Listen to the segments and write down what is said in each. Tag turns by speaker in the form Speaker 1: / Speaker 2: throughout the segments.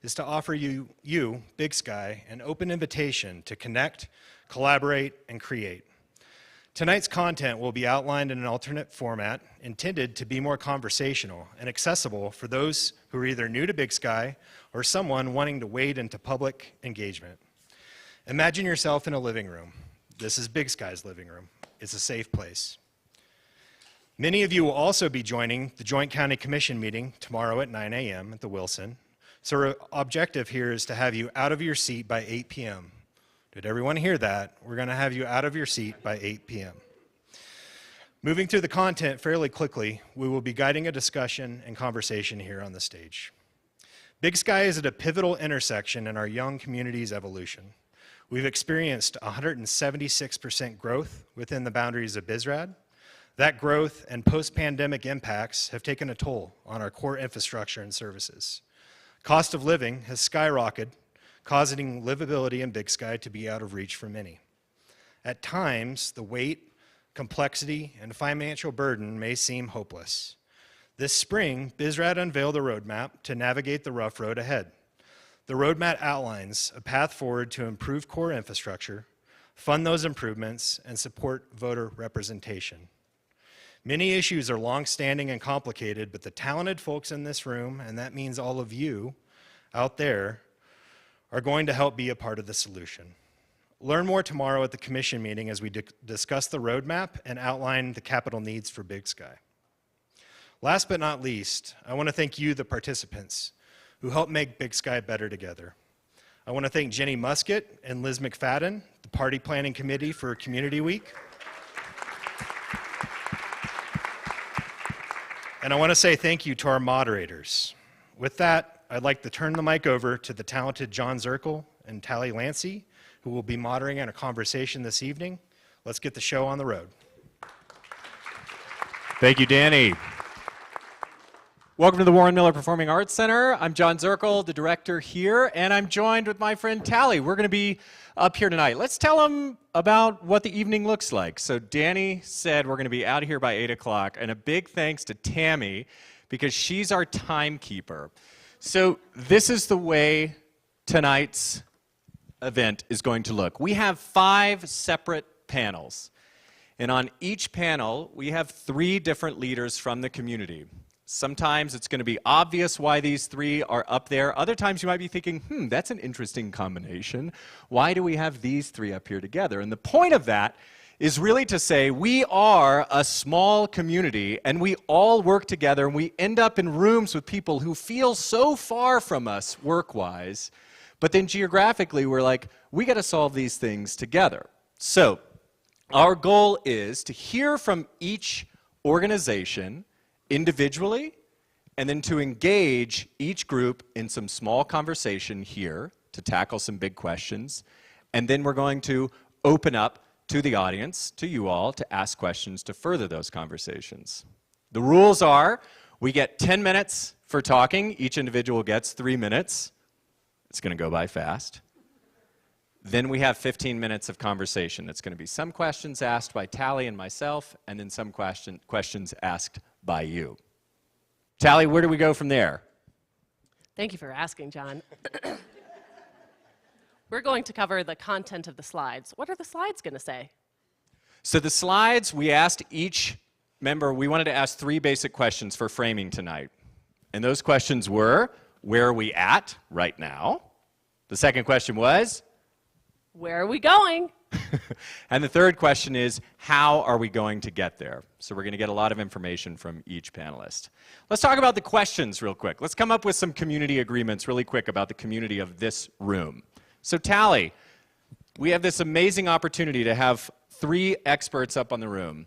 Speaker 1: is to offer you, Big Sky, an open invitation to connect, collaborate, and create. Tonight's content will be outlined in an alternate format intended to be more conversational and accessible for those who are either new to Big Sky or someone wanting to wade into public engagement. Imagine yourself in a living room. This is Big Sky's living room. It's a safe place. Many of you will also be joining the Joint County Commission meeting tomorrow at 9 a.m. at the Wilson. So our objective here is to have you out of your seat by 8 p.m. Did everyone hear that? We're going to have you out of your seat by 8 p.m. Moving through the content fairly quickly, we will be guiding a discussion and conversation here on the stage. Big Sky is at a pivotal intersection in our young community's evolution. We've experienced 176% growth within the boundaries of BizRad. That growth and post-pandemic impacts have taken a toll on our core infrastructure and services. Cost of living has skyrocketed, causing livability in Big Sky to be out of reach for many. At times, the weight, complexity, and financial burden may seem hopeless. This spring, BizRad unveiled a roadmap to navigate the rough road ahead. The roadmap outlines a path forward to improve core infrastructure, fund those improvements, and support voter representation. Many issues are long-standing and complicated, but the talented folks in this room, and that means all of you out there, are going to help be a part of the solution. Learn more tomorrow at the commission meeting as we discuss the roadmap and outline the capital needs for Big Sky. Last but not least, I want to thank you, the participants, who helped make Big Sky better together. I want to thank Jenny Musket and Liz McFadden, the Party Planning Committee for Community Week. And I want to say thank you to our moderators. With that, I'd like to turn the mic over to the talented John Zirkle and Tally Lancey, who will be moderating a conversation this evening. Let's get the show on the road.
Speaker 2: Thank you, Danny. Welcome to the Warren Miller Performing Arts Center. I'm John Zirkle, the director here, and I'm joined with my friend Tally. We're going to be up here tonight. Let's tell them about what the evening looks like. So Danny said we're going to be out of here by 8 o'clock, and a big thanks to Tammy because she's our timekeeper. So this is the way tonight's event is going to look. We have 5 separate panels, and on each panel we have 3 different leaders from the community. Sometimes it's going to be obvious why these 3 are up there. Other times you might be thinking, that's an interesting combination. Why do we have these 3 up here together? And the point of that is really to say we are a small community and we all work together and we end up in rooms with people who feel so far from us work-wise, but then geographically we're like, we got to solve these things together. So our goal is to hear from each organization individually, and then to engage each group in some small conversation here to tackle some big questions, and then we're going to open up to the audience, to you all, to ask questions to further those conversations. The rules are, we get 10 minutes for talking, each individual gets 3 minutes. It's going to go by fast. Then we have 15 minutes of conversation. It's going to be some questions asked by Tally and myself, and then some questions asked by you. Tally, where do we go from there?
Speaker 3: Thank you for asking, John. We're going to cover the content of the slides. What are the slides going to say?
Speaker 2: So the slides, we asked each member, we wanted to ask 3 basic questions for framing tonight. And those questions were, where are we at right now? The second question was,
Speaker 3: where are we going?
Speaker 2: And the third question is, how are we going to get there? So we're going to get a lot of information from each panelist. Let's talk about the questions real quick. Let's come up with some community agreements really quick about the community of this room. So Tally, we have this amazing opportunity to have 3 experts up on the room.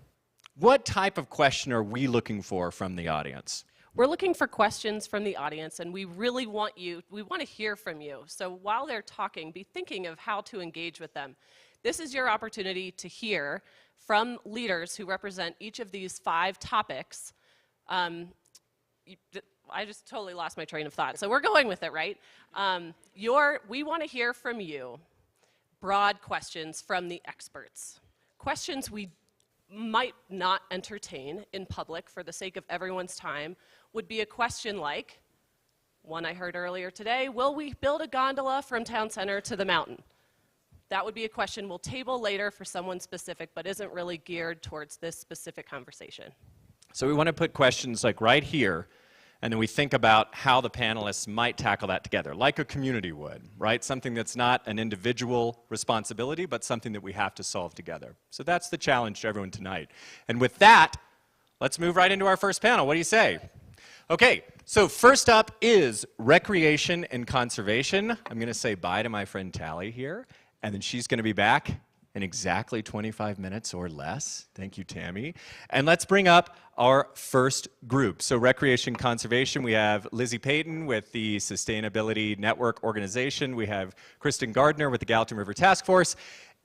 Speaker 2: What type of question are we looking for from the audience?
Speaker 3: We're looking for questions from the audience, and we really want to hear from you. So while they're talking, be thinking of how to engage with them. This is your opportunity to hear from leaders who represent each of these 5 topics. I just totally lost my train of thought, so we're going with it, right? We want to hear from you broad questions from the experts. Questions we might not entertain in public for the sake of everyone's time would be a question like, One I heard earlier today, will we build a gondola from town center to the mountain? That would be a question we'll table later for someone specific, but isn't really geared towards this specific conversation.
Speaker 2: So we want to put questions like right here, and then we think about how the panelists might tackle that together, like a community would, right? Something that's not an individual responsibility, but something that we have to solve together. So that's the challenge to everyone tonight. And with that, let's move right into our first panel. What do you say? Okay, so first up is recreation and conservation. I'm going to say bye to my friend Tally here, and then she's going to be back in exactly 25 minutes or less. Thank you, Tammy. And let's bring up our first group. So recreation conservation, we have Lizzie Payton with the Sustainability Network Organization. We have Kristen Gardner with the Gallatin River Task Force.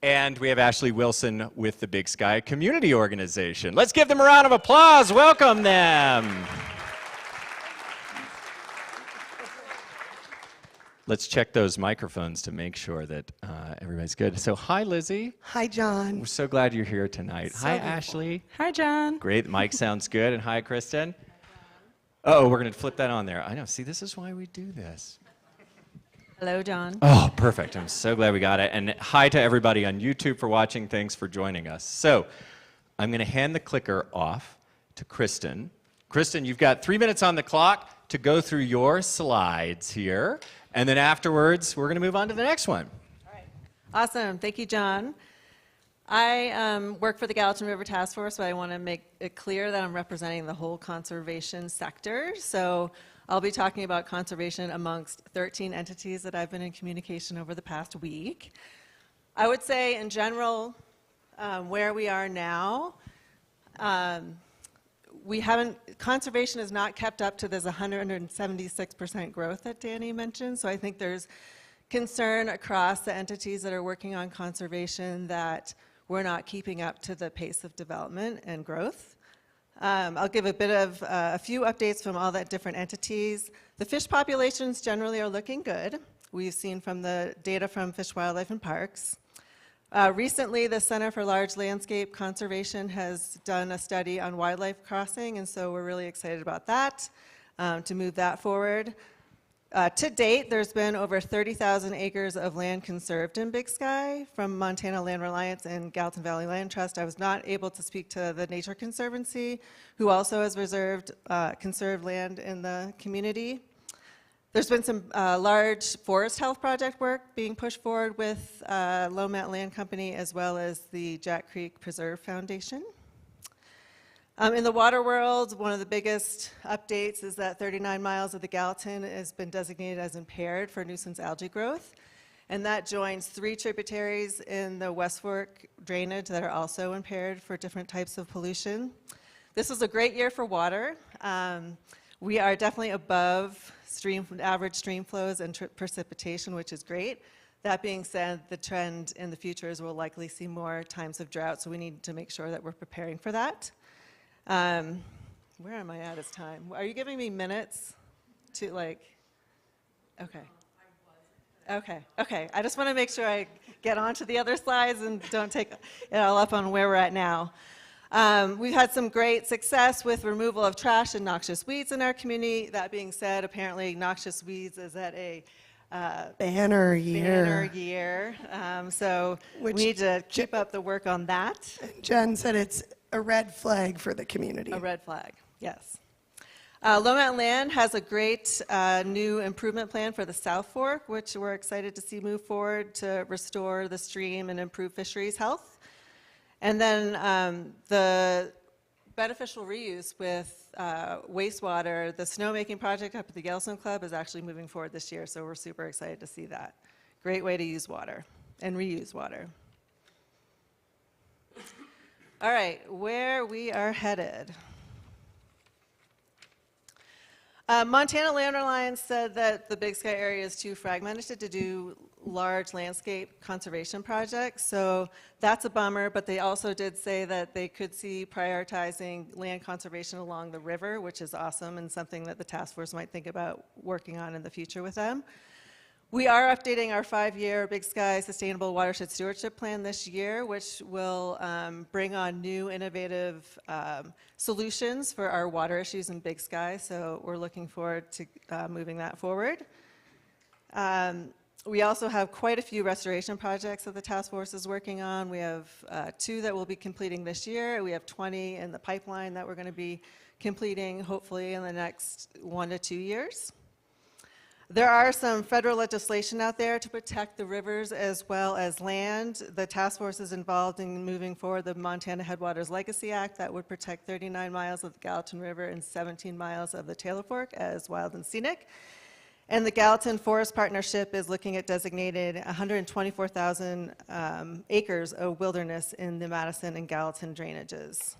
Speaker 2: And we have Ashley Wilson with the Big Sky Community Organization. Let's give them a round of applause. Welcome them. Let's check those microphones to make sure that everybody's good. So hi, Lizzie.
Speaker 4: Hi, John.
Speaker 2: We're so glad you're here tonight. Hi, Ashley.
Speaker 5: Hi, John.
Speaker 2: Great, the mic sounds good. And hi, Kristen. Uh-oh, we're going to flip that on there. I know, see, this is why we do this.
Speaker 5: Hello, John.
Speaker 2: Oh, perfect. I'm so glad we got it. And hi to everybody on YouTube for watching. Thanks for joining us. So I'm going to hand the clicker off to Kristen. Kristen, you've got 3 minutes on the clock to go through your slides here. And then afterwards, we're going to move on to the next one.
Speaker 5: All right. Awesome. Thank you, John. I work for the Gallatin River Task Force, so I want to make it clear that I'm representing the whole conservation sector. So I'll be talking about conservation amongst 13 entities that I've been in communication over the past week. I would say, in general, where we are now, conservation has not kept up to this 176% growth that Danny mentioned. So I think there's concern across the entities that are working on conservation that we're not keeping up to the pace of development and growth. I'll give a bit of a few updates from all the different entities. The fish populations generally are looking good. We've seen from the data from Fish, Wildlife, and Parks. Recently, the Center for Large Landscape Conservation has done a study on wildlife crossing, and so we're really excited about that, to move that forward. To date, there's been over 30,000 acres of land conserved in Big Sky from Montana Land Reliance and Gallatin Valley Land Trust. I was not able to speak to the Nature Conservancy, who also has conserved land in the community. There's been some large forest health project work being pushed forward with Lowmat Land Company as well as the Jack Creek Preserve Foundation. In the water world, one of the biggest updates is that 39 miles of the Gallatin has been designated as impaired for nuisance algae growth. And that joins 3 tributaries in the West Fork drainage that are also impaired for different types of pollution. This was a great year for water. We are definitely above average stream flows and precipitation, which is great. That being said, the trend in the future is we'll likely see more times of drought, so we need to make sure that we're preparing for that. Where am I at as time? Are you giving me minutes to okay. Okay. I just want to make sure I get on to the other slides and don't take it all up on where we're at now. We've had some great success with removal of trash and noxious weeds in our community. That being said, apparently noxious weeds is at a
Speaker 4: Banner year.
Speaker 5: So we need to keep up the work on that.
Speaker 4: Jen said it's a red flag for the community.
Speaker 5: A red flag, yes. Lowmat Land has a great new improvement plan for the South Fork, which we're excited to see move forward to restore the stream and improve fisheries health. And then the beneficial reuse with wastewater, the snowmaking project up at the Yellowstone Club is actually moving forward this year, so we're super excited to see that. Great way to use water and reuse water. All right, where we are headed. Montana Land Reliance said that the Big Sky area is too fragmented to do large landscape conservation projects, so that's a bummer, but they also did say that they could see prioritizing land conservation along the river, which is awesome and something that the task force might think about working on in the future with them. We are updating our 5-year Big Sky Sustainable Watershed Stewardship Plan this year, which will bring on new innovative solutions for our water issues in Big Sky. So we're looking forward to moving that forward. We also have quite a few restoration projects that the task force is working on. We have 2 that we'll be completing this year. We have 20 in the pipeline that we're going to be completing hopefully in the next 1 to 2 years. There are some federal legislation out there to protect the rivers as well as land. The task force is involved in moving forward the Montana Headwaters Legacy Act that would protect 39 miles of the Gallatin River and 17 miles of the Taylor Fork as wild and scenic. And the Gallatin Forest Partnership is looking at designated 124,000 acres of wilderness in the Madison and Gallatin drainages.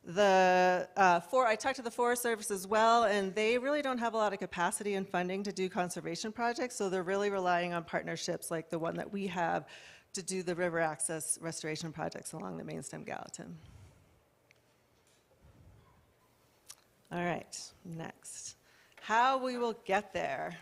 Speaker 5: I talked to the Forest Service as well, and they really don't have a lot of capacity and funding to do conservation projects, so they're really relying on partnerships like the one that we have to do the river access restoration projects along the main stem Gallatin. All right, next. How we will get there.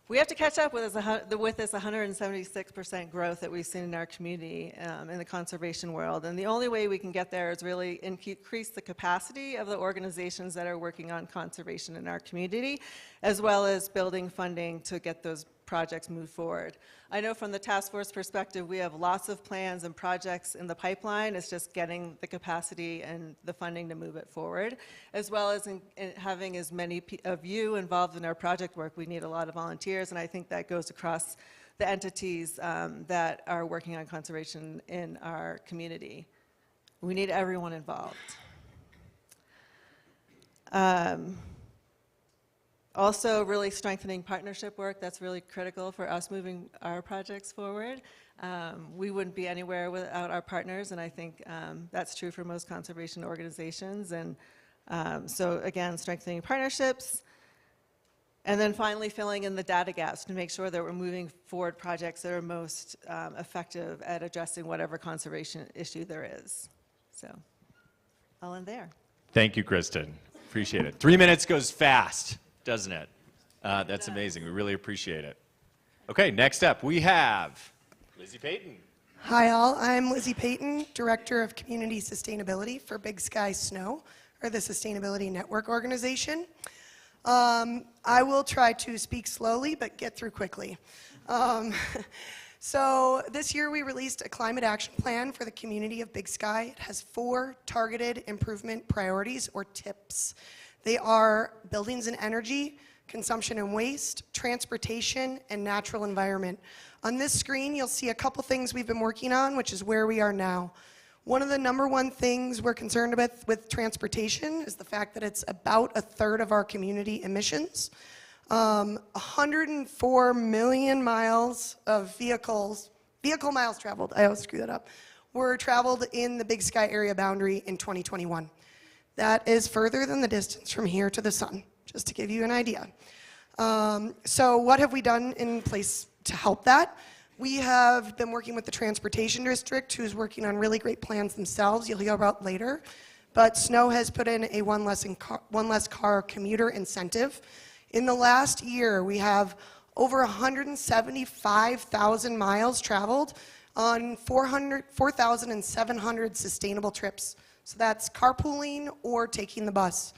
Speaker 5: We have to catch up with this 176% growth that we've seen in our community in the conservation world. And the only way we can get there is really increase the capacity of the organizations that are working on conservation in our community, as well as building funding to get those projects moved forward. I know from the task force perspective, we have lots of plans and projects in the pipeline. It's just getting the capacity and the funding to move it forward, as well as in having as many of you involved in our project work. We need a lot of volunteers, and I think that goes across the entities that are working on conservation in our community. We need everyone involved. Also, really strengthening partnership work. That's really critical for us moving our projects forward. We wouldn't be anywhere without our partners, and I think that's true for most conservation organizations. And so again, strengthening partnerships. And then finally, filling in the data gaps to make sure that we're moving forward projects that are most effective at addressing whatever conservation issue there is. So I'll end there.
Speaker 2: Thank you, Kristen. Appreciate it. 3 minutes goes fast, doesn't it? That's amazing. We really appreciate it. Okay, next up we have Lizzie Payton.
Speaker 4: Hi all, I'm Lizzie Payton, Director of Community Sustainability for Big Sky Snow, or the Sustainability Network organization. I will try to speak slowly, but get through quickly. So this year we released a climate action plan for the community of Big Sky. It has 4 targeted improvement priorities, or TIPs. They are buildings and energy, consumption and waste, transportation, and natural environment. On this screen, you'll see a couple things we've been working on, which is where we are now. One of the #1 things we're concerned with transportation is the fact that it's about 1/3 of our community emissions. 104 million miles of vehicle miles traveled, I always screw that up, were traveled in the Big Sky area boundary in 2021. That is further than the distance from here to the sun, just to give you an idea. So what have we done in place to help that? We have been working with the Transportation District, who's working on really great plans themselves, you'll hear about later. But Snow has put in a one less car commuter incentive. In the last year, we have over 175,000 miles traveled on 4,700 sustainable trips. So that's carpooling or taking the bus.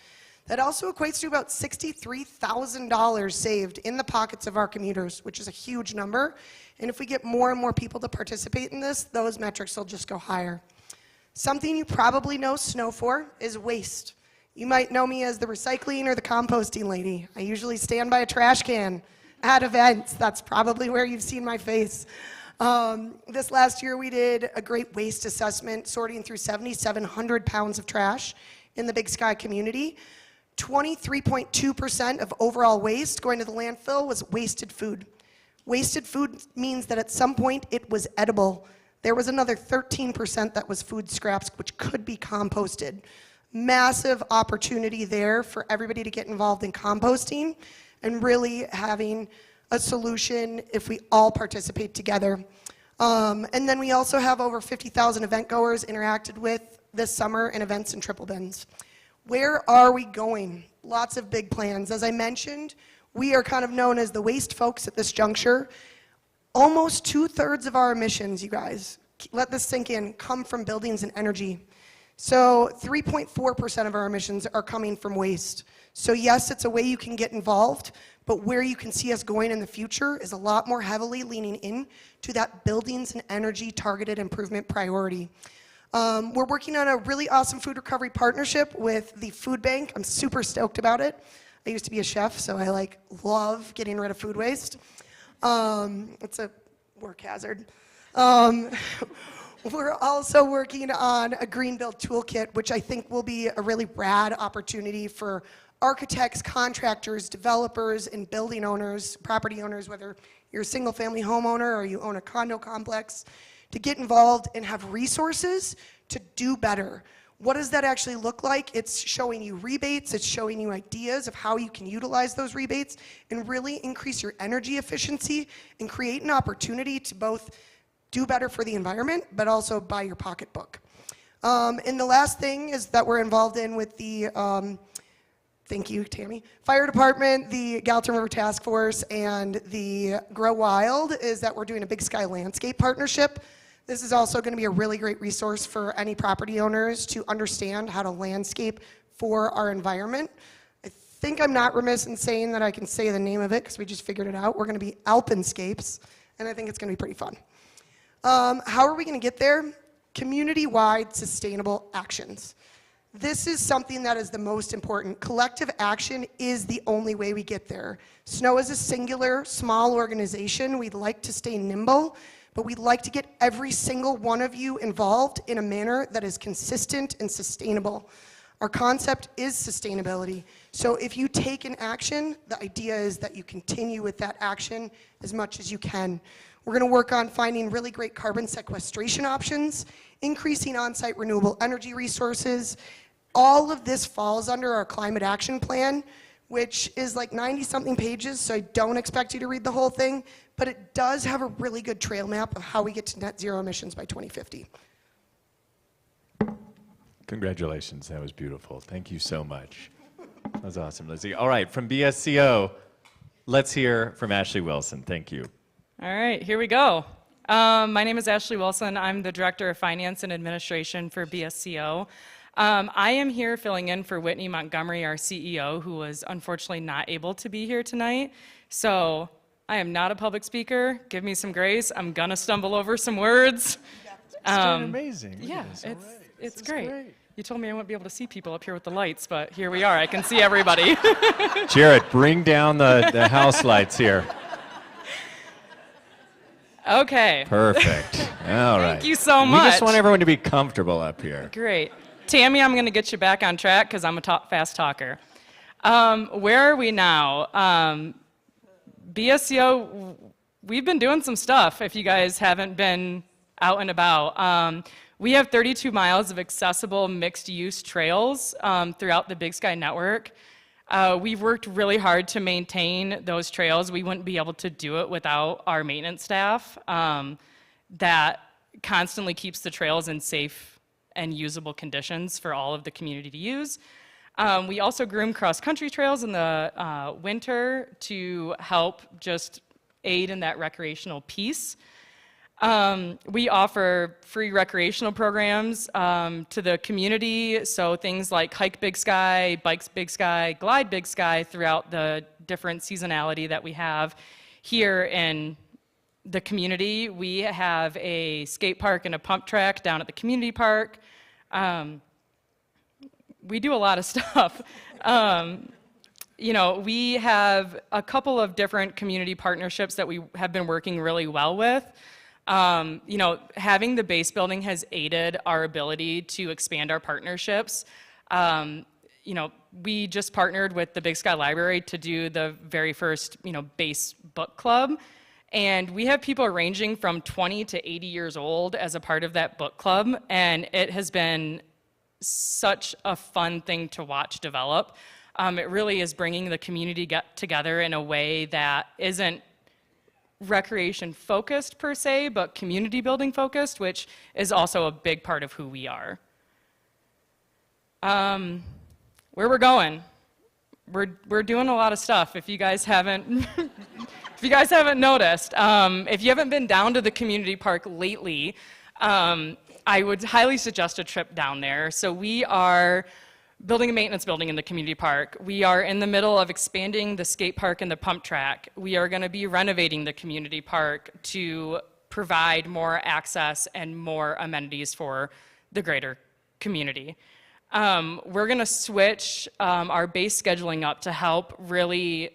Speaker 4: That also equates to about $63,000 saved in the pockets of our commuters, which is a huge number. And if we get more and more people to participate in this, those metrics will just go higher. Something you probably know Snow for is waste. You might know me as the recycling or the composting lady. I usually stand by a trash can at events. That's probably where you've seen my face. This last year we did a great waste assessment, sorting through 7,700 pounds of trash in the Big Sky community. 23.2% of overall waste going to the landfill was wasted food. Wasted food means that at some point it was edible. There was another 13% that was food scraps, which could be composted. Massive opportunity there for everybody to get involved in composting and really having a solution if we all participate together. And then we also have over 50,000 event goers interacted with this summer in events and triple bins. Where are we going? lots of big plans. As I mentioned, we are kind of known as the waste folks at this juncture. Almost 2/3 of our emissions, you guys, let this sink in, come from buildings and energy. So 3.4% of our emissions are coming from waste. So yes, it's a way you can get involved, but where you can see us going in the future is a lot more heavily leaning in to that buildings and energy targeted improvement priority. We're working on a really awesome food recovery partnership with the food bank. I'm super stoked about it. I used to be a chef, so I love getting rid of food waste. It's a work hazard. We're also working on a green build toolkit, which I think will be a really rad opportunity for architects, contractors, developers, and building owners, property owners, whether you're a single family homeowner or you own a condo complex, to get involved and have resources to do better. What does that actually look like? It's showing you rebates, it's showing you ideas of how you can utilize those rebates and really increase your energy efficiency and create an opportunity to both do better for the environment, but also buy your pocketbook. And the last thing is that we're involved in with the, thank you, Tammy, Fire Department, the Gallatin River Task Force, and the Grow Wild, is that we're doing a Big Sky Landscape partnership. This is also going to be a really great resource for any property owners to understand how to landscape for our environment. I think I'm not remiss in saying that I can say the name of it because we just figured it out. We're going to be Alpenscapes, and I think it's going to be pretty fun. How are we going to get there? Community-wide sustainable actions. This is something that is the most important. Collective action is the only way we get there. SNOW is a singular, small organization. We'd like to stay nimble, but we'd like to get every single one of you involved in a manner that is consistent and sustainable. Our concept is sustainability. So if you take an action, the idea is that you continue with that action as much as you can. We're going to work on finding really great carbon sequestration options, increasing on-site renewable energy resources. All of this falls under our climate action plan, which is like 90-something pages, so I don't expect you to read the whole thing, but it does have a really good trail map of how we get to net zero emissions by 2050.
Speaker 2: Congratulations, that was beautiful. Thank you so much. That was awesome, Lizzie. All right, from BSCO, let's hear from Ashley Wilson. Thank you.
Speaker 6: All right, here we go. My name is Ashley Wilson. I'm the Director of Finance and Administration for BSCO. I am here filling in for Whitney Montgomery, our CEO, who was unfortunately not able to be here tonight. So I am not a public speaker. Give me some grace. I'm going to stumble over some words.
Speaker 2: It's doing amazing.
Speaker 6: Yeah, it's great. You told me I wouldn't be able to see people up here with the lights, but here we are. I can see everybody.
Speaker 2: Jared, bring down the house lights here.
Speaker 6: Okay.
Speaker 2: Perfect. All right.
Speaker 6: Thank you so much.
Speaker 2: We just want everyone to be comfortable up here.
Speaker 6: Great. Tammy, I'm going to get you back on track because I'm a fast talker. Where are we now? BSCO, we've been doing some stuff if you guys haven't been out and about. We have 32 miles of accessible mixed-use trails throughout the Big Sky network. We've worked really hard to maintain those trails. We wouldn't be able to do it without our maintenance staff that constantly keeps the trails in safe and usable conditions for all of the community to use. We also groom cross-country trails in the winter to help just aid in that recreational piece. We offer free recreational programs to the community, so things like Hike Big Sky, Bikes Big Sky, Glide Big Sky throughout the different seasonality that we have here in the community. We have a skate park and a pump track down at the community park. We do a lot of stuff. You know, we have a couple of different community partnerships that we have been working really well with. You know, having the base building has aided our ability to expand our partnerships. You know, we just partnered with the Big Sky Library to do the very first, you know, base book club. And we have people ranging from 20 to 80 years old as a part of that book club. And it has been such a fun thing to watch develop. It really is bringing the community together in a way that isn't recreation focused per se, but community building focused, which is also a big part of who we are. Where we're going. we're doing a lot of stuff. If you guys haven't if you guys haven't noticed, if you haven't been down to the community park lately, I would highly suggest a trip down there. So we are building a maintenance building in the community park. We are in the middle of expanding the skate park and the pump track. We are going to be renovating the community park to provide more access and more amenities for the greater community. We're going to switch our base scheduling up to help really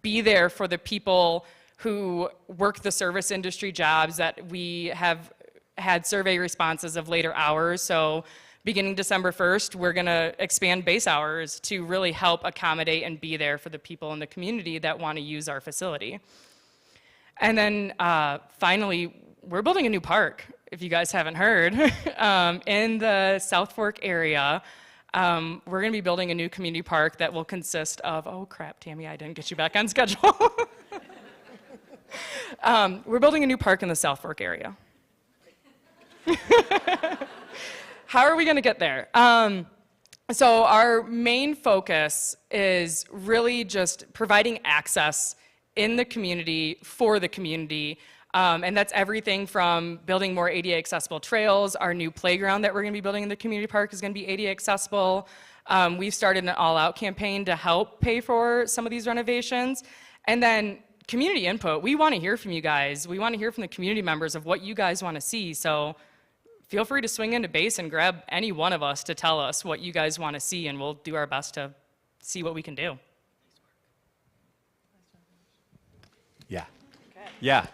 Speaker 6: be there for the people who work the service industry jobs that we have had survey responses of later hours. So beginning December 1st, we're going to expand base hours to really help accommodate and be there for the people in the community that want to use our facility. And then finally, we're building a new park, if you guys haven't heard. In the South Fork area, we're going to be building a new community park that will consist of, oh crap, Tammy, I didn't get you back on schedule. We're building a new park in the South Fork area. How are we going to get there? So our main focus is really just providing access in the community for the community. And that's everything from building more ADA accessible trails. Our new playground that we're going to be building in the community park is going to be ADA accessible. We've started an all-out campaign to help pay for some of these renovations. And then community input. We want to hear from you guys. We want to hear from the community members of what you guys want to see. So feel free to swing into base and grab any one of us to tell us what you guys want to see, and we'll do our best to see what we can do.
Speaker 2: Yeah. Yeah.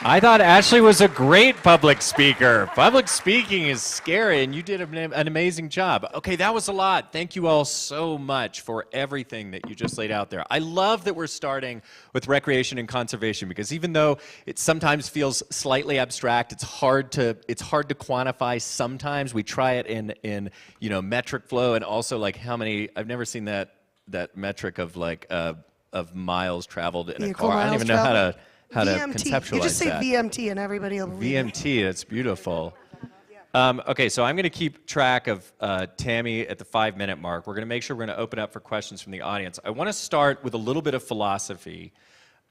Speaker 2: I thought Ashley was a great public speaker. Public speaking is scary, and you did an amazing job. Okay, that was a lot. Thank you all so much for everything that you just laid out there. I love that we're starting with recreation and conservation, because even though it sometimes feels slightly abstract, it's hard to quantify sometimes. We try it in metric flow, and also like how many, I've never seen that metric of like of miles traveled in a car. I don't even know how to conceptualize
Speaker 4: You just say
Speaker 2: that.
Speaker 4: VMT and everybody will believe it.
Speaker 2: VMT, that's beautiful. Okay, so I'm going to keep track of Tammy at the 5-minute mark. We're going to make sure we're going to open up for questions from the audience. I want to start with a little bit of philosophy,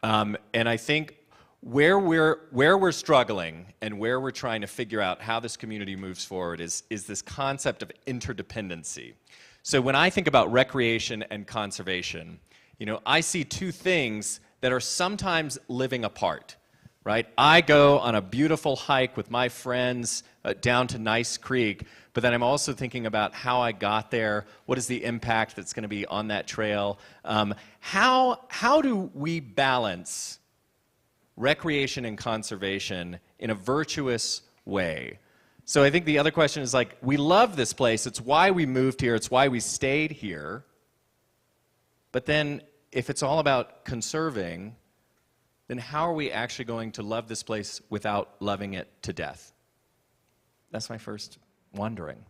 Speaker 2: and I think where we're struggling and where we're trying to figure out how this community moves forward is this concept of interdependency. So when I think about recreation and conservation, I see two things that are sometimes living apart, right? I go on a beautiful hike with my friends down to Nice Creek, but then I'm also thinking about how I got there, what is the impact that's going to be on that trail. How do we balance recreation and conservation in a virtuous way? So I think the other question is like, we love this place, it's why we moved here, it's why we stayed here, but then if it's all about conserving, then how are we actually going to love this place without loving it to death? That's my first wondering.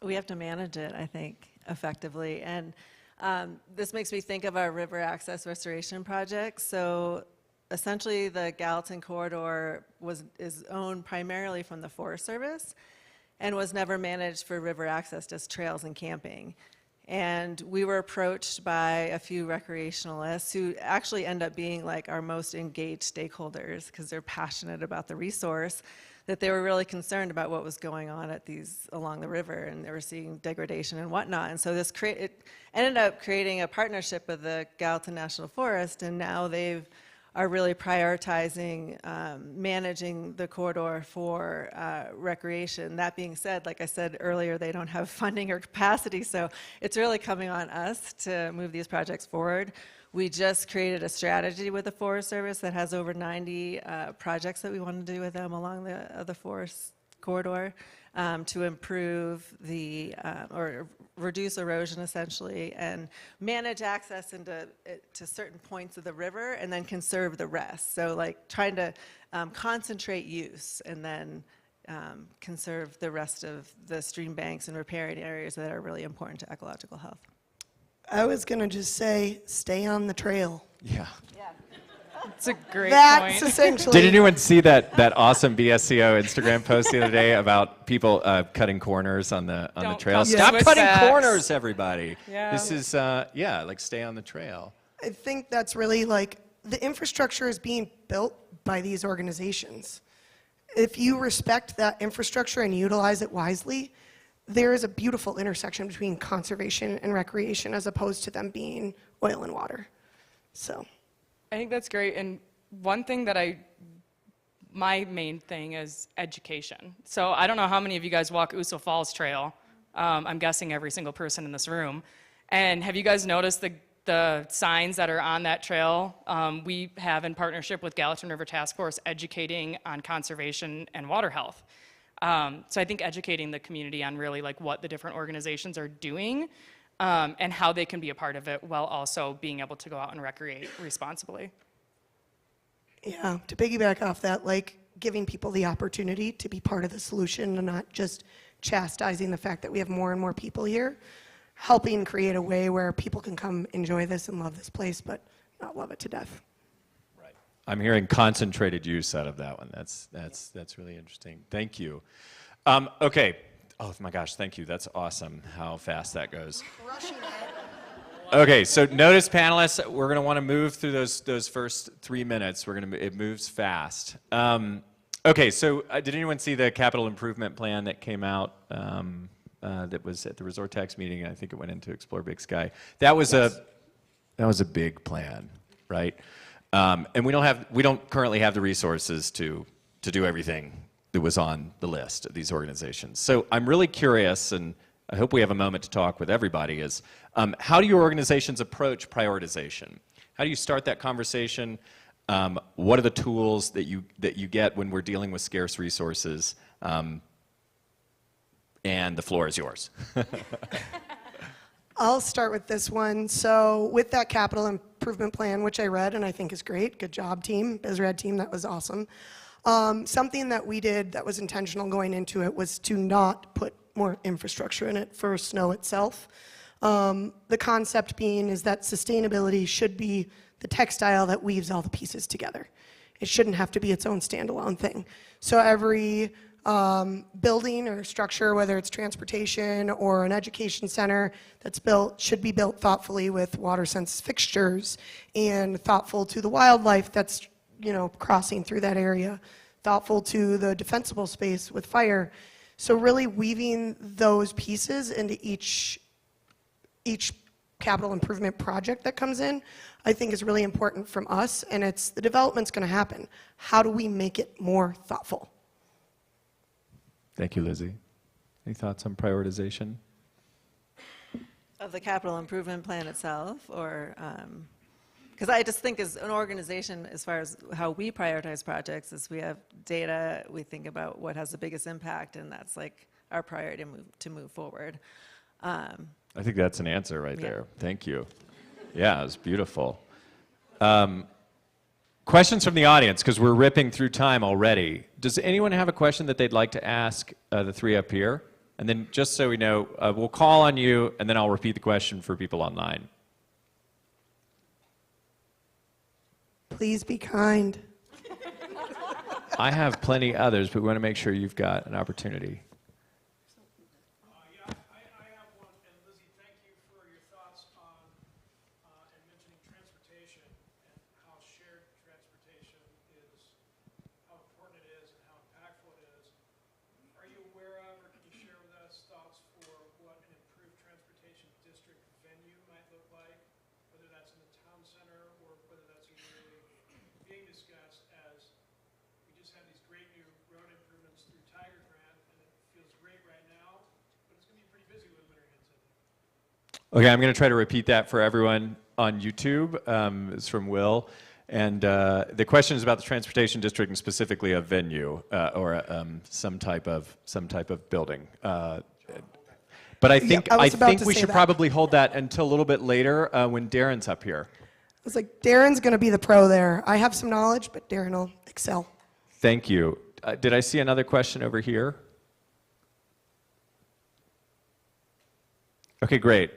Speaker 5: We have to manage it, I think, effectively. And this makes me think of our river access restoration project. So essentially the Gallatin corridor is owned primarily from the Forest Service and was never managed for river access, just trails and camping. And we were approached by a few recreationalists who actually end up being like our most engaged stakeholders because they're passionate about the resource, that they were really concerned about what was going on at along the river, and they were seeing degradation and whatnot. And so it ended up creating a partnership with the Gallatin National Forest, and now are really prioritizing managing the corridor for recreation. That being said, like I said earlier, they don't have funding or capacity, so it's really coming on us to move these projects forward. We just created a strategy with the Forest Service that has over 90 projects that we want to do with them along the forest corridor to improve or reduce erosion essentially, and manage access to certain points of the river and then conserve the rest. So like trying to concentrate use and then conserve the rest of the stream banks and riparian areas that are really important to ecological health.
Speaker 4: I was going to just say, stay on the trail.
Speaker 2: Yeah.
Speaker 6: It's a great
Speaker 4: That's
Speaker 6: point.
Speaker 4: essentially.
Speaker 2: Did anyone see that awesome BSCO Instagram post the other day about people cutting corners on the
Speaker 6: Don't
Speaker 2: trail?
Speaker 6: come
Speaker 2: Stop
Speaker 6: with
Speaker 2: cutting
Speaker 6: facts.
Speaker 2: corners, everybody.
Speaker 6: Yeah.
Speaker 2: This is like stay on the trail.
Speaker 4: I think that's really like the infrastructure is being built by these organizations. If you respect that infrastructure and utilize it wisely, there is a beautiful intersection between conservation and recreation as opposed to them being oil and water. So.
Speaker 6: I think that's great. And one thing that my main thing is education. So I don't know how many of you guys walk Uso Falls Trail. I'm guessing every single person in this room. And have you guys noticed the signs that are on that trail? We have, in partnership with Gallatin River Task Force, educating on conservation and water health. So I think educating the community on really like what the different organizations are doing and how they can be a part of it while also being able to go out and recreate responsibly.
Speaker 4: Yeah, to piggyback off that, like giving people the opportunity to be part of the solution and not just chastising the fact that we have more and more people here, helping create a way where people can come enjoy this and love this place, but not love it to death.
Speaker 2: Right. I'm hearing concentrated use out of that one. That's really interesting. Thank you. Okay. Oh my gosh, thank you. That's awesome how fast that goes. Okay, so notice panelists, we're going to want to move through those first 3 minutes. It moves fast. Okay, so did anyone see the capital improvement plan that came out that was at the Resort Tax meeting? I think it went into Explore Big Sky. That was a big plan, right? And we don't currently have the resources to do everything that was on the list of these organizations. So I'm really curious, and I hope we have a moment to talk with everybody, is how do your organizations approach prioritization? How do you start that conversation? What are the tools that you get when we're dealing with scarce resources? And the floor is yours.
Speaker 4: I'll start with this one. So with that capital improvement plan, which I read and I think is great, good job team, BizRad team, that was awesome. Something that we did that was intentional going into it was to not put more infrastructure in it for snow itself. The concept being is that sustainability should be the textile that weaves all the pieces together. It shouldn't have to be its own standalone thing. So every building or structure, whether it's transportation or an education center that's built, should be built thoughtfully with water sense fixtures and thoughtful to the wildlife that's crossing through that area, thoughtful to the defensible space with fire. So really weaving those pieces into each capital improvement project that comes in, I think is really important from us, and the development's going to happen. How do we make it more thoughtful?
Speaker 2: Thank you, Lizzie. Any thoughts on prioritization?
Speaker 5: Of the capital improvement plan itself, or, because I just think as an organization, as far as how we prioritize projects, is we have data, we think about what has the biggest impact, and that's like our priority to move forward.
Speaker 2: I think that's an answer right there. Thank you. Yeah, it was beautiful. Questions from the audience, because we're ripping through time already. Does anyone have a question that they'd like to ask the three up here? And then just so we know, we'll call on you, and then I'll repeat the question for people online.
Speaker 4: Please be kind.
Speaker 2: I have plenty others, but we want to make sure you've got an opportunity.
Speaker 7: I have one, and Lizzie, thank you for your thoughts on and mentioning transportation and how shared transportation is, how important it is and how impactful it is. Are you aware of, or can you share with us thoughts for what an improved transportation district venue might look like, whether that's in the town center or whether that's really being discussed as we just have these great new road improvements through Tiger Grant, and it feels great right now, but it's going to be pretty busy when winter hits in.
Speaker 2: Okay, I'm going to try to repeat that for everyone on YouTube. It's from Will. And the question is about the transportation district and specifically a venue or some type of building. But I think we should probably hold that until a little bit later when Darren's up here.
Speaker 4: I was like, Darren's going to be the pro there. I have some knowledge, but Darren will excel.
Speaker 2: Thank you. Did I see another question over here? Okay, great.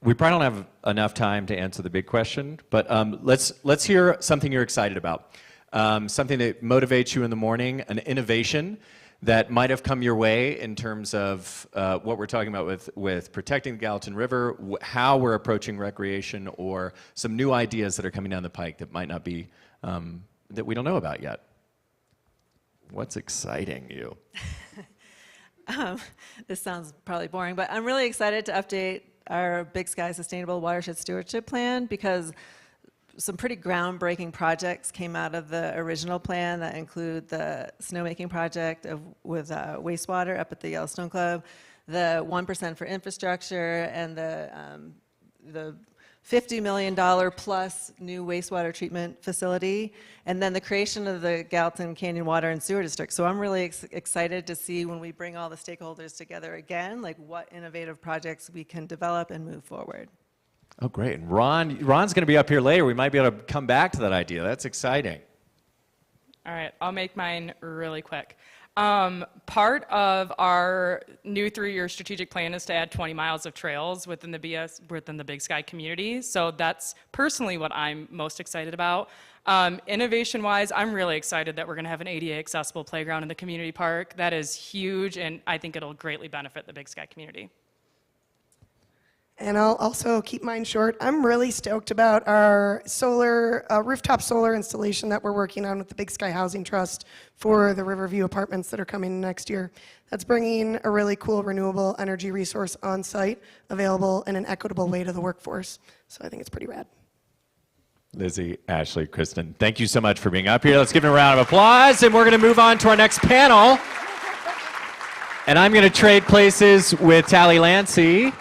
Speaker 2: We probably don't have enough time to answer the big question, but let's hear something you're excited about. Something that motivates you in the morning, an innovation that might have come your way in terms of what we're talking about with protecting the Gallatin River, how we're approaching recreation, or some new ideas that are coming down the pike that might not be, that we don't know about yet. What's exciting you?
Speaker 5: This sounds probably boring, but I'm really excited to update our Big Sky Sustainable Watershed Stewardship Plan because some pretty groundbreaking projects came out of the original plan that include the snowmaking project with wastewater up at the Yellowstone Club, the 1% for infrastructure, and the $50 million plus new wastewater treatment facility, and then the creation of the Gallatin Canyon Water and Sewer District. So I'm really excited to see when we bring all the stakeholders together again, like what innovative projects we can develop and move forward.
Speaker 2: Oh, great. And Ron's going to be up here later. We might be able to come back to that idea. That's exciting.
Speaker 6: All right, I'll make mine really quick. Part of our new 3-year strategic plan is to add 20 miles of trails within the Big Sky community. So that's personally what I'm most excited about. Innovation-wise, I'm really excited that we're going to have an ADA accessible playground in the community park. That is huge, and I think it'll greatly benefit the Big Sky community.
Speaker 4: And I'll also keep mine short. I'm really stoked about our rooftop solar installation that we're working on with the Big Sky Housing Trust for the Riverview apartments that are coming next year. That's bringing a really cool renewable energy resource on site, available in an equitable way to the workforce. So I think it's pretty rad.
Speaker 2: Lizzie, Ashley, Kristen, thank you so much for being up here. Let's give them a round of applause, and we're going to move on to our next panel. And I'm going to trade places with Tally Lancy.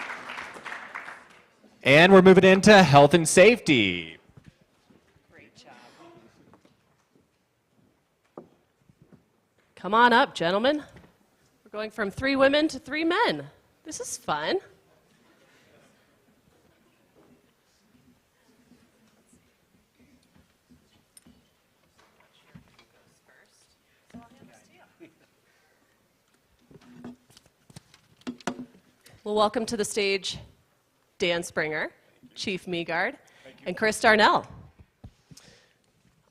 Speaker 2: And we're moving into health and safety.
Speaker 3: Great job. Come on up, gentlemen. We're going from 3 women to 3 men. This is fun. Well, welcome to the stage, Dan Springer, Chief Meagard, and Chris Darnell.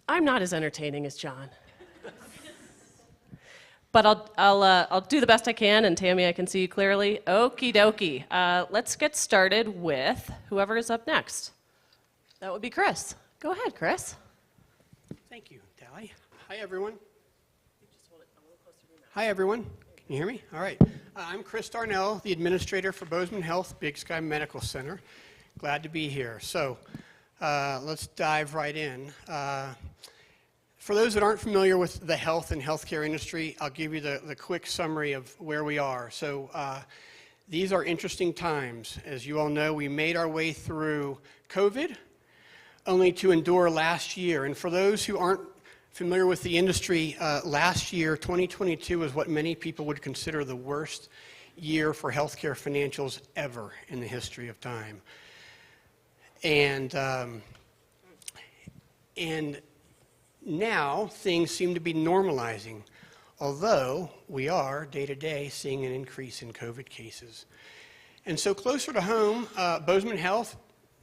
Speaker 3: I'm not as entertaining as John. But I'll do the best I can, and Tammy, I can see you clearly. Okie dokie. Let's get started with whoever is up next. That would be Chris. Go ahead, Chris.
Speaker 8: Thank you, Tally. Hi, everyone. Hi, everyone. Can you hear me? All right. I'm Chris Darnell, the administrator for Bozeman Health Big Sky Medical Center. Glad to be here. So let's dive right in. For those that aren't familiar with the health and healthcare industry, I'll give you the quick summary of where we are. So these are interesting times. As you all know, we made our way through COVID, only to endure last year. And for those who aren't familiar with the industry, last year, 2022, was what many people would consider the worst year for healthcare financials ever in the history of time. And now things seem to be normalizing, although we are day to day seeing an increase in COVID cases. And so closer to home, Bozeman Health,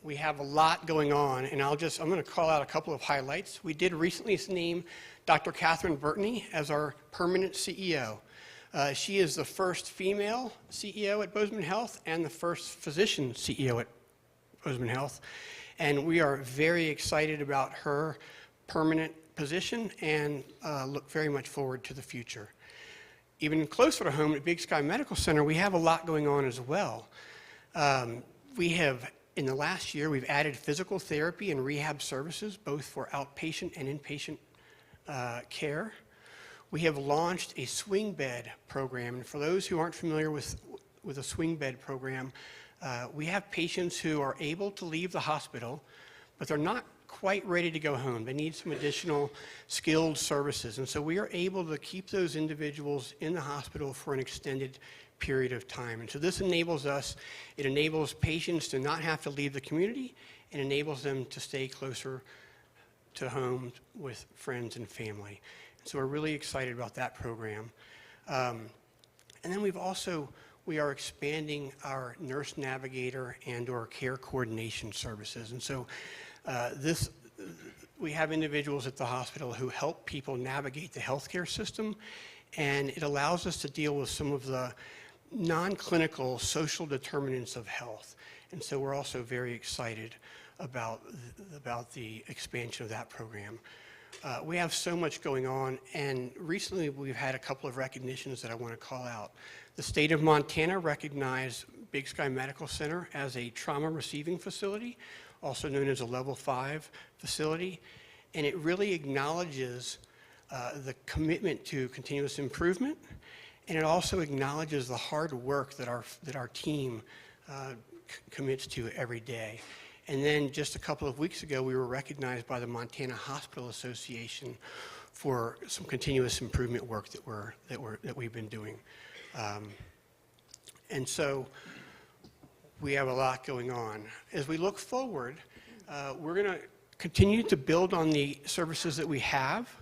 Speaker 8: we have a lot going on, and I'm going to call out a couple of highlights. We did recently name Dr. Catherine Burtney as our permanent CEO. She is the first female CEO at Bozeman Health and the first physician CEO at Bozeman Health. And we are very excited about her permanent position and look very much forward to the future. Even closer to home at Big Sky Medical Center, we have a lot going on as well. In the last year, we've added physical therapy and rehab services, both for outpatient and inpatient care. We have launched a swing bed program. And for those who aren't familiar with a swing bed program, we have patients who are able to leave the hospital, but they're not quite ready to go home. They need some additional skilled services. And so we are able to keep those individuals in the hospital for an extended period of time. And so this enables patients to not have to leave the community and enables them to stay closer to home with friends and family. And so we're really excited about that program. And then we've also we are expanding our nurse navigator and or care coordination services. And so we have individuals at the hospital who help people navigate the healthcare system, and it allows us to deal with some of the non-clinical social determinants of health. And so we're also very excited about the expansion of that program. We have so much going on, and recently we've had a couple of recognitions that I want to call out. The state of Montana recognized Big Sky Medical Center as a trauma receiving facility, also known as a level 5 facility, and it really acknowledges the commitment to continuous improvement, and it also acknowledges the hard work that our team commits to every day. And then just a couple of weeks ago, we were recognized by the Montana Hospital Association for some continuous improvement work that we've been doing. And so we have a lot going on. As we look forward, we're going to continue to build on the services that we have,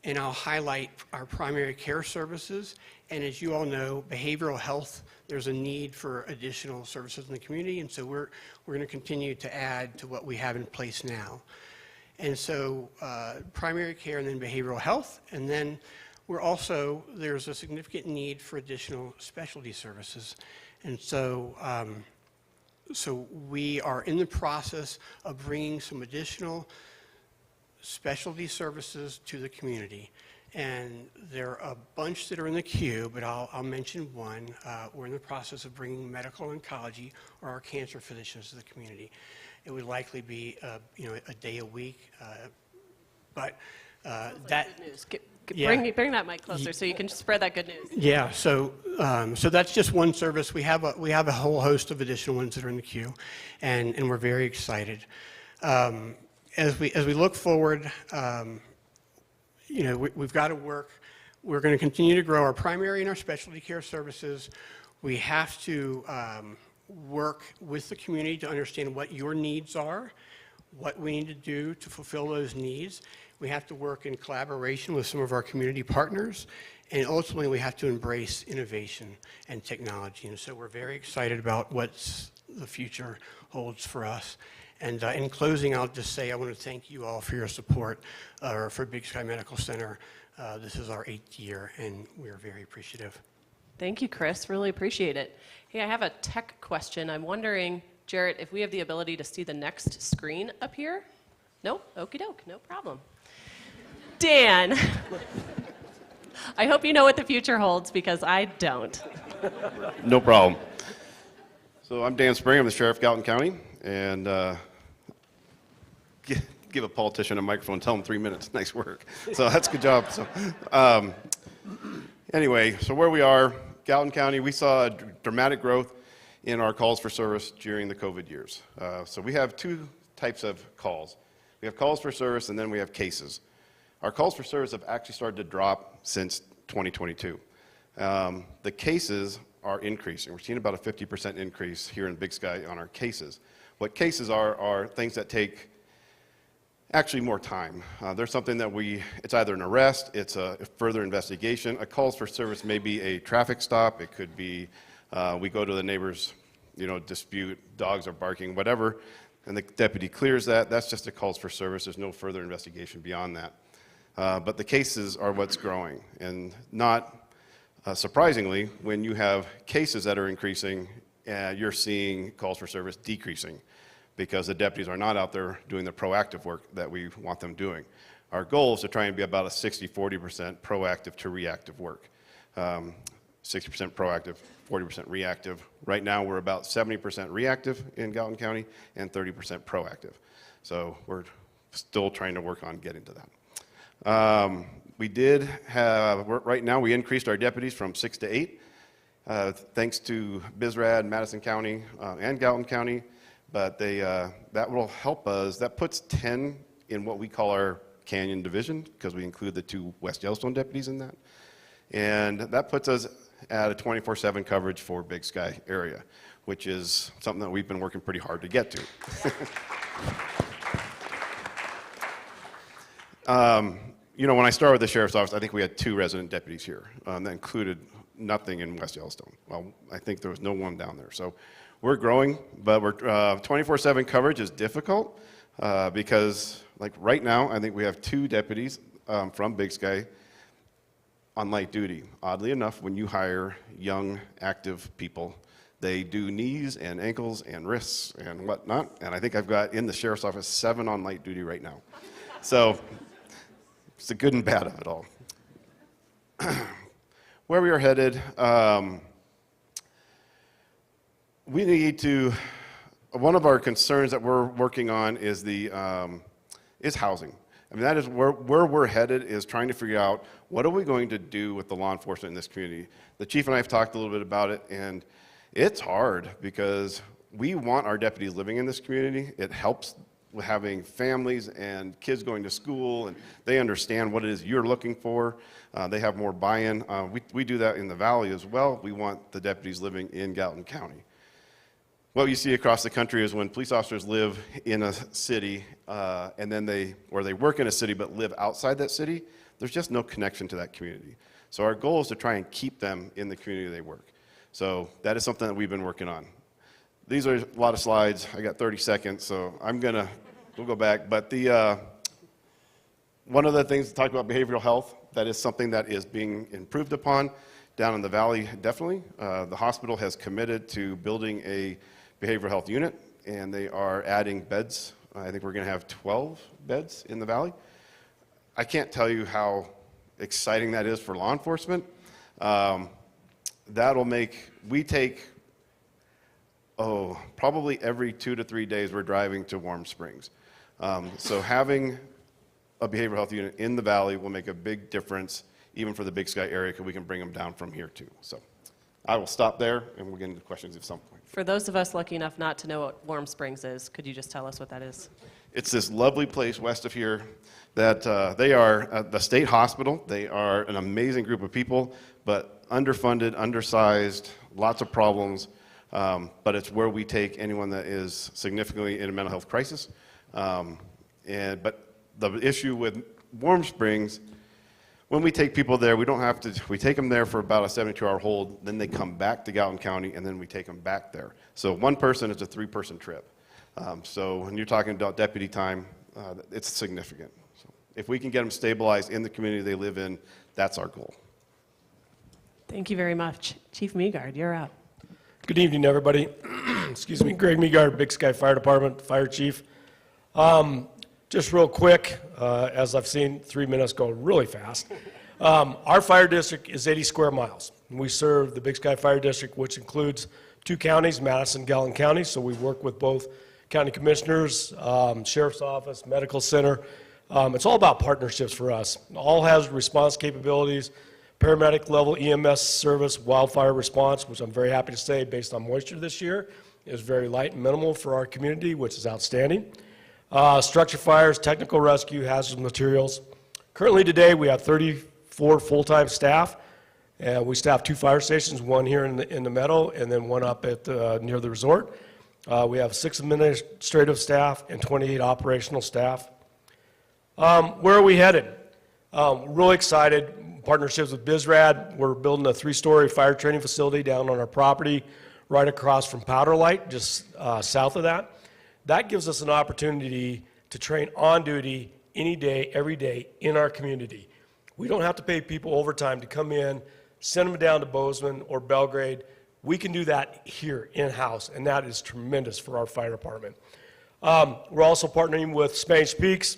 Speaker 8: and I'll highlight our primary care services. And as you all know, behavioral health, there's a need for additional services in the community, and so we're going to continue to add to what we have in place now. And so primary care and then behavioral health, and then there's a significant need for additional specialty services. And so we are in the process of bringing some additional specialty services to the community. And there are a bunch that are in the queue, but I'll mention one. We're in the process of bringing medical oncology or our cancer physicians to the community. It would likely be a day a week, but that
Speaker 3: Good news.
Speaker 8: Yeah.
Speaker 3: Bring that mic closer so you can spread that good news.
Speaker 8: Yeah, so that's just one service. We have a whole host of additional ones that are in the queue, and we're very excited. As we look forward, we've got to work. We're going to continue to grow our primary and our specialty care services. We have to work with the community to understand what your needs are, what we need to do to fulfill those needs. We have to work in collaboration with some of our community partners, and ultimately we have to embrace innovation and technology. And so we're very excited about what the future holds for us. And in closing, I'll just say I want to thank you all for your support for Big Sky Medical Center. This is our 8th year, and we are very appreciative.
Speaker 3: Thank you, Chris. Really appreciate it. Hey, I have a tech question. I'm wondering, Jarrett, if we have the ability to see the next screen up here? No? Okie doke, no problem. Dan, I hope you know what the future holds because I don't.
Speaker 9: No problem. So I'm Dan Spring. I'm the sheriff of Gallatin County, and give a politician a microphone, tell him 3 minutes. Nice work. So that's a good job. So anyway, so where we are, Gallatin County, we saw a dramatic growth in our calls for service during the COVID years. So we have two types of calls. We have calls for service, and then we have cases. Our calls for service have actually started to drop since 2022. The cases are increasing. We're seeing about a 50% increase here in Big Sky on our cases. What cases are things that take actually more time. There's something that it's either an arrest, it's a further investigation. A calls for service may be a traffic stop. It could be we go to the neighbor's dispute, dogs are barking, whatever, and the deputy clears that. That's just a calls for service. There's no further investigation beyond that. But the cases are what's growing, and not surprisingly, when you have cases that are increasing, you're seeing calls for service decreasing because the deputies are not out there doing the proactive work that we want them doing. Our goal is to try and be about a 60-40% proactive to reactive work. 60% proactive, 40% reactive. Right now we're about 70% reactive in Gallatin County and 30% proactive. So we're still trying to work on getting to that. Right now we increased our deputies from 6 to 8, thanks to BizRad, Madison County, and Gallatin County, but that will help us. That puts 10 in what we call our Canyon Division, because we include the 2 West Yellowstone deputies in that. And that puts us at a 24/7 coverage for Big Sky area, which is something that we've been working pretty hard to get to. When I started with the sheriff's office, I think we had 2 resident deputies here. That included nothing in West Yellowstone. Well, I think there was no one down there. So we're growing, but we're 24/7 coverage is difficult because, like right now, I think we have 2 deputies from Big Sky on light duty. Oddly enough, when you hire young, active people, they do knees and ankles and wrists and whatnot. And I think I've got in the sheriff's office 7 on light duty right now. So it's the good and bad of it all. Where we are headed, we need to, one of our concerns that we're working on is is housing. I mean, that is where we're headed, is trying to figure out what are we going to do with the law enforcement in this community. The chief and I have talked a little bit about it, and it's hard because we want our deputies living in this community. It helps with having families and kids going to school, and they understand what it is you're looking for. They have more buy-in. We do that in the valley as well. We want the deputies living in Gallatin County. What you see across the country is when police officers live in a city and then they work in a city but live outside that city, there's just no connection to that community. So our goal is to try and keep them in the community they work. So that is something that we've been working on. These are a lot of slides. I got 30 seconds, so we'll go back. But one of the things to talk about behavioral health, that is something that is being improved upon down in the valley, definitely. The hospital has committed to building a behavioral health unit, and they are adding beds. I think we're going to have 12 beds in the valley. I can't tell you how exciting that is for law enforcement. That'll make, we take, probably every 2 to 3 days we're driving to Warm Springs. So having a behavioral health unit in the valley will make a big difference, even for the Big Sky area, because we can bring them down from here too. So I will stop there, and we'll get into questions at some point.
Speaker 3: For those of us lucky enough not to know what Warm Springs is, could you just tell us what that is?
Speaker 9: It's this lovely place west of here that they are the state hospital. They are an amazing group of people, but underfunded, undersized, lots of problems. But it's where we take anyone that is significantly in a mental health crisis. But the issue with Warm Springs, when we take people there, we take them there for about a 72-hour hold, then they come back to Gallatin County, and then we take them back there. So one person is a 3-person trip. So when you're talking about deputy time, it's significant. So if we can get them stabilized in the community they live in, that's our goal.
Speaker 3: Thank you very much. Chief Meagard, you're up.
Speaker 10: Good evening, everybody. Excuse me, Greg Meagard, Big Sky Fire Department, Fire Chief. Just real quick, as I've seen 3 minutes go really fast. Our fire district is 80 square miles. We serve the Big Sky Fire District, which includes 2 counties, Madison and Gallatin County. So we work with both county commissioners, sheriff's office, medical center. It's all about partnerships for us. All has response capabilities, paramedic level EMS service, wildfire response, which I'm very happy to say, based on moisture this year, is very light and minimal for our community, which is outstanding. Structure fires, technical rescue, hazardous materials. Currently today, we have 34 full-time staff, and we staff 2 fire stations, one here in the meadow, and then one up at near the resort. We have 6 administrative staff and 28 operational staff. Where are we headed? Really excited. Partnerships with BizRad. We're building a 3-story fire training facility down on our property, right across from Powder Light, just south of that. That gives us an opportunity to train on duty any day, every day in our community. We don't have to pay people overtime to come in, send them down to Bozeman or Belgrade. We can do that here in-house, and that is tremendous for our fire department. We're also partnering with Spanish Peaks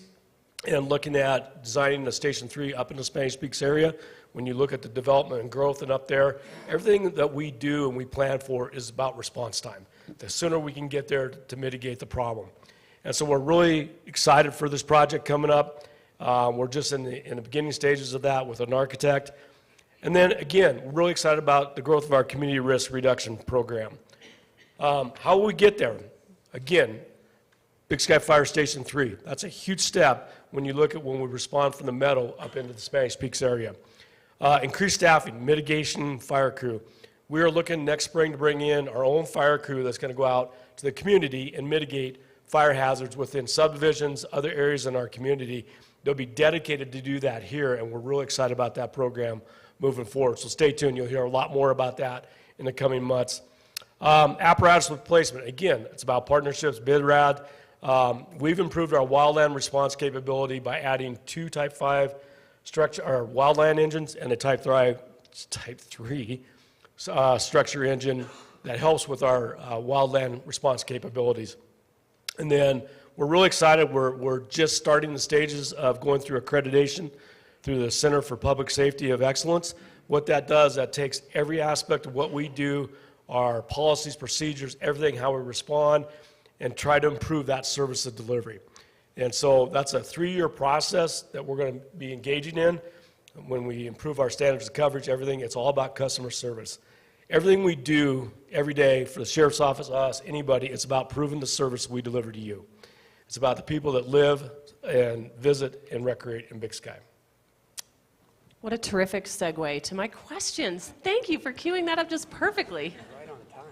Speaker 10: and looking at designing the Station 3 up in the Spanish Peaks area. When you look at the development and growth and up there, everything that we do and we plan for is about response time. The sooner we can get there to mitigate the problem. And so we're really excited for this project coming up. We're just in the beginning stages of that with an architect. And then again, we're really excited about the growth of our community risk reduction program. How will we get there? Again, Big Sky Fire Station 3. That's a huge step when you look at when we respond from the meadow up into the Spanish Peaks area. Increased staffing, mitigation, fire crew. We are looking next spring to bring in our own fire crew that's going to go out to the community and mitigate fire hazards within subdivisions, other areas in our community. They'll be dedicated to do that here, and we're really excited about that program moving forward. So stay tuned. You'll hear a lot more about that in the coming months. Apparatus replacement. Again, it's about partnerships, BidRad. We've improved our wildland response capability by adding 2 Type 5 structure or wildland engines and a Type 3 structure engine that helps with our wildland response capabilities. And then we're really excited. We're just starting the stages of going through accreditation through the Center for Public Safety of Excellence. What that does, that takes every aspect of what we do, our policies, procedures, everything, how we respond, and try to improve that service of delivery. And so that's a 3-year process that we're going to be engaging in. When we improve our standards of coverage, everything, it's all about customer service. Everything we do every day for the sheriff's office, us, anybody, it's about proving the service we deliver to you. It's about the people that live and visit and recreate in Big Sky.
Speaker 3: What a terrific segue to my questions. Thank you for queuing that up just perfectly.
Speaker 8: Right on time.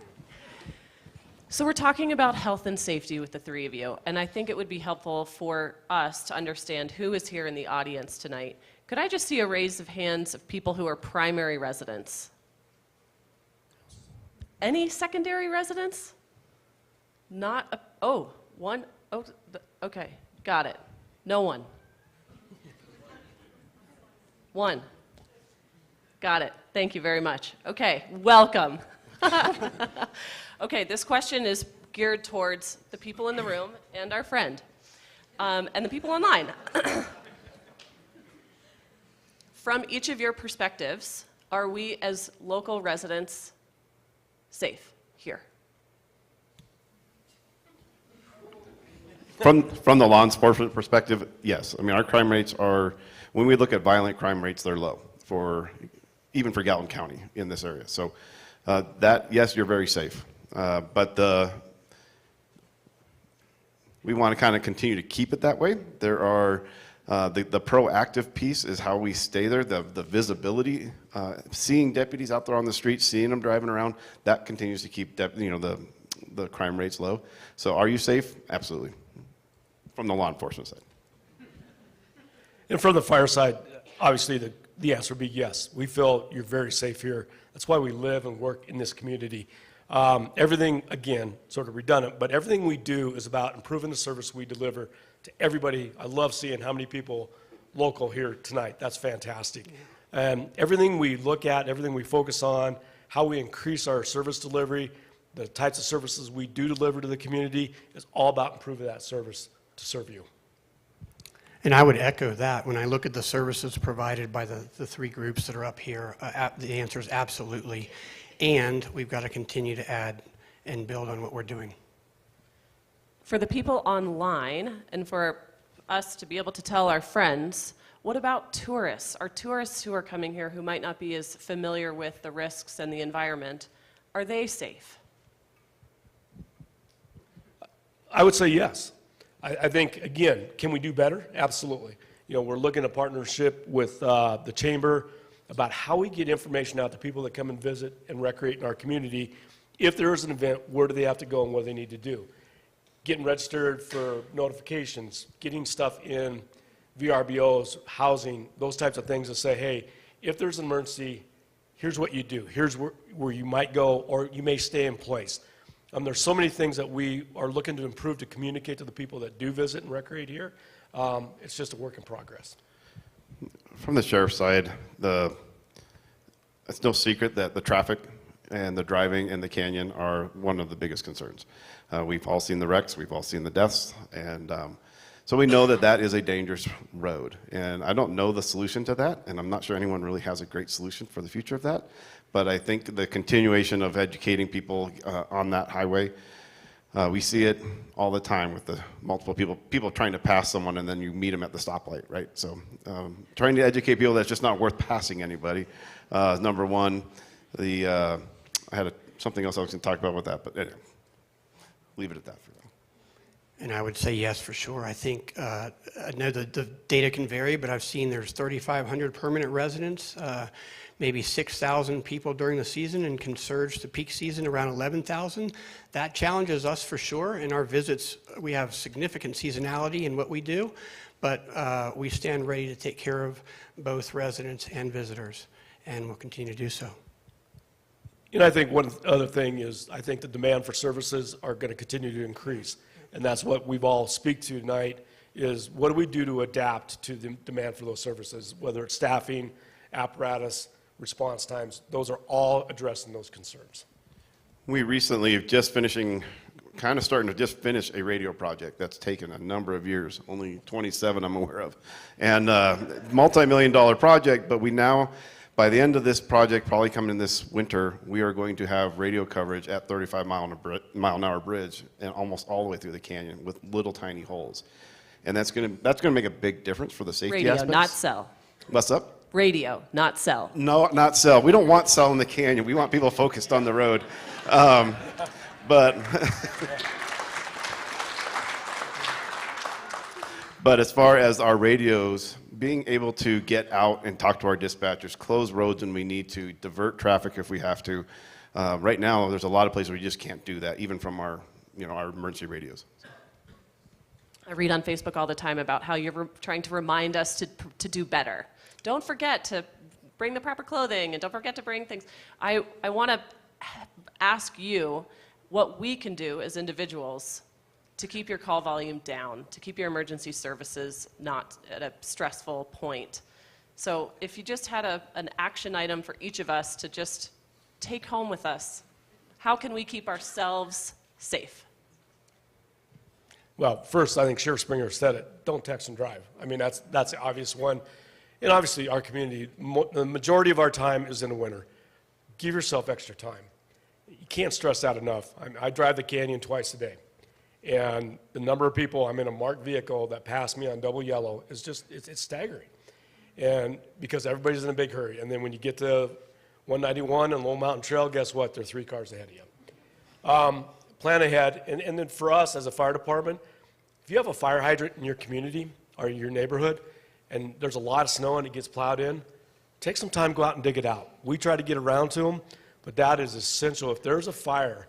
Speaker 3: So we're talking about health and safety with the 3 of you, and I think it would be helpful for us to understand who is here in the audience tonight. Could I just see a raise of hands of people who are primary residents? Any secondary residents? Not a, oh, one, oh, okay, got it. No one. One. Got it. Thank you very much. Okay, welcome. Okay, this question is geared towards the people in the room and our friend, and the people online. From each of your perspectives, are we as local residents safe here?
Speaker 9: From the law enforcement perspective, yes. I mean, our crime rates are, when we look at violent crime rates, they're low, even for Gallatin County in this area. So yes, you're very safe. But we want to kind of continue to keep it that way. There are, the proactive piece is how we stay there, the visibility, seeing deputies out there on the street, seeing them driving around, that continues to keep the crime rates low. So are you safe? Absolutely. From the law enforcement side.
Speaker 10: And from the fire side, obviously the answer would be yes. We feel you're very safe here. That's why we live and work in this community. Everything, again, sort of redundant, but everything we do is about improving the service we deliver to everybody. I love seeing how many people local here tonight. That's fantastic. And everything we look at, everything we focus on, how we increase our service delivery, the types of services we do deliver to the community is all about improving that service to serve you.
Speaker 8: And I would echo that. When I look at the services provided by the 3 groups that are up here, the answer is absolutely. And we've got to continue to add and build on what we're doing.
Speaker 3: For the people online, and for us to be able to tell our friends, what about tourists? Are tourists who are coming here who might not be as familiar with the risks and the environment, are they safe?
Speaker 10: I would say yes. I think, again, can we do better? Absolutely. You know, we're looking at partnership with the chamber about how we get information out to people that come and visit and recreate in our community. If there is an event, where do they have to go and what do they need to do? Getting registered for notifications, getting stuff in VRBOs, housing, those types of things to say, hey, if there's an emergency, here's what you do. Here's where you might go or you may stay in place. There's so many things that we are looking to improve to communicate to the people that do visit and recreate here. It's just a work in progress.
Speaker 9: From the sheriff's side, it's no secret that the traffic and the driving in the canyon are one of the biggest concerns. We've all seen the wrecks, we've all seen the deaths, and so we know that is a dangerous road. And I don't know the solution to that, and I'm not sure anyone really has a great solution for the future of that. But I think the continuation of educating people on that highway, we see it all the time with the multiple people trying to pass someone and then you meet them at the stoplight, right? So trying to educate people that it's just not worth passing anybody is number one. I had something else I was going to talk about with that, but anyway, leave it at that for now.
Speaker 8: And I would say yes, for sure. I think, I know that the data can vary, but I've seen there's 3,500 permanent residents, maybe 6,000 people during the season, and can surge to peak season around 11,000. That challenges us for sure. In our visits, we have significant seasonality in what we do, but we stand ready to take care of both residents and visitors. and we'll continue to do so.
Speaker 10: And I think one other thing is, I think the demand for services are going to continue to increase. And that's what we've all speak to tonight, is what do we do to adapt to the demand for those services, whether it's staffing, apparatus, response times. Those are all addressing those concerns.
Speaker 9: We recently starting to just finish a radio project that's taken a number of years, only 27 I'm aware of, and multi-million-dollar project, but we now, by the end of this project, probably coming in this winter, we are going to have radio coverage at 35-mile-an-hour bridge and almost all the way through the canyon with little tiny holes. And that's going to make a big difference for the safety
Speaker 3: Radio,
Speaker 9: aspects.
Speaker 3: not cell.
Speaker 9: What's up?
Speaker 3: Radio, not cell.
Speaker 9: No, not cell. We don't want cell in the canyon. We want people focused on the road. But but as far as our radios, being able to get out and talk to our dispatchers, close roads when we need to, divert traffic if we have to. Right now, there's a lot of places where you just can't do that, even from our emergency radios.
Speaker 3: I read on Facebook all the time about how you're trying to remind us to do better. Don't forget to bring the proper clothing, and don't forget to bring things. I want to ask you what we can do as individuals to keep your call volume down, to keep your emergency services not at a stressful point. So if you just had an action item for each of us to just take home with us, how can we keep ourselves safe?
Speaker 10: Well, first, I think Sheriff Springer said it. Don't text and drive. I mean, that's the obvious one. And obviously, our community, the majority of our time is in the winter. Give yourself extra time. You can't stress that enough. I drive the canyon twice a day. And the number of people, I'm in a marked vehicle that pass me on double yellow is just, it's staggering. And because everybody's in a big hurry. And then when you get to 191 and Lone Mountain Trail, guess what? There are 3 cars ahead of you. Plan ahead. And then for us as a fire department, if you have a fire hydrant in your community or your neighborhood, and there's a lot of snow and it gets plowed in, take some time, go out and dig it out. We try to get around to them, but that is essential. If there's a fire,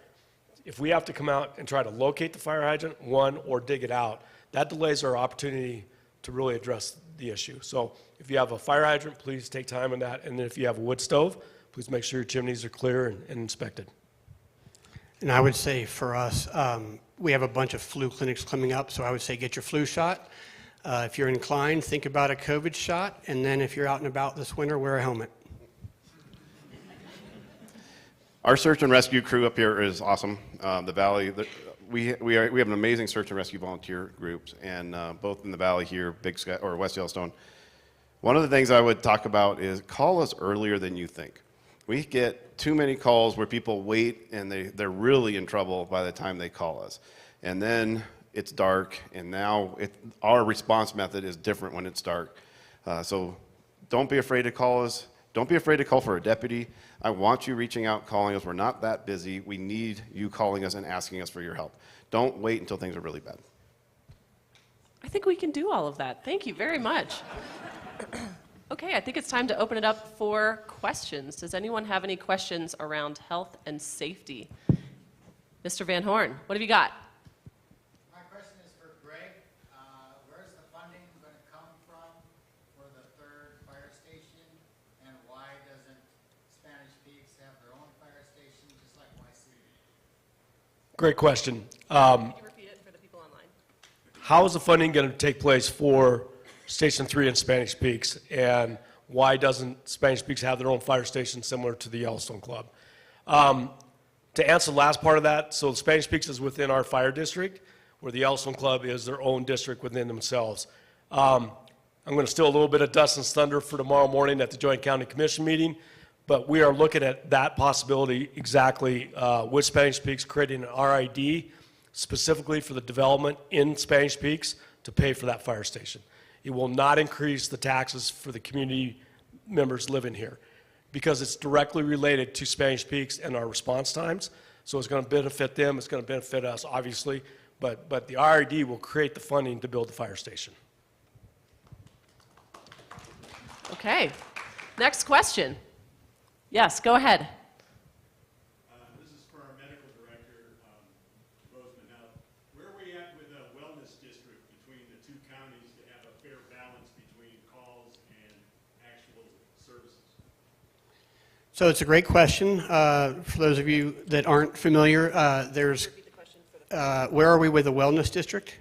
Speaker 10: if we have to come out and try to locate the fire hydrant, or dig it out, that delays our opportunity to really address the issue. So if you have a fire hydrant, please take time on that. And then if you have a wood stove, please make sure your chimneys are clear and inspected.
Speaker 8: And I would say for us, we have a bunch of flu clinics coming up, so I would say get your flu shot. If you're inclined, think about a COVID shot, and then if you're out and about this winter, wear a helmet.
Speaker 9: Our search and rescue crew up here is awesome. The Valley, we have an amazing search and rescue volunteer groups, and both in the Valley here, Big Sky or West Yellowstone. One of the things I would talk about is call us earlier than you think. We get too many calls where people wait and they're really in trouble by the time they call us. And then it's dark, and now our response method is different when it's dark. So don't be afraid to call us. Don't be afraid to call for a deputy. I want you reaching out, calling us. We're not that busy. We need you calling us and asking us for your help. Don't wait until things are really bad.
Speaker 3: I think we can do all of that. Thank you very much. Okay, I think it's time to open it up for questions. Does anyone have any questions around health and safety? Mr. Van Horn, what have you got?
Speaker 11: My question is for Greg. Where's the funding going to come from for the 3rd fire station? And why doesn't Spanish Peaks have their own fire station, just like YC?
Speaker 10: Great question.
Speaker 3: Can you repeat it for the people online?
Speaker 10: How is the funding going to take place for Station 3 in Spanish Peaks, and why doesn't Spanish Peaks have their own fire station similar to the Yellowstone Club? To answer the last part of that, so Spanish Peaks is within our fire district, where the Yellowstone Club is their own district within themselves. I'm going to steal a little bit of Dustin's thunder for tomorrow morning at the Joint County Commission meeting, but we are looking at that possibility exactly with Spanish Peaks, creating an RID specifically for the development in Spanish Peaks to pay for that fire station. It will not increase the taxes for the community members living here because it's directly related to Spanish Peaks and our response times. So it's going to benefit them, it's going to benefit us, obviously, but the RID will create the funding to build the fire station.
Speaker 3: Okay, next question. Yes, go ahead.
Speaker 12: This is for our medical director, Bozeman Health. Where are we at with a wellness district between the 2 counties to have a fair balance between calls and actual services?
Speaker 8: So it's a great question. For those of you that aren't familiar, where are we with the wellness district?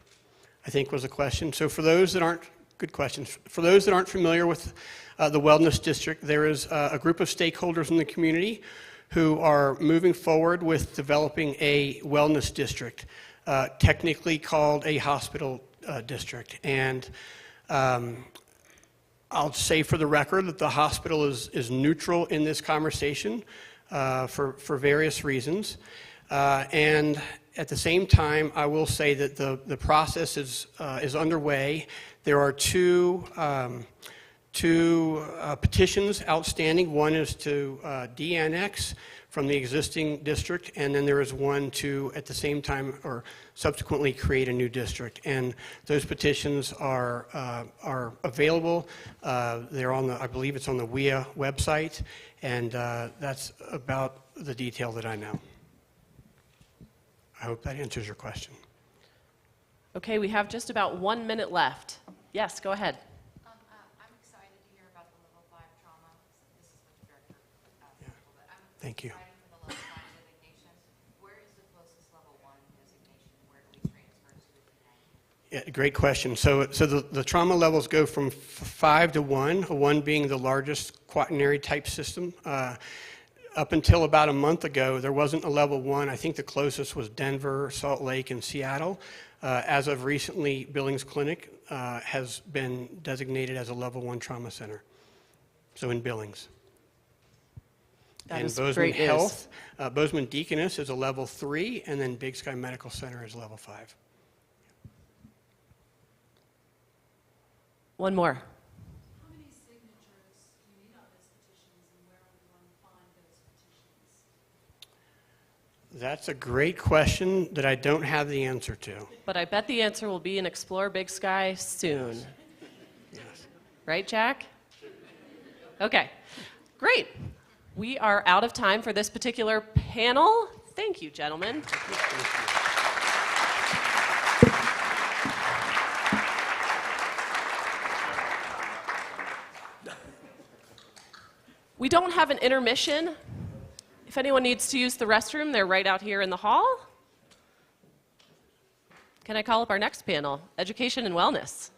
Speaker 8: I think was a question. So for those that aren't, good questions. For those that aren't familiar with the wellness district, there is a group of stakeholders in the community who are moving forward with developing a wellness district, technically called a hospital district. And I'll say for the record that the hospital is neutral in this conversation for various reasons. And at the same time, I will say that the process is underway. There are two petitions outstanding. One is to de-annex from the existing district, and then there is one to, at the same time, or subsequently create a new district. And those petitions are available. They're on the, I believe it's on the WIA website, and that's about the detail that I know. I hope that answers your question.
Speaker 3: Okay, we have just about 1 minute left. Yes, go ahead.
Speaker 13: I'm excited to hear about the level 5 trauma. This is what the director asked people, but I'm
Speaker 8: Thank you.
Speaker 13: excited for the level 5 designation. Where is the closest level 1 designation? Where do we transfer to?
Speaker 8: Yeah, great question. So the trauma levels go from 5 to 1, 1 being the largest quaternary type system. Up until about a month ago, there wasn't a level 1. I think the closest was Denver, Salt Lake, and Seattle. As of recently, Billings Clinic has been designated as a level 1 trauma center. So in Billings.
Speaker 3: That
Speaker 8: and
Speaker 3: is
Speaker 8: Bozeman
Speaker 3: great news.
Speaker 8: Health, Bozeman Deaconess is a level 3, and then Big Sky Medical Center is level 5.
Speaker 3: One more.
Speaker 14: How many signatures do you need on those petitions, and where are we going to find those petitions?
Speaker 8: That's a great question that I don't have the answer to.
Speaker 3: But I bet the answer will be in Explore Big Sky soon.
Speaker 8: Yes.
Speaker 3: Right, Jack? Okay, great. We are out of time for this particular panel. Thank you, gentlemen. We don't have an intermission. If anyone needs to use the restroom, they're right out here in the hall. Can I call up our next panel, Education and Wellness?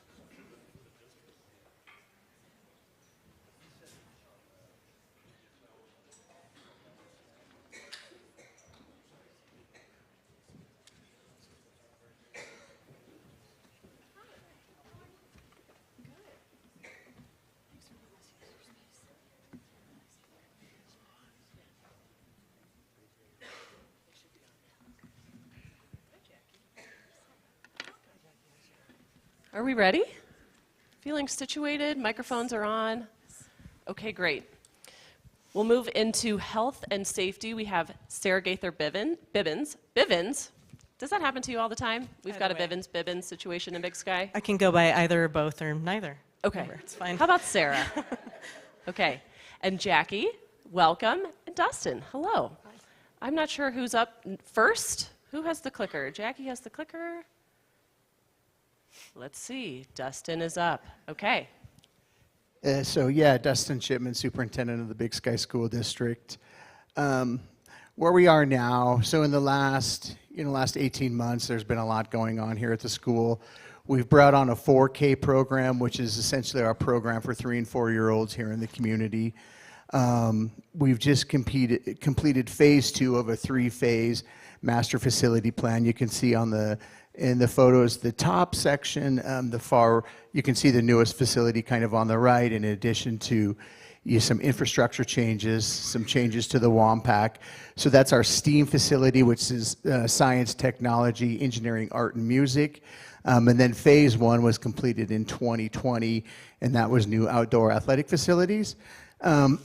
Speaker 3: Are we ready? Feeling situated? Microphones are on. Okay, great. We'll move into health and safety. We have Sarah Gaither Bibbins. Does that happen to you all the time? We've got a Bibbins situation in Big Sky.
Speaker 15: I can go by either or both or neither.
Speaker 3: Okay,
Speaker 15: Whatever, it's fine.
Speaker 3: How about Sarah? Okay, and Jackie, welcome, and Dustin, hello. I'm not sure who's up first. Who has the clicker? Jackie has the clicker. Let's see, Dustin is up. Okay.
Speaker 16: Dustin Shipman, Superintendent of the Big Sky School District. Where we are now, so in the last 18 months, there's been a lot going on here at the school. We've brought on a 4K program, which is essentially our program for 3- and 4-year-olds here in the community. We've just completed phase 2 of a 3-phase master facility plan. You can see in the photos, the top section, you can see the newest facility kind of on the right, in addition to some infrastructure changes, some changes to the WAMPAC. So that's our STEAM facility, which is science, technology, engineering, art, and music. And then phase 1 was completed in 2020, and that was new outdoor athletic facilities. And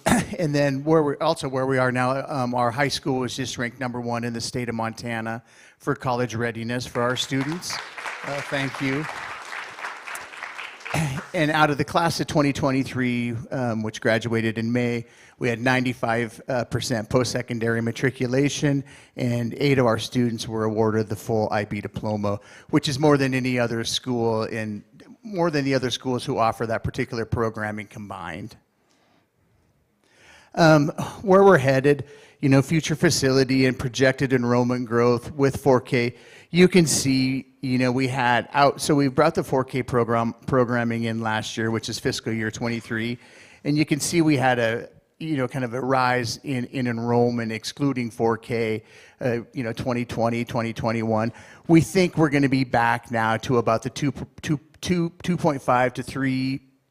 Speaker 16: then where we are now, our high school was just ranked #1 in the state of Montana for college readiness for our students. Thank you. And out of the class of 2023, which graduated in May, we had 95% post-secondary matriculation, and 8 of our students were awarded the full IB diploma, which is more than any other school and more than the other schools who offer that particular programming combined. Where we're headed, future facility and projected enrollment growth with 4K, you can see, so we brought the 4K programming in last year, which is fiscal year 23, and you can see we had kind of a rise in enrollment excluding 4K, 2020, 2021. We think we're going to be back now to about the 2.5 to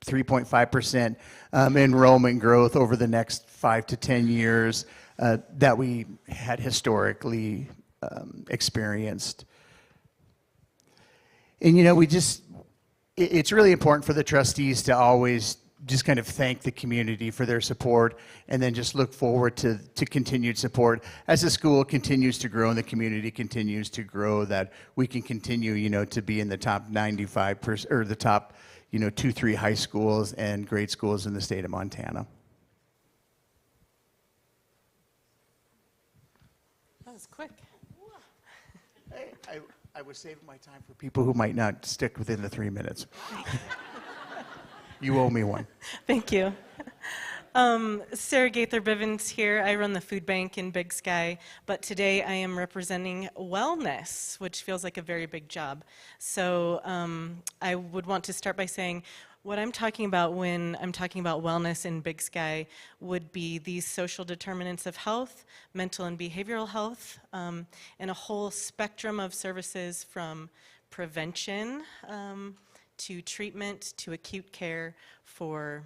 Speaker 16: 3.5% enrollment growth over the next 5 to 10 years that we had historically experienced. And it's really important for the trustees to always just kind of thank the community for their support and then just look forward to continued support as the school continues to grow and the community continues to grow, that we can continue, to be in the top 95% or the top, 2-3 high schools and grade schools in the state of Montana.
Speaker 15: That was quick.
Speaker 16: I was saving my time for people who might not stick within the 3 minutes. You owe me one.
Speaker 15: Thank you. Sarah Gaither Bivens here. I run the food bank in Big Sky, but today I am representing wellness, which feels like a very big job. So I would want to start by saying what I'm talking about when I'm talking about wellness in Big Sky would be these social determinants of health, mental and behavioral health, and a whole spectrum of services from prevention to treatment to acute care for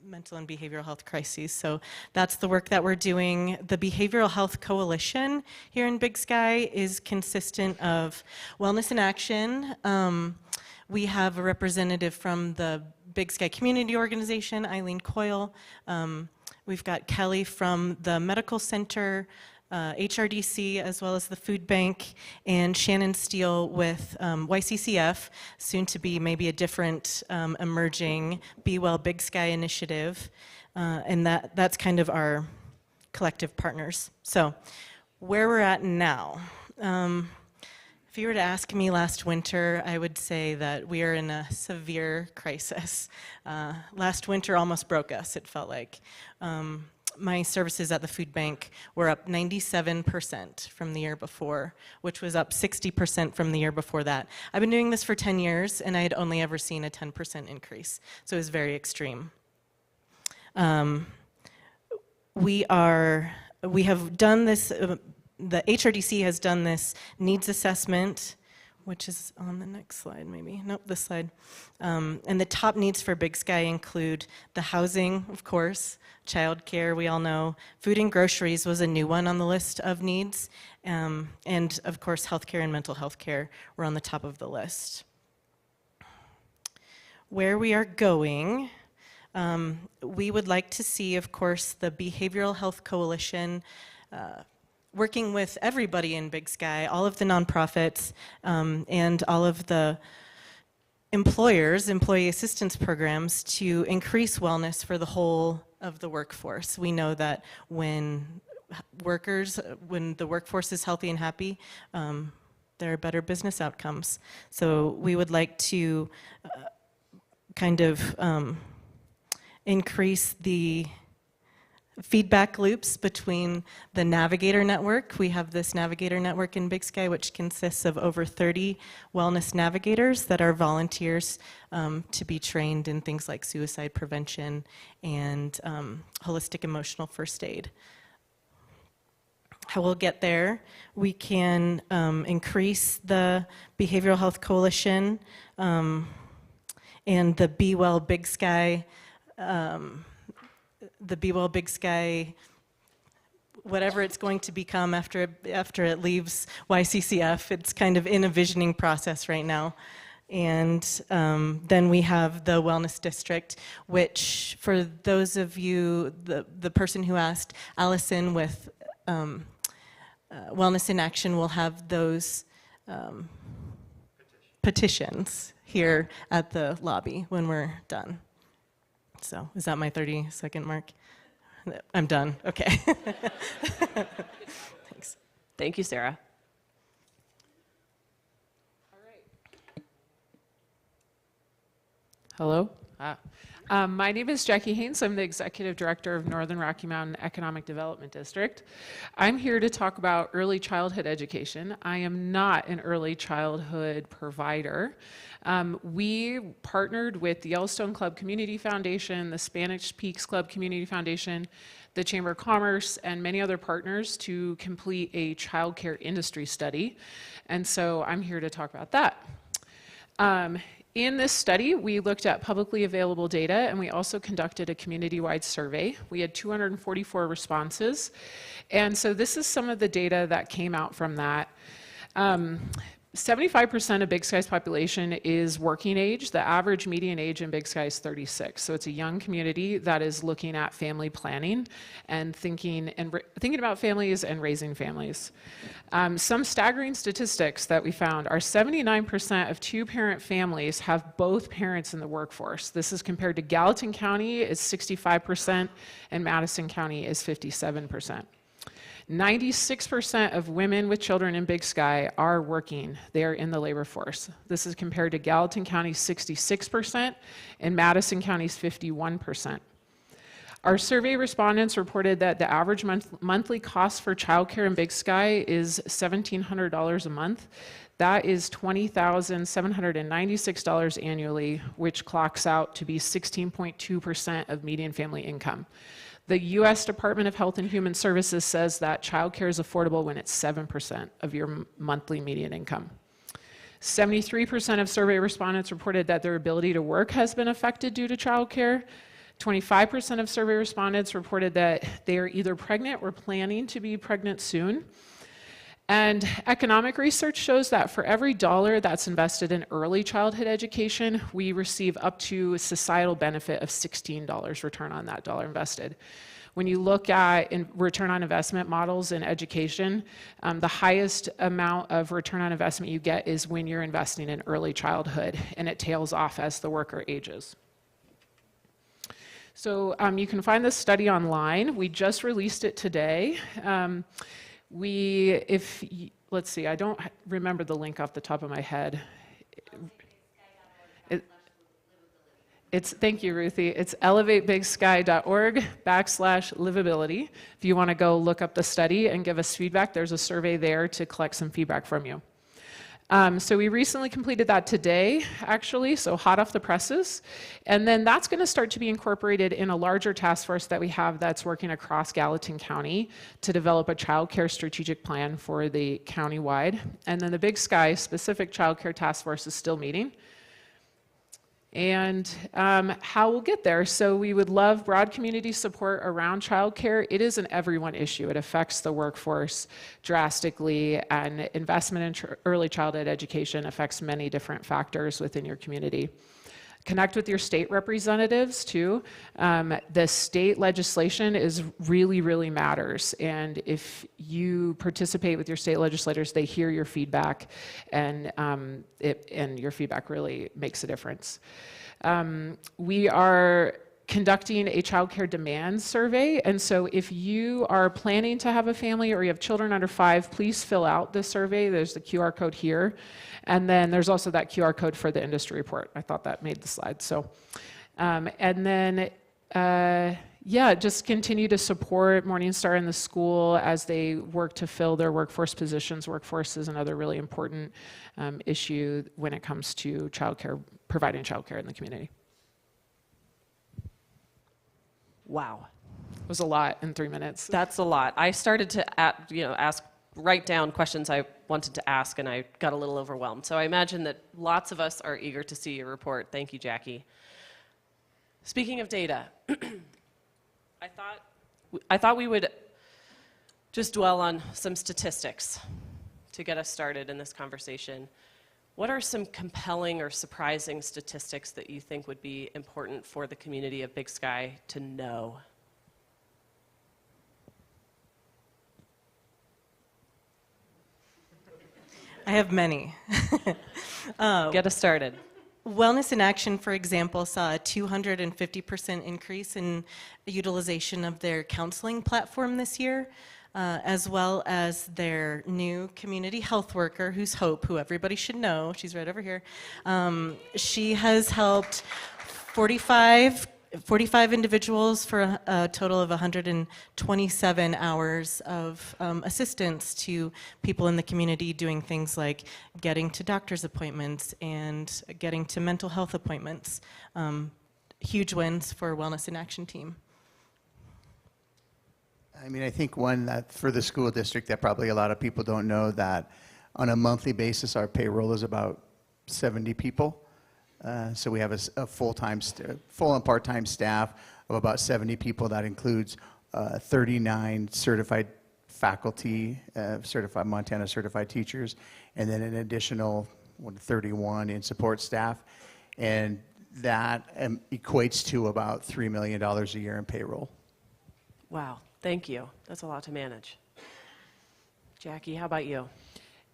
Speaker 15: mental and behavioral health crises. So that's the work that we're doing. The Behavioral Health Coalition here in Big Sky is consistent of Wellness in Action. We have a representative from the Big Sky Community Organization, Eileen Coyle. We've got Kelly from the Medical Center, HRDC, as well as the food bank, and Shannon Steele with YCCF, soon to be maybe a different emerging Be Well Big Sky initiative, and that's kind of our collective partners. So where we're at now. If you were to ask me last winter, I would say that we are in a severe crisis. Last winter almost broke us, it felt like. My services at the food bank were up 97% from the year before, which was up 60% from the year before that. I've been doing this for 10 years, and I had only ever seen a 10% increase, so it was very extreme. We have done this, the HRDC has done this needs assessment, which is on the next slide maybe. Nope, this slide. And the top needs for Big Sky include the housing, of course, childcare, we all know. Food and groceries was a new one on the list of needs. And of course, healthcare and mental health care were on the top of the list. Where we are going, we would like to see, of course, the Behavioral Health Coalition working with everybody in Big Sky, all of the nonprofits, and all of the employers, employee assistance programs, to increase wellness for the whole of the workforce. We know that when the workforce is healthy and happy, there are better business outcomes. So we would like to kind of increase the feedback loops between the Navigator Network. We have this Navigator Network in Big Sky, which consists of over 30 wellness navigators that are volunteers to be trained in things like suicide prevention and holistic emotional first aid. How we'll get there, we can increase the Behavioral Health Coalition and the Be Well Big Sky Big Sky, whatever it's going to become after it leaves YCCF. It's kind of in a visioning process right now. And then we have the Wellness District, which for those of you, the person who asked, Allison with Wellness in Action will have those petitions here at the lobby when we're done. So, is that my 30-second mark? I'm done. Okay. Thanks.
Speaker 3: Thank you, Sarah. All right. Hello?
Speaker 17: My name is Jackie Haynes. I'm the Executive Director of Northern Rocky Mountain Economic Development District. I'm here to talk about early childhood education. I am not an early childhood provider. We partnered with the Yellowstone Club Community Foundation, the Spanish Peaks Club Community Foundation, the Chamber of Commerce, and many other partners to complete a childcare industry study. And so I'm here to talk about that. In this study, we looked at publicly available data, and we also conducted a community-wide survey. We had 244 responses, and so this is some of the data that came out from that. 75% of Big Sky's population is working age. The average median age in Big Sky is 36. So it's a young community that is looking at family planning and thinking about families and raising families. Some staggering statistics that we found are 79% of two-parent families have both parents in the workforce. This is compared to Gallatin County is 65% and Madison County is 57%. 96% of women with children in Big Sky are working. They are in the labor force. This is compared to Gallatin County's 66% and Madison County's 51%. Our survey respondents reported that the average monthly cost for childcare in Big Sky is $1,700 a month. That is $20,796 annually, which clocks out to be 16.2% of median family income. The U.S. Department of Health and Human Services says that childcare is affordable when it's 7% of your monthly median income. 73% of survey respondents reported that their ability to work has been affected due to childcare. 25% of survey respondents reported that they are either pregnant or planning to be pregnant soon. And economic research shows that for every dollar that's invested in early childhood education, we receive up to a societal benefit of $16 return on that dollar invested. When you look at return on investment models in education, the highest amount of return on investment you get is when you're investing in early childhood, and it tails off as the worker ages. So you can find this study online. We just released it today. Let's see, I don't remember the link off the top of my head. Thank you, Ruthie. It's elevatebigsky.org/livability. If you want to go look up the study and give us feedback, there's a survey there to collect some feedback from you. So we recently completed that today, actually, so hot off the presses. And then that's going to start to be incorporated in a larger task force that we have that's working across Gallatin County to develop a child care strategic plan for the county-wide. And then the Big Sky specific child care task force is still meeting. And how we'll get there. So we would love broad community support around childcare. It is an everyone issue. It affects the workforce drastically, and investment in early childhood education affects many different factors within your community. Connect with your state representatives too. The state legislation really matters, and if you participate with your state legislators, they hear your feedback, and your feedback really makes a difference. We are conducting a child care demand survey, and so if you are planning to have a family or you have children under 5, please fill out this survey. There's the QR code here, and then there's also that QR code for the industry report. I thought that made the slide. So, and then just continue to support Morningstar and the school as they work to fill their workforce positions. Workforce is another really important issue when it comes to childcare, providing childcare in the community.
Speaker 3: Wow.
Speaker 17: It was a lot in 3 minutes.
Speaker 3: That's a lot. I started to write down questions I wanted to ask, and I got a little overwhelmed. So I imagine that lots of us are eager to see your report. Thank you, Jackie. Speaking of data, I thought we would just dwell on some statistics to get us started in this conversation. What are some compelling or surprising statistics that you think would be important for the community of Big Sky to know?
Speaker 15: I have many.
Speaker 3: Get us started.
Speaker 15: Wellness in Action, for example, saw a 250% increase in utilization of their counseling platform this year, as well as their new community health worker, who's Hope, who everybody should know. She's right over here. She has helped 45 individuals for a total of 127 hours of assistance to people in the community doing things like getting to doctor's appointments and getting to mental health appointments. Huge wins for Wellness in Action team.
Speaker 16: I mean, I think one that for the school district that probably a lot of people don't know that on a monthly basis, our payroll is about 70 people. So we have a full and part-time staff of about 70 people. That includes 39 certified faculty, certified Montana certified teachers, and then an additional 31 in support staff. And that equates to about $3 million a year in payroll.
Speaker 3: Wow, thank you. That's a lot to manage. Jackie, how about you?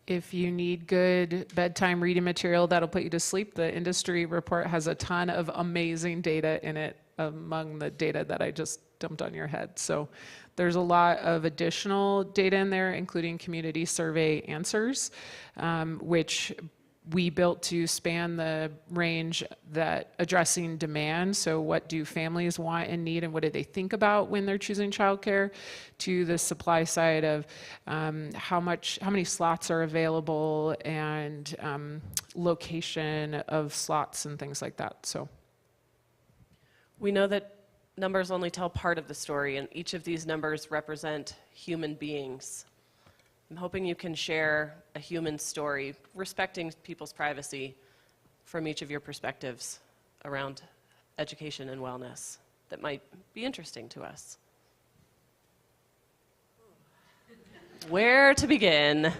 Speaker 17: If you need good bedtime reading material that'll put you to sleep, the industry report has a ton of amazing data in it among the data that I just dumped on your head. So there's a lot of additional data in there, including community survey answers, which we built to span the range that addressing demand. So what do families want and need, and what do they think about when they're choosing childcare, to the supply side of how many slots are available, and location of slots and things like that. So
Speaker 3: we know that numbers only tell part of the story, and each of these numbers represent human beings. I'm hoping you can share a human story, respecting people's privacy, from each of your perspectives around education and wellness that might be interesting to us. Where to begin?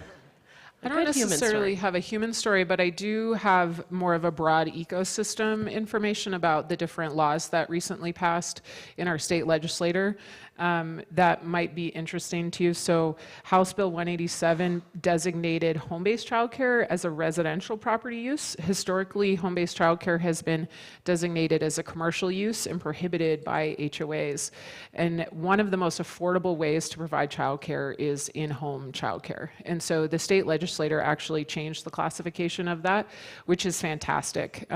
Speaker 17: I don't necessarily have a human story, but I do have more of a broad ecosystem information about the different laws that recently passed in our state legislature that might be interesting to you. So House Bill 187 designated home-based childcare as a residential property use. Historically, home-based childcare has been designated as a commercial use and prohibited by HOAs. And one of the most affordable ways to provide childcare is in-home childcare. And so the state legislature actually changed the classification of that, which is fantastic.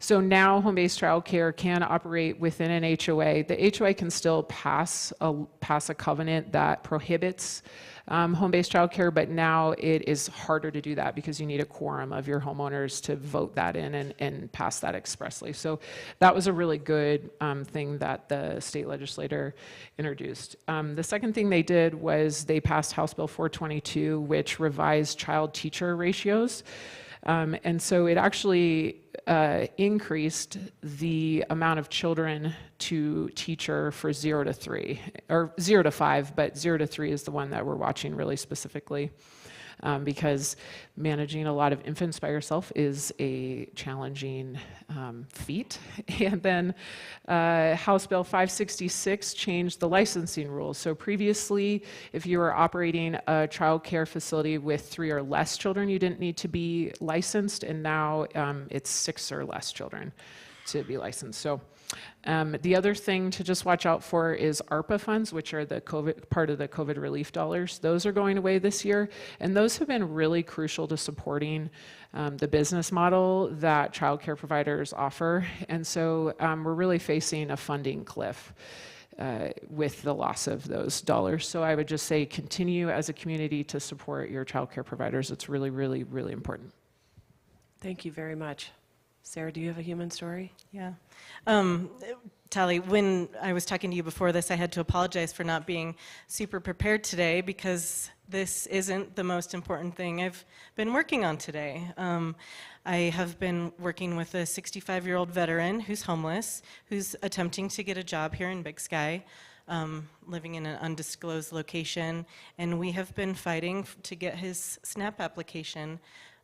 Speaker 17: So now home-based childcare can operate within an HOA. The HOA can still pass a covenant that prohibits home-based childcare, but now it is harder to do that because you need a quorum of your homeowners to vote that in and pass that expressly. So that was a really good thing that the state legislature introduced. The second thing they did was they passed House Bill 422, which revised child-teacher ratios. And so it actually increased the amount of children to teacher for 0 to 3, or 0 to 5, but 0 to 3 is the one that we're watching really specifically. Because managing a lot of infants by yourself is a challenging feat. And then House Bill 566 changed the licensing rules. So previously, if you were operating a child care facility with 3 or less children, you didn't need to be licensed, and now it's 6 or less children to be licensed. So the other thing to just watch out for is ARPA funds, which are the part of the COVID relief dollars. Those are going away this year, and those have been really crucial to supporting the business model that childcare providers offer. And so we're really facing a funding cliff with the loss of those dollars. So I would just say continue as a community to support your childcare providers. It's really, really, really important.
Speaker 3: Thank you very much. Sarah, do you have a human story?
Speaker 15: Yeah. Tally, when I was talking to you before this, I had to apologize for not being super prepared today because this isn't the most important thing I've been working on today. I have been working with a 65-year-old veteran who's homeless, who's attempting to get a job here in Big Sky, living in an undisclosed location, and we have been fighting to get his SNAP application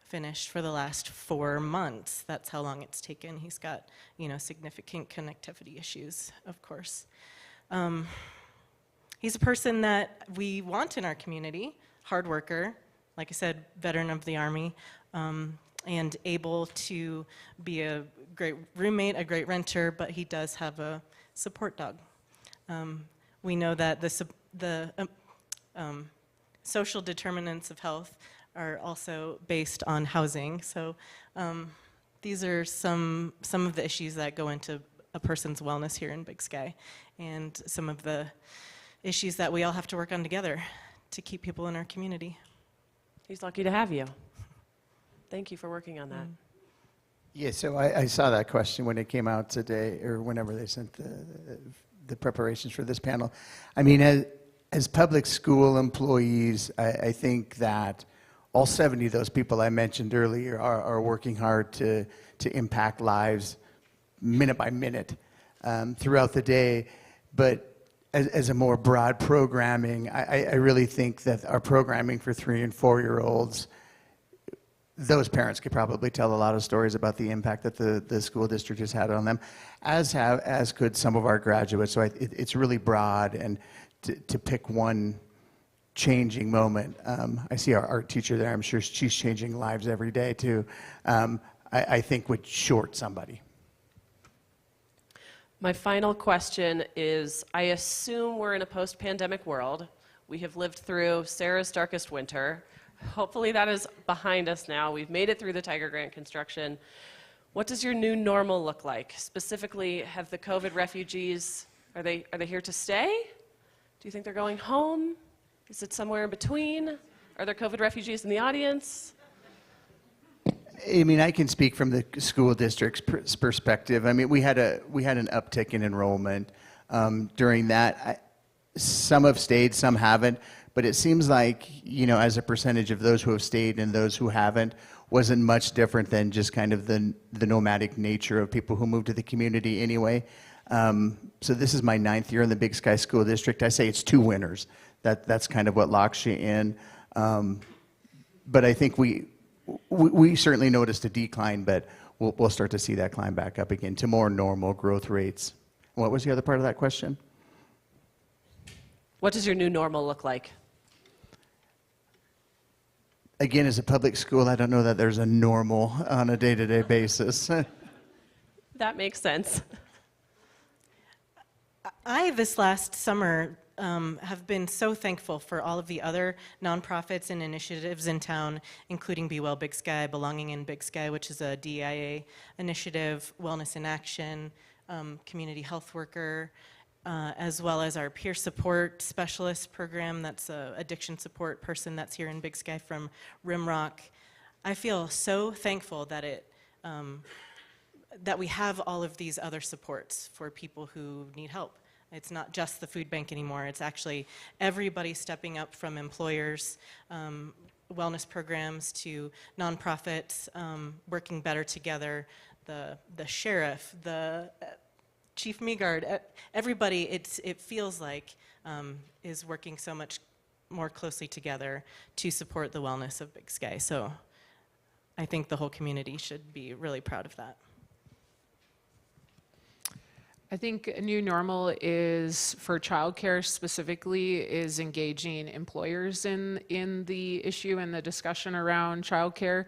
Speaker 15: finished for the last 4 months. That's how long it's taken. He's got, significant connectivity issues, of course. He's a person that we want in our community, hard worker, like I said, veteran of the Army, and able to be a great roommate, a great renter, but he does have a support dog. We know that the social determinants of health are also based on housing. So these are some of the issues that go into a person's wellness here in Big Sky, and some of the issues that we all have to work on together to keep people in our community.
Speaker 3: He's lucky to have you. Thank you for working on that.
Speaker 16: Yeah, so I saw that question when it came out today, or whenever they sent the preparations for this panel. I mean, as public school employees, I think that all 70 of those people I mentioned earlier are working hard to impact lives minute by minute throughout the day. But as a more broad programming, I really think that our programming for 3 and 4-year-olds, those parents could probably tell a lot of stories about the impact that the school district has had on them, as could some of our graduates. So it's really broad, and to pick one changing moment. I see our art teacher there. I'm sure she's changing lives every day too. I think would short somebody.
Speaker 3: My final question is, I assume we're in a post-pandemic world. We have lived through Sarah's darkest winter. Hopefully that is behind us now. We've made it through the Tiger Grant construction. What does your new normal look like? Specifically, have the COVID refugees, are they here to stay? Do you think they're going home? Is it somewhere in between? Are there COVID refugees in the audience?
Speaker 16: I mean, I can speak from the school district's perspective. I mean, we had an uptick in enrollment during that. Some have stayed, some haven't. But it seems like, you know, as a percentage of those who have stayed and those who haven't, wasn't much different than just kind of the nomadic nature of people who moved to the community anyway. So this is my 9th year in the Big Sky School District. I say it's 2 winters. That's kind of what locks you in. But I think we certainly noticed a decline, but we'll start to see that climb back up again to more normal growth rates. What was the other part of that question?
Speaker 3: What does your new normal look like?
Speaker 16: Again, as a public school, I don't know that there's a normal on a day-to-day basis.
Speaker 3: That makes sense.
Speaker 15: I, this last summer, have been so thankful for all of the other nonprofits and initiatives in town, including Be Well Big Sky, Belonging in Big Sky, which is a DEIA initiative, Wellness in Action, Community Health Worker, as well as our peer support specialist program. That's an addiction support person that's here in Big Sky from Rimrock. I feel so thankful that that we have all of these other supports for people who need help. It's not just the food bank anymore. It's actually everybody stepping up, from employers, wellness programs, to nonprofits, working better together, the sheriff, the Chief Meagard, everybody, it feels like is working so much more closely together to support the wellness of Big Sky. So I think the whole community should be really proud of that.
Speaker 17: I think a new normal is, for childcare specifically, is engaging employers in the issue and the discussion around childcare.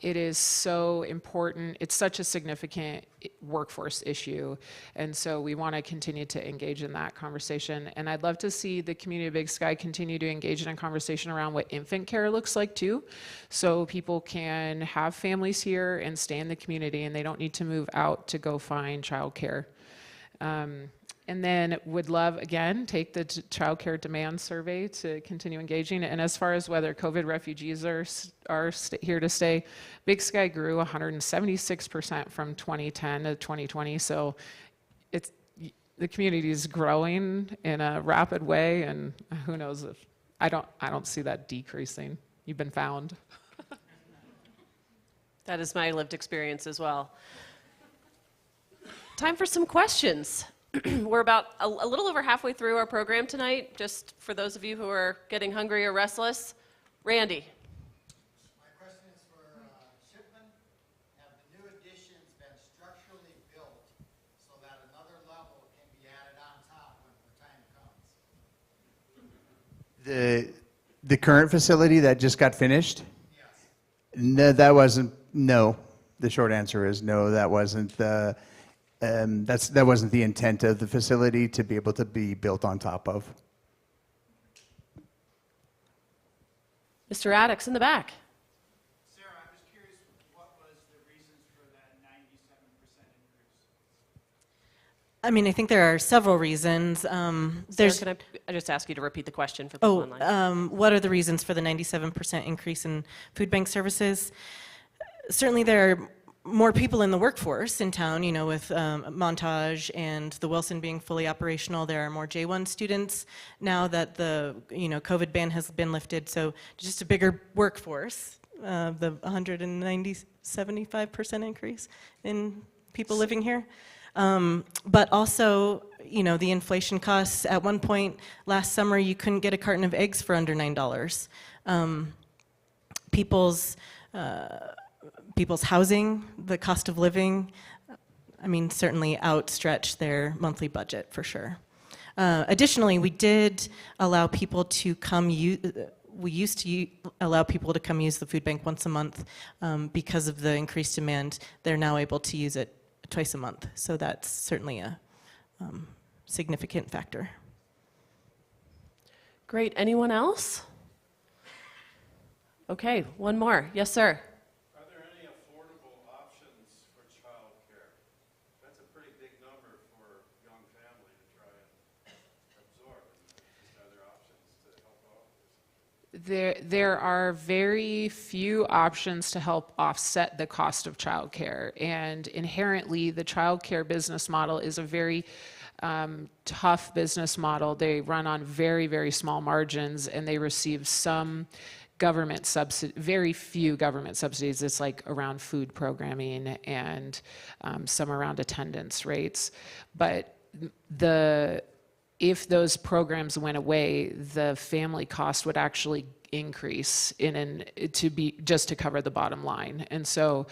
Speaker 17: It is so important. It's such a significant workforce issue, and so we want to continue to engage in that conversation. And I'd love to see the community of Big Sky continue to engage in a conversation around what infant care looks like too, so people can have families here and stay in the community, and they don't need to move out to go find childcare. And then would love, again, take the childcare demand survey to continue engaging. And as far as whether COVID refugees are here to stay, Big Sky grew 176% from 2010 to 2020. So the community is growing in a rapid way, and who knows if I don't see that decreasing. You've been found.
Speaker 3: That is my lived experience as well. Time for some questions. We're about a little over halfway through our program tonight, just for those of you who are getting hungry or restless. Randy.
Speaker 11: My question is for Shipman. Have the new additions been structurally built so that another level can be added on top when the time comes?
Speaker 16: The current facility that just got finished?
Speaker 11: Yes.
Speaker 16: No, that wasn't. No, the short answer is no. That wasn't the. That wasn't the intent of the facility, to be able to be built on top of.
Speaker 3: Mr. Addix in the back.
Speaker 11: Sarah, I was curious, what was the reasons for
Speaker 15: I mean, I think there are several reasons.
Speaker 3: Sarah, can I just ask you to repeat the question for people online?
Speaker 15: What are the reasons for the 97% increase in food bank services? Certainly there are more people in the workforce in town, you know, with Montage and the Wilson being fully operational. There are more J1 students now that the, you know, COVID ban has been lifted, so just a bigger workforce. The 75% increase in people living here. But also, you know, the inflation costs. At one point last summer, you couldn't get a carton of eggs for under $9. People's housing, the cost of living, I mean, certainly outstretched their monthly budget for sure. Additionally, we did allow people to come we used to allow people to come use the food bank once a month. Because of the increased demand, they're now able to use it twice a month. So that's certainly a significant factor.
Speaker 3: Great. Anyone else? Okay, one more. Yes, sir.
Speaker 18: Are there any affordable options for child care? That's a pretty big number for a young family to try and absorb. Are there options to help out?
Speaker 17: There are very few options to help offset the cost of childcare, and inherently the childcare business model is a very tough business model. They run on very, very small margins, and they receive some government subsidy, very few government subsidies. It's like around food programming and some around attendance rates. But if those programs went away, the family cost would actually increase just to cover the bottom line. And so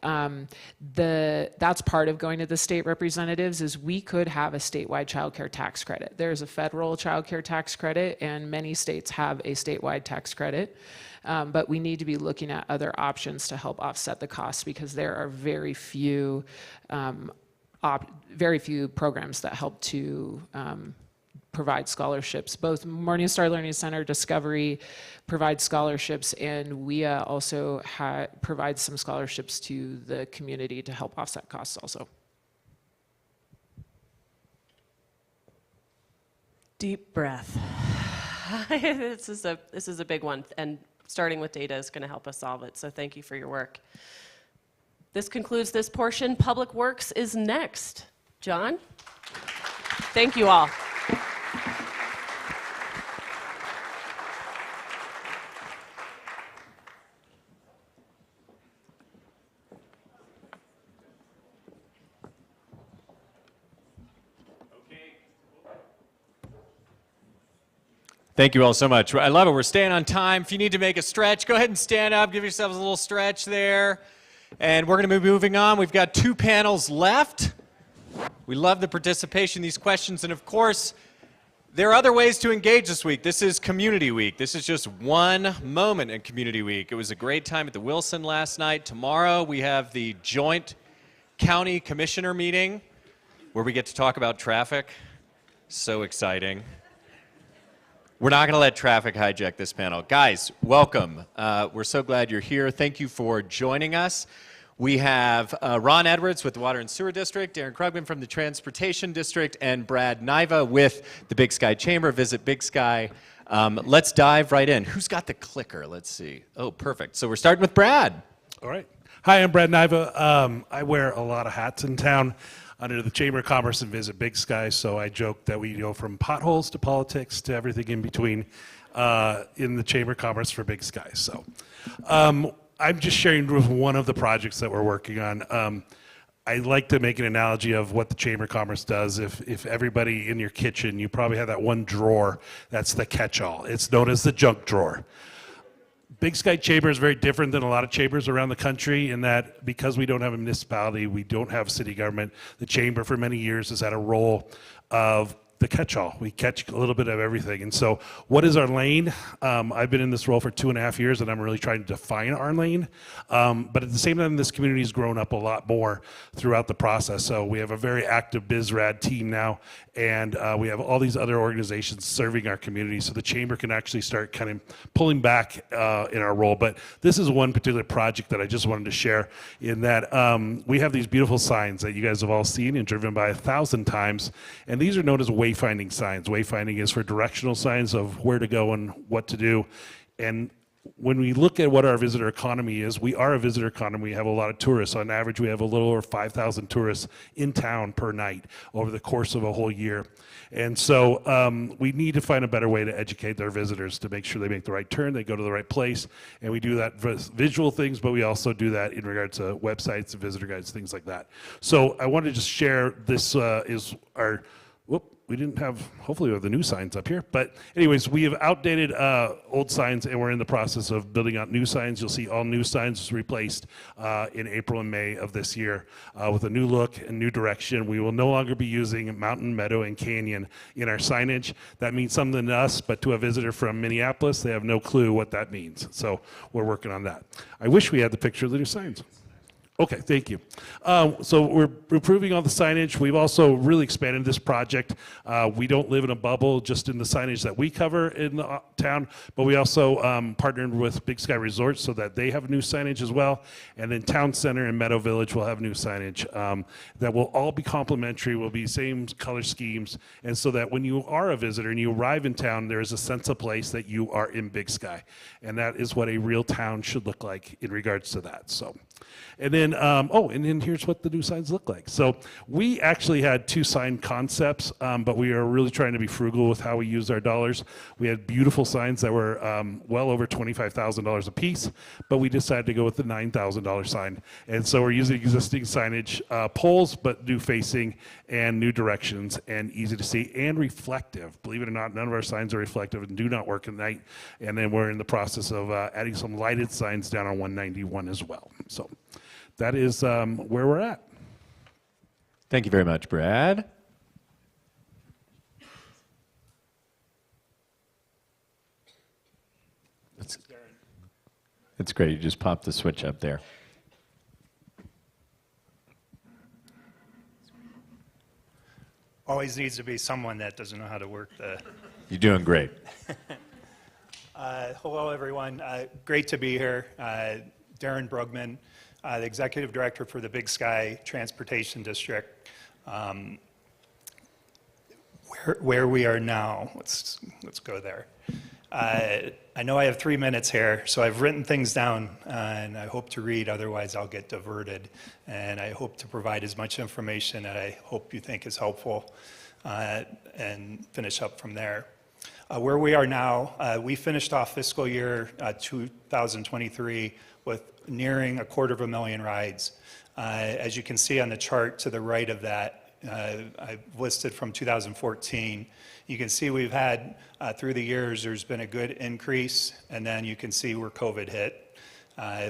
Speaker 17: that's part of going to the state representatives is we could have a statewide child care tax credit. There's a federal child care tax credit, and many states have a statewide tax credit. But we need to be looking at other options to help offset the costs, because there are very few programs that help to provide scholarships. Both Morning Star Learning Center, Discovery provide scholarships, and WIA also provides some scholarships to the community to help offset costs also.
Speaker 3: Deep breath. This is a big one, and starting with data is going to help us solve it, so thank you for your work. This concludes this portion. Public Works is next. John? Thank you all.
Speaker 2: Thank you all so much. I love it. We're staying on time. If you need to make a stretch, go ahead and stand up. Give yourselves a little stretch there. And we're going to be moving on. We've got 2 panels left. We love the participation in these questions. And of course, there are other ways to engage this week. This is Community Week. This is just one moment in Community Week. It was a great time at the Wilson last night. Tomorrow we have the joint county commissioner meeting where we get to talk about traffic. So exciting. We're not going to let traffic hijack this panel. Guys, welcome. We're so glad you're here. Thank you for joining us. We have Ron Edwards with the Water and Sewer District, Darren Krugman from the Transportation District, and Brad Niva with the Big Sky Chamber. Visit Big Sky. Let's dive right in. Who's got the clicker? Let's see. Oh, perfect. So we're starting with Brad.
Speaker 19: All right. Hi, I'm Brad Niva. I wear a lot of hats in town under the Chamber of Commerce and Visit Big Sky, so I joke that we go from potholes to politics to everything in between in the Chamber of Commerce for Big Sky. So I'm just sharing with one of the projects that we're working on. I like to make an analogy of what the Chamber of Commerce does. If everybody in your kitchen, you probably have that one drawer that's the catch-all. It's known as the junk drawer. Big Sky Chamber is very different than a lot of chambers around the country in that because we don't have a municipality, we don't have city government, the chamber for many years has had a role of the catch-all. We catch a little bit of everything. And so what is our lane? I've been in this role for 2.5 years, and I'm really trying to define our lane. But at the same time, this community has grown up a lot more throughout the process. So we have a very active BizRad team now, and we have all these other organizations serving our community, so the chamber can actually start kind of pulling back in our role. But this is one particular project that I just wanted to share, in that we have these beautiful signs that you guys have all seen and driven by 1,000 times, and these are known as wayfinding signs. Wayfinding is for directional signs of where to go and what to do. And when we look at what our visitor economy is, we are a visitor economy. We have a lot of tourists. On average, we have a little over 5,000 tourists in town per night over the course of a whole year. And so we need to find a better way to educate their visitors to make sure they make the right turn, they go to the right place. And we do that with visual things, but we also do that in regards to websites and visitor guides, things like that. So I wanted to just share this is our, we didn't have, hopefully we have the new signs up here. But anyways, we have outdated old signs, and we're in the process of building out new signs. You'll see all new signs replaced in April and May of this year with a new look and new direction. We will no longer be using mountain, meadow, and canyon in our signage. That means something to us, but to a visitor from Minneapolis, they have no clue what that means. So we're working on that. I wish we had the picture of the new signs. Okay, thank you. So we're improving all the signage. We've also really expanded this project. We don't live in a bubble just in the signage that we cover in the town, but we also partnered with Big Sky Resorts so that they have new signage as well. And then Town Center and Meadow Village will have new signage that will all be complementary, will be same color schemes, and so that when you are a visitor and you arrive in town, there is a sense of place that you are in Big Sky. And that is what a real town should look like in regards to that. So. And then, and then here's what the new signs look like. So we actually had 2 sign concepts, but we are really trying to be frugal with how we use our dollars. We had beautiful signs that were well over $25,000 a piece, but we decided to go with the $9,000 sign. And so we're using existing signage poles, but new facing and new directions and easy to see and reflective. Believe it or not, none of our signs are reflective and do not work at night. And then we're in the process of adding some lighted signs down on 191 as well. So that is where we're at.
Speaker 2: Thank you very much, Brad. It's great. You just popped the switch up there.
Speaker 20: Always needs to be someone that doesn't know how to work the...
Speaker 2: You're doing great.
Speaker 20: Hello, everyone. Great to be here. Darren Brugman, the Executive Director for the Big Sky Transportation District. Where we are now, let's go there. I know I have 3 minutes here, so I've written things down, and I hope to read, otherwise I'll get diverted. And I hope to provide as much information that I hope you think is helpful, and finish up from there. Where we are now, we finished off fiscal year 2023 with nearing 250,000 rides. As you can see on the chart to the right of that, I've listed from 2014. You can see we've had, through the years, there's been a good increase, and then you can see where COVID hit,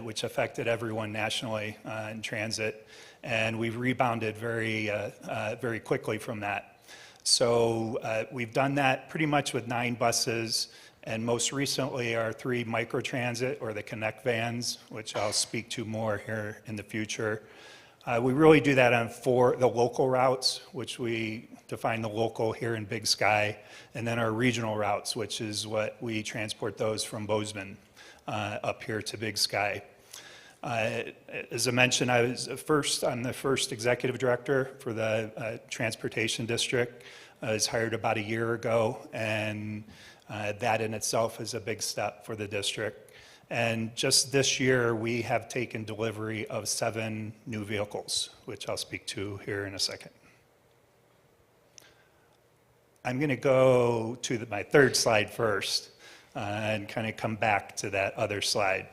Speaker 20: which affected everyone nationally in transit, and we've rebounded very quickly from that. So we've done that pretty much with 9 buses, and most recently our 3 microtransit, or the Connect vans, which I'll speak to more here in the future. We really do that on the local routes, which we define the local here in Big Sky, and then our regional routes, which is what we transport those from Bozeman up here to Big Sky. As I mentioned, I'm the first executive director for the transportation district. I was hired about a year ago, and that in itself is a big step for the district. And just this year, we have taken delivery of 7 new vehicles, which I'll speak to here in a second. I'm going to go to my 3rd slide first and kind of come back to that other slide.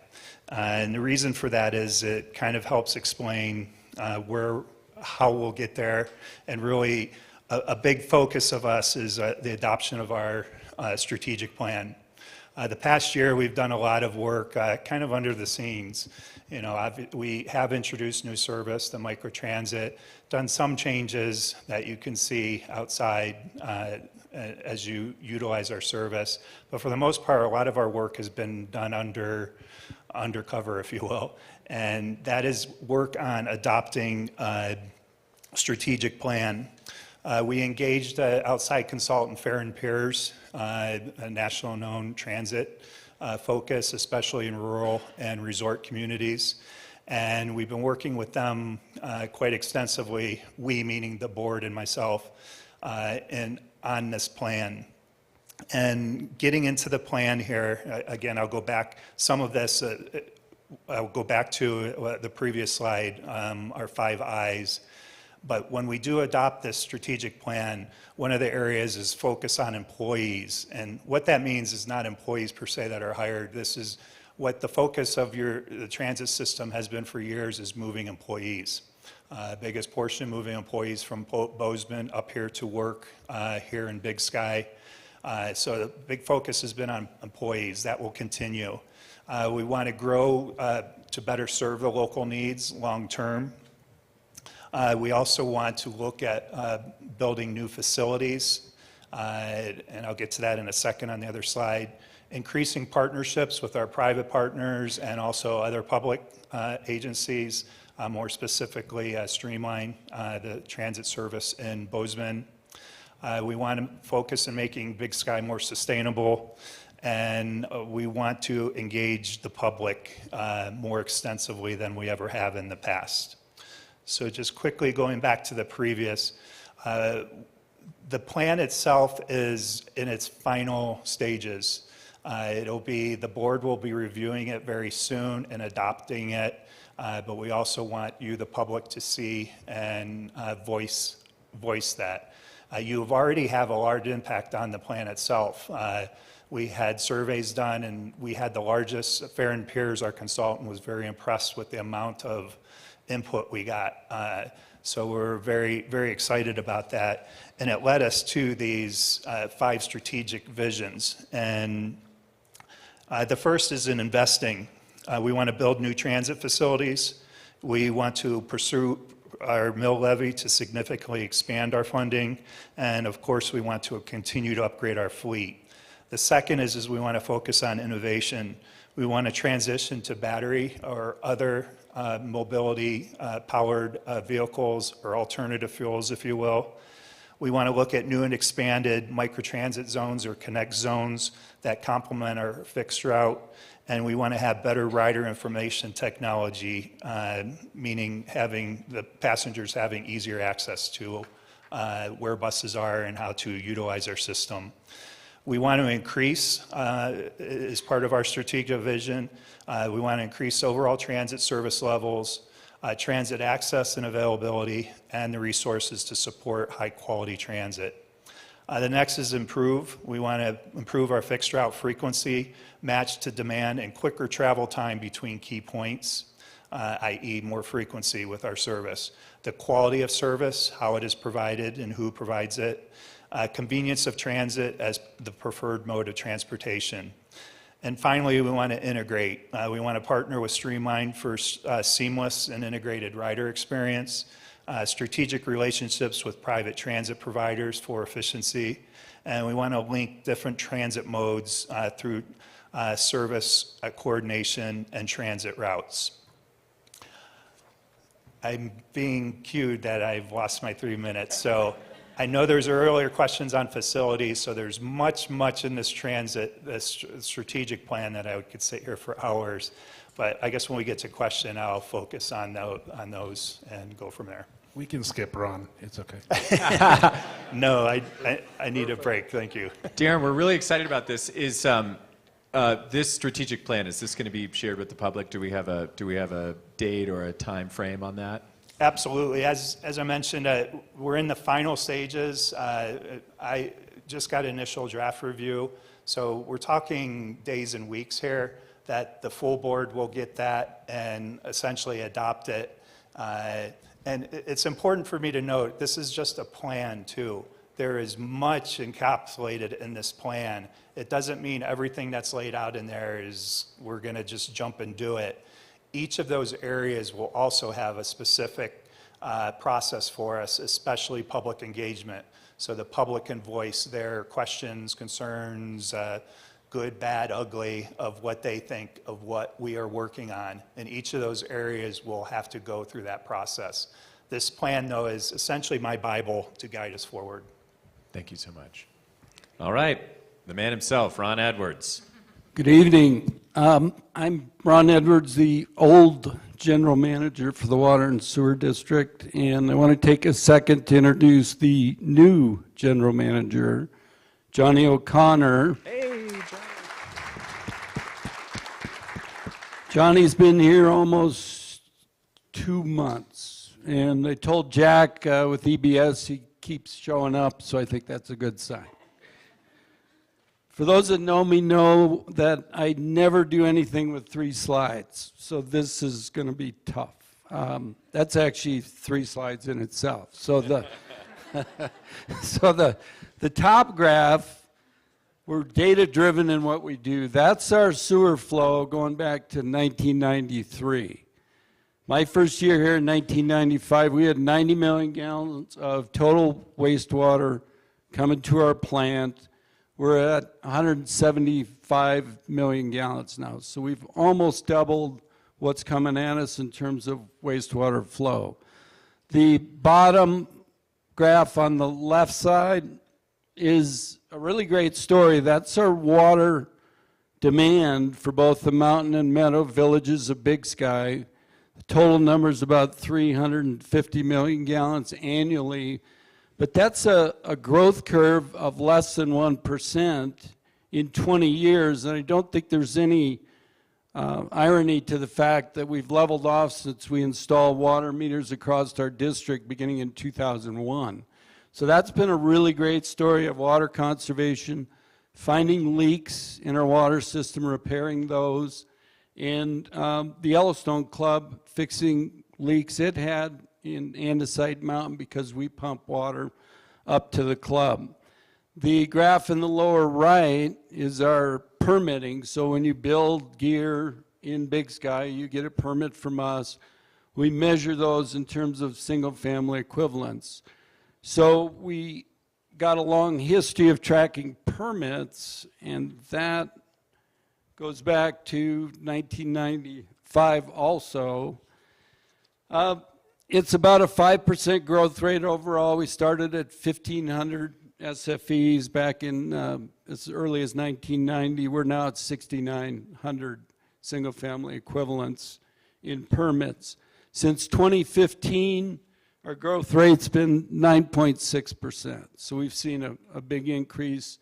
Speaker 20: And the reason for that is it kind of helps explain how we'll get there. And really, a big focus of us is the adoption of our strategic plan. The past year, we've done a lot of work kind of under the scenes. You know, we have introduced new service, the microtransit, done some changes that you can see outside as you utilize our service. But for the most part, a lot of our work has been done undercover, if you will. And that is work on adopting a strategic plan. We engaged an outside consultant, Fair & Peers, a national known transit focus, especially in rural and resort communities. And we've been working with them quite extensively, we meaning the board and myself, on this plan. And getting into the plan here, again, I'll go back, some of this, I'll go back to the previous slide, our 5 I's. But when we do adopt this strategic plan, one of the areas is focus on employees. And what that means is not employees per se that are hired. This is what the focus of the transit system has been for years, is moving employees. Biggest portion moving employees from Bozeman up here to work here in Big Sky. So the big focus has been on employees. That will continue. We want to grow to better serve the local needs long term. We also want to look at building new facilities, and I'll get to that in a second on the other slide. Increasing partnerships with our private partners and also other public agencies, more specifically streamline the transit service in Bozeman. We want to focus on making Big Sky more sustainable, and we want to engage the public more extensively than we ever have in the past. So just quickly going back to the previous, the plan itself is in its final stages. The board will be reviewing it very soon and adopting it, but we also want you, the public, to see and voice that. You already have a large impact on the plan itself. We had surveys done, and we had the largest. Fair & Peers, our consultant, was very impressed with the amount of input we got. So we're very, very excited about that. And it led us to these 5 strategic visions. And the first is in investing. We want to build new transit facilities. We want to pursue our mill levy to significantly expand our funding. And of course, we want to continue to upgrade our fleet. The second is we want to focus on innovation. We want to transition to battery or other mobility powered vehicles or alternative fuels, if you will. We want to look at new and expanded microtransit zones or connect zones that complement our fixed route. And we want to have better rider information technology, meaning having the passengers having easier access to where buses are and how to utilize our system. We want to increase, as part of our strategic vision, we want to increase overall transit service levels, transit access and availability, and the resources to support high-quality transit. The next is improve. We want to improve our fixed route frequency, match to demand, and quicker travel time between key points, i.e. more frequency with our service. The quality of service, how it is provided and who provides it. Convenience of transit as the preferred mode of transportation. And finally, we want to integrate. We want to partner with Streamline for seamless and integrated rider experience, strategic relationships with private transit providers for efficiency, and we want to link different transit modes through service coordination and transit routes. I'm being cued that I've lost my 3 minutes, so I know there's earlier questions on facilities, so there's much in this strategic plan that I could sit here for hours. But I guess when we get to question, I'll focus on those and go from there.
Speaker 19: We can skip Ron. It's okay.
Speaker 20: No, I need a break. Thank you.
Speaker 2: Darren, we're really excited about this. Is this strategic plan, is this going to be shared with the public? Do we have a date or a time frame on that?
Speaker 20: Absolutely. As I mentioned, we're in the final stages. I just got initial draft review, so we're talking days and weeks here that the full board will get that and essentially adopt it. And it's important for me to note, this is just a plan too. there is much encapsulated in this plan. It doesn't mean everything that's laid out in there is we're going to just jump and do it. Each of those areas will also have a specific process for us, especially public engagement. So the public can voice their questions, concerns, good, bad, ugly, of what they think of what we are working on. And each of those areas will have to go through that process. This plan, though, is essentially my Bible to guide us forward.
Speaker 21: Thank you so much. All right, the man himself, Ron Edwards.
Speaker 22: Good evening. I'm Ron Edwards, the old general manager for the Water and Sewer District, and I want to take a second to introduce the new general manager, Johnny O'Connor.
Speaker 2: Hey, Johnny.
Speaker 22: Johnny's been here almost 2 months, and I told Jack with EBS he keeps showing up, so I think that's a good sign. For those that know me know that I never do anything with 3 slides, so this is going to be tough. That's actually 3 slides in itself. So the the top graph, we're data driven in what we do. That's our sewer flow going back to 1993. My first year here in 1995, we had 90 million gallons of total wastewater coming to our plant. We're at 175 million gallons now. So we've almost doubled what's coming at us in terms of wastewater flow. The bottom graph on the left side is a really great story. That's our water demand for both the mountain and meadow villages of Big Sky. The total number is about 350 million gallons annually, but that's a growth curve of less than 1% in 20 years, and I don't think there's any irony to the fact that we've leveled off since we installed water meters across our district beginning in 2001. So that's been a really great story of water conservation, finding leaks in our water system, repairing those, and the Yellowstone Club fixing leaks it had in Andesite Mountain because we pump water up to the club. The graph in the lower right is our permitting. So when you build gear in Big Sky, you get a permit from us. We measure those in terms of single-family equivalents. So we got a long history of tracking permits, and that goes back to 1995 also. It's about a 5% growth rate overall. We started at 1,500 SFEs back in as early as 1990. We're now at 6,900 single-family equivalents in permits. Since 2015, our growth rate's been 9.6%. So we've seen a big increase.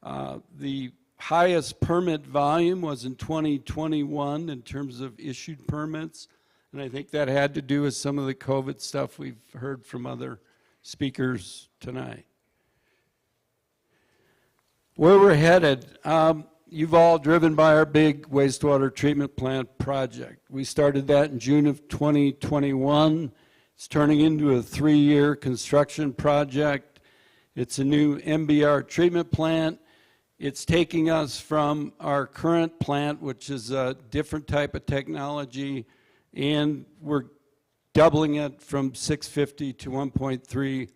Speaker 22: The highest permit volume was in 2021 in terms of issued permits. And I think that had to do with some of the COVID stuff we've heard from other speakers tonight. Where we're headed, you've all driven by our big wastewater treatment plant project. We started that in June of 2021. It's turning into a 3-year construction project. It's a new MBR treatment plant. It's taking us from our current plant, which is a different type of technology, and we're doubling it from 650 to 1.3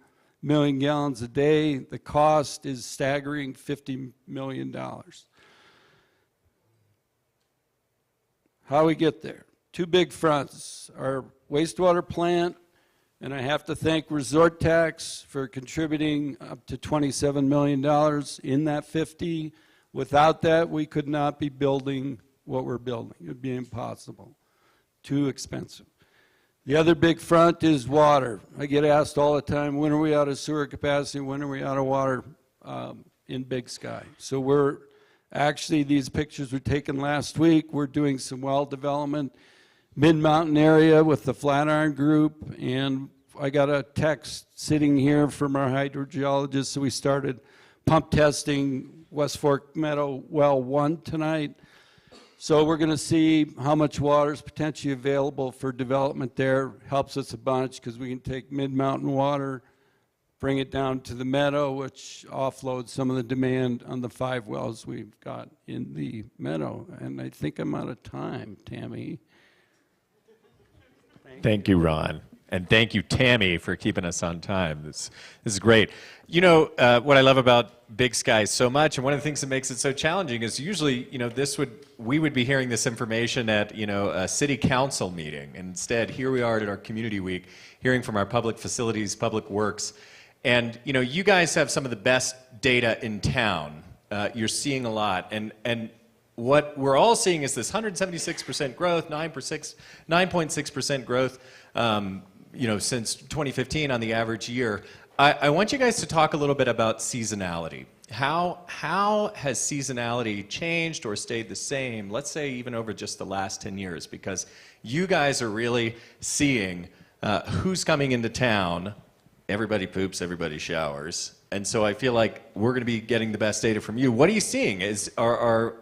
Speaker 22: million gallons a day. The cost is staggering $50 million. How we get there? 2 big fronts. Our wastewater plant, and I have to thank Resort Tax for contributing up to $27 million in that 50. Without that, we could not be building what we're building. It would be impossible. Too expensive. The other big front is water. I get asked all the time, when are we out of sewer capacity? When are we out of water in Big Sky? So we're actually, these pictures were taken last week. We're doing some well development mid-mountain area with the Flatiron Group, and I got a text sitting here from our hydrogeologist, so we started pump testing West Fork Meadow Well 1 tonight. So we're going to see how much water is potentially available for development there. Helps us a bunch because we can take mid-mountain water, bring it down to the meadow, which offloads some of the demand on the 5 wells we've got in the meadow. And I think I'm out of time, Tammy.
Speaker 21: Thank you, Ron. And thank you, Tammy, for keeping us on time. This is great. You know, what I love about Big Sky so much, and one of the things that makes it so challenging is usually, you know, we would be hearing this information at, you know, a city council meeting. Instead, here we are at our community week, hearing from our public facilities, public works. And, you know, you guys have some of the best data in town. You're seeing a lot. And what we're all seeing is this 176% growth, 9.6% growth, you know, since 2015 on the average year. I want you guys to talk a little bit about seasonality. How has seasonality changed or stayed the same, let's say even over just the last 10 years? Because you guys are really seeing who's coming into town. Everybody poops, everybody showers. And so I feel like we're going to be getting the best data from you. What are you seeing? Are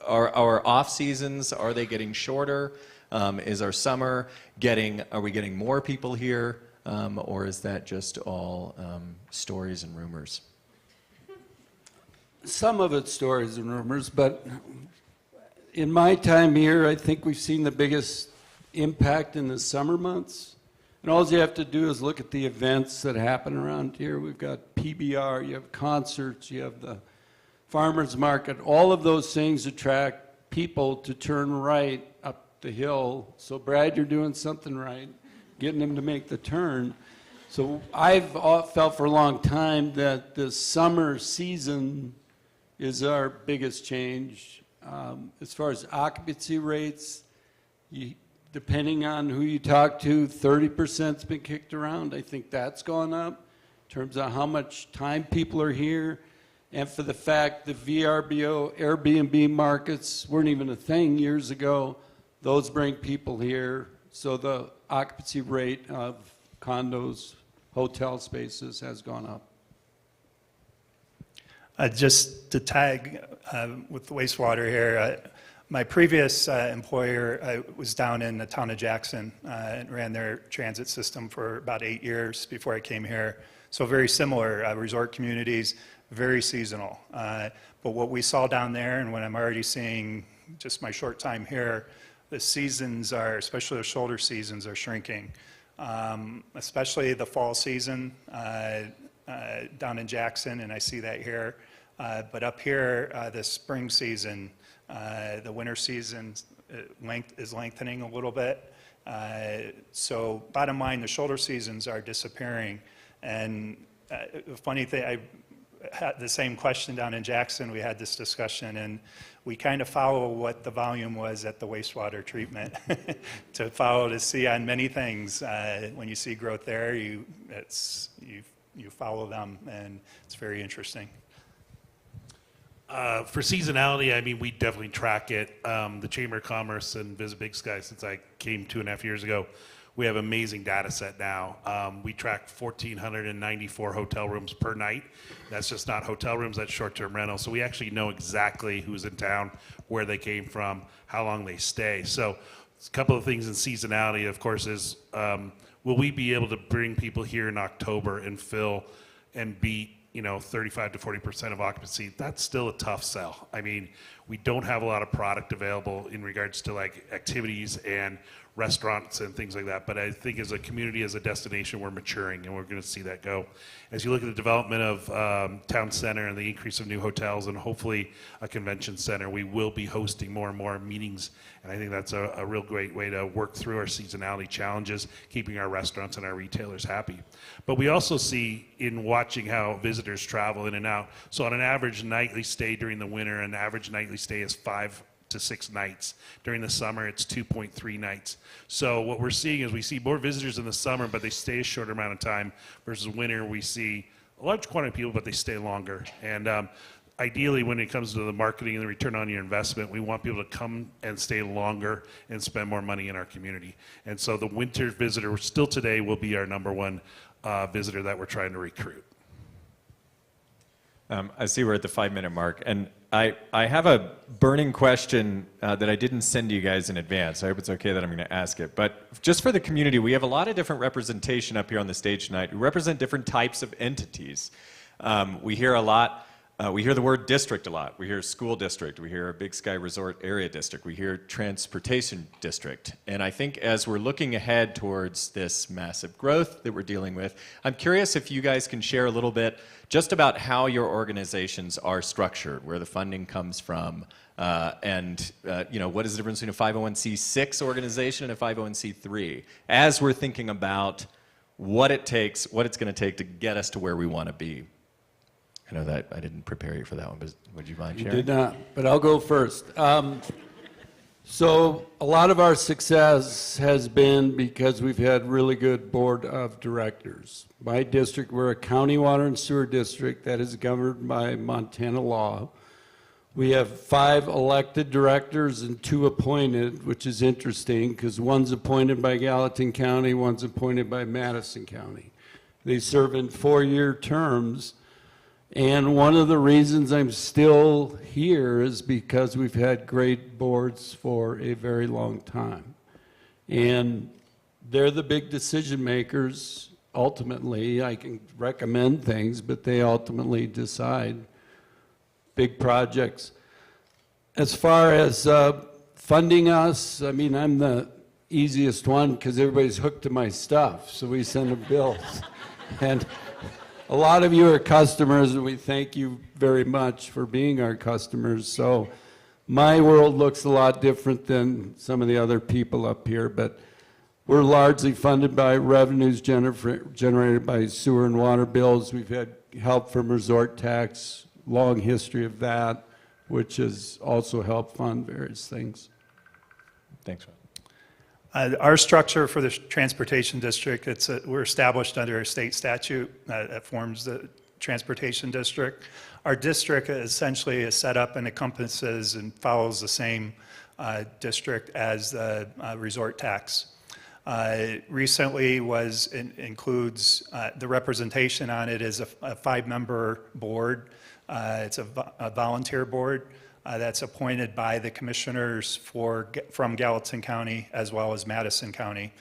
Speaker 21: our off seasons, are they getting shorter? Is our summer are we getting more people here? Or is that just all stories and rumors?
Speaker 22: Some of it's stories and rumors, but in my time here, I think we've seen the biggest impact in the summer months. And all you have to do is look at the events that happen around here. We've got PBR, you have concerts, you have the farmers market. All of those things attract people to turn right up the hill. So Brad, you're doing something right, getting them to make the turn. So I've felt for a long time that the summer season is our biggest change. As far as occupancy rates, depending on who you talk to, 30%'s been kicked around. I think that's gone up in terms of how much time people are here. And for the fact the VRBO, Airbnb markets weren't even a thing years ago, those bring people here. So the occupancy rate of condos, hotel spaces has gone up.
Speaker 20: Just to tag with the wastewater here, my previous employer was down in the town of Jackson and ran their transit system for about 8 years before I came here. So very similar, resort communities, very seasonal. But what we saw down there, and what I'm already seeing just my short time here, the seasons are, especially the shoulder seasons, are shrinking. Especially the fall season down in Jackson, and I see that here. But up here, the spring season, the winter season is lengthening a little bit. So bottom line, the shoulder seasons are disappearing. And the funny thing, I had the same question down in Jackson. We had this discussion, and we kind of follow what the volume was at the wastewater treatment to see on many things. When you see growth there, you follow them, and it's very interesting.
Speaker 19: For seasonality, I mean, we definitely track it. The Chamber of Commerce and Visit Big Sky, since I came 2.5 years ago, we have amazing data set now. We track 1,494 hotel rooms per night. That's just not hotel rooms, that's short-term rental. So we actually know exactly who's in town, where they came from, how long they stay. So a couple of things in seasonality, of course, is will we be able to bring people here in October and fill and beat 35 to 40% of occupancy? That's still a tough sell. I mean, we don't have a lot of product available in regards to like activities and restaurants and things like that. But I think as a community, as a destination, we're maturing, and we're going to see that go. As you look at the development of Town Center and the increase of new hotels and hopefully a convention center, we will be hosting more and more meetings. And I think that's a real great way to work through our seasonality challenges, keeping our restaurants and our retailers happy. But we also see in watching how visitors travel in and out. So on an average nightly stay during the winter, an average nightly stay is 5 to 6 nights. During the summer, it's 2.3 nights. So what we're seeing is we see more visitors in the summer, but they stay a shorter amount of time, versus winter, we see a large quantity of people, but they stay longer. And ideally, when it comes to the marketing and the return on your investment, we want people to come and stay longer and spend more money in our community. And so the winter visitor still today will be our #1 visitor that we're trying to recruit.
Speaker 21: I see we're at the 5-minute mark, and I have a burning question that I didn't send to you guys in advance. I hope it's okay that I'm going to ask it. But just for the community, we have a lot of different representation up here on the stage tonight. We represent different types of entities. We hear a lot. We hear the word district a lot. We hear school district. We hear Big Sky Resort Area District. We hear transportation district. And I think as we're looking ahead towards this massive growth that we're dealing with, I'm curious if you guys can share a little bit just about how your organizations are structured, where the funding comes from, and you know, what is the difference between a 501c6 organization and a 501c3, as we're thinking about what it takes, what it's going to take to get us to where we want to be. I know that I didn't prepare you for that one, but would you mind sharing?
Speaker 22: You did not, but I'll go first. So a lot of our success has been because we've had really good board of directors. My district, we're a county water and sewer district that is governed by Montana law. We have 5 elected directors and 2 appointed, which is interesting because one's appointed by Gallatin County, one's appointed by Madison County. They serve in 4-year terms. And one of the reasons I'm still here is because we've had great boards for a very long time. And they're the big decision makers. Ultimately, I can recommend things, but they ultimately decide big projects. As far as funding us, I mean, I'm the easiest one because everybody's hooked to my stuff, so we send them bills. And a lot of you are customers, and we thank you very much for being our customers. So my world looks a lot different than some of the other people up here, but we're largely funded by revenues generated by sewer and water bills. We've had help from resort tax, long history of that, which has also helped fund various things.
Speaker 21: Thanks, Ron.
Speaker 20: Our structure for the transportation district, we're established under a state statute that forms the transportation district. Our district essentially is set up and encompasses and follows the same district as the resort tax. Recently includes the representation on it is a 5-member board. It's a volunteer board. That's appointed by the commissioners from Gallatin County as well as Madison County.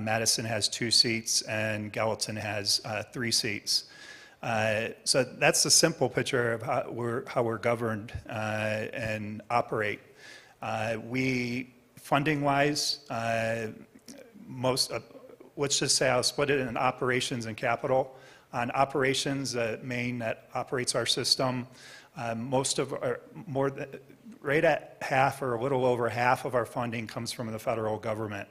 Speaker 20: Madison has 2 seats and Gallatin has 3 seats. So that's the simple picture of how we're governed and operate. Funding-wise, let's just say I'll split it in operations and capital. On operations, the main that operates our system, right at half or a little over half of our funding comes from the federal government.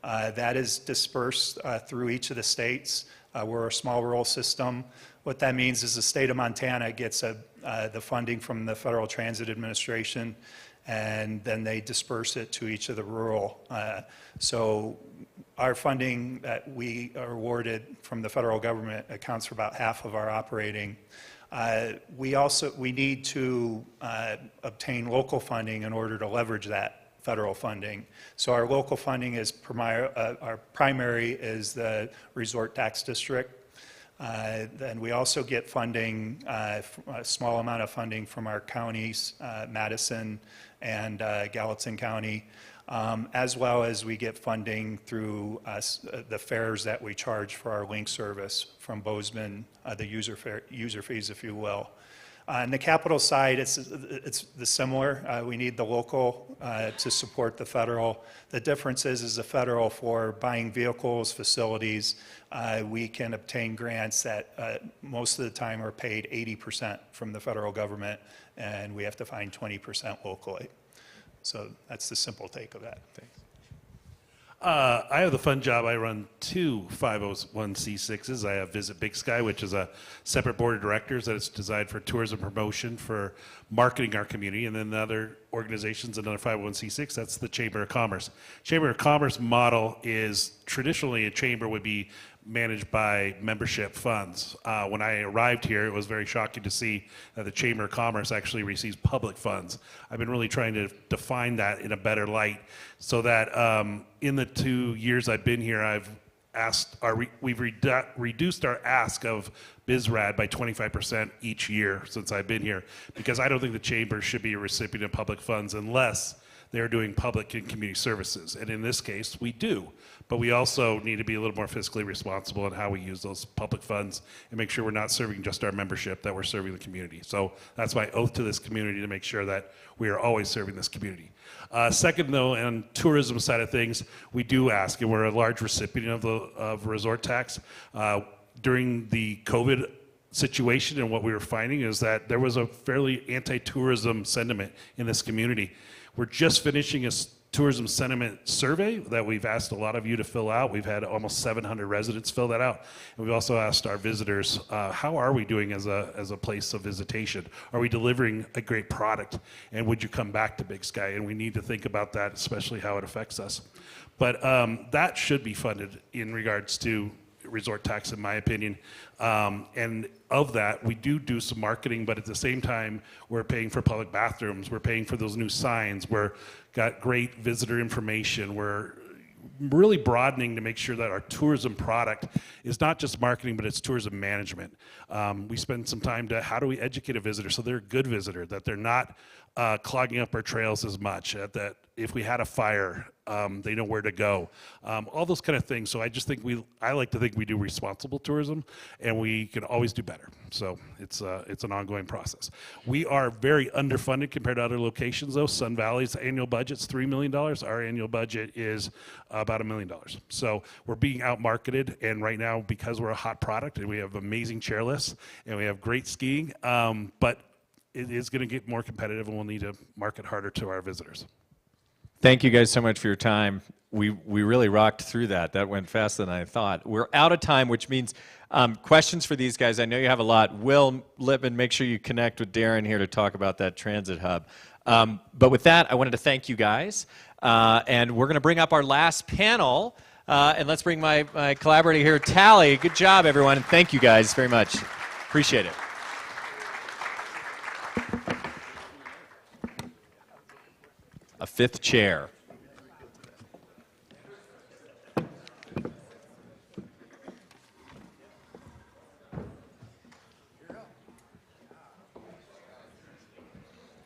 Speaker 20: That is dispersed through each of the states. We're a small rural system. What that means is the state of Montana gets the funding from the Federal Transit Administration, and then they disperse it to each of the rural. So our funding that we are awarded from the federal government accounts for about half of our operating. We need to obtain local funding in order to leverage that federal funding. So our local funding is our primary is the resort tax district. Then we also get funding, a small amount of funding from our counties, Madison and Gallatin County, as well as we get funding through the fares that we charge for our link service from Bozeman, the user fees, if you will. On the capital side, it's the similar. We need the local to support the federal. The difference is the federal for buying vehicles, facilities, we can obtain grants that most of the time are paid 80% from the federal government, and we have to find 20% locally. So that's the simple take of that. Thanks.
Speaker 19: I have the fun job. I run 2 501c6s. I have Visit Big Sky, which is a separate board of directors that is designed for tourism promotion, for marketing our community, and then the other organizations, another 501c6, that's the Chamber of Commerce. Chamber of Commerce model is traditionally a chamber would be managed by membership funds. When I arrived here, it was very shocking to see that the Chamber of Commerce actually receives public funds. I've been really trying to define that in a better light so that in the 2 years I've been here, I've we've reduced our ask of BizRad by 25% each year since I've been here, because I don't think the chamber should be a recipient of public funds unless they're doing public and community services. And in this case, we do. But we also need to be a little more fiscally responsible in how we use those public funds and make sure we're not serving just our membership, that we're serving the community. So that's my oath to this community, to make sure that we are always serving this community. Second, though, on tourism side of things, we do ask, and we're a large recipient of resort tax. During the COVID situation, and what we were finding is that there was a fairly anti-tourism sentiment in this community. We're just finishing a tourism sentiment survey that we've asked a lot of you to fill out. We've had almost 700 residents fill that out. And we've also asked our visitors, how are we doing as a place of visitation? Are we delivering a great product? And would you come back to Big Sky? And we need to think about that, especially how it affects us. But that should be funded in regards to resort tax, in my opinion. And of that, we do some marketing, but at the same time, we're paying for public bathrooms, we're paying for those new signs, we're got great visitor information, we're really broadening to make sure that our tourism product is not just marketing, but it's tourism management. We spend some time to, how do we educate a visitor so they're a good visitor, that they're not clogging up our trails as much, that if we had a fire, they know where to go, all those kind of things. So I just think I like to think we do responsible tourism, and we can always do better. So it's an ongoing process. We are very underfunded compared to other locations, though. Sun Valley's annual budget's $3 million. Our annual budget is about $1 million. So we're being out-marketed, and right now, because we're a hot product, and we have amazing chairlifts, and we have great skiing, but it is going to get more competitive, and we'll need to market harder to our visitors.
Speaker 21: Thank you guys so much for your time. We really rocked through that. That went faster than I thought. We're out of time, which means questions for these guys. I know you have a lot. Will Lippman, make sure you connect with Darren here to talk about that transit hub. But with that, I wanted to thank you guys. And we're going to bring up our last panel. And let's bring my collaborator here, Tally. Good job, everyone. And thank you guys very much. Appreciate it. A fifth chair.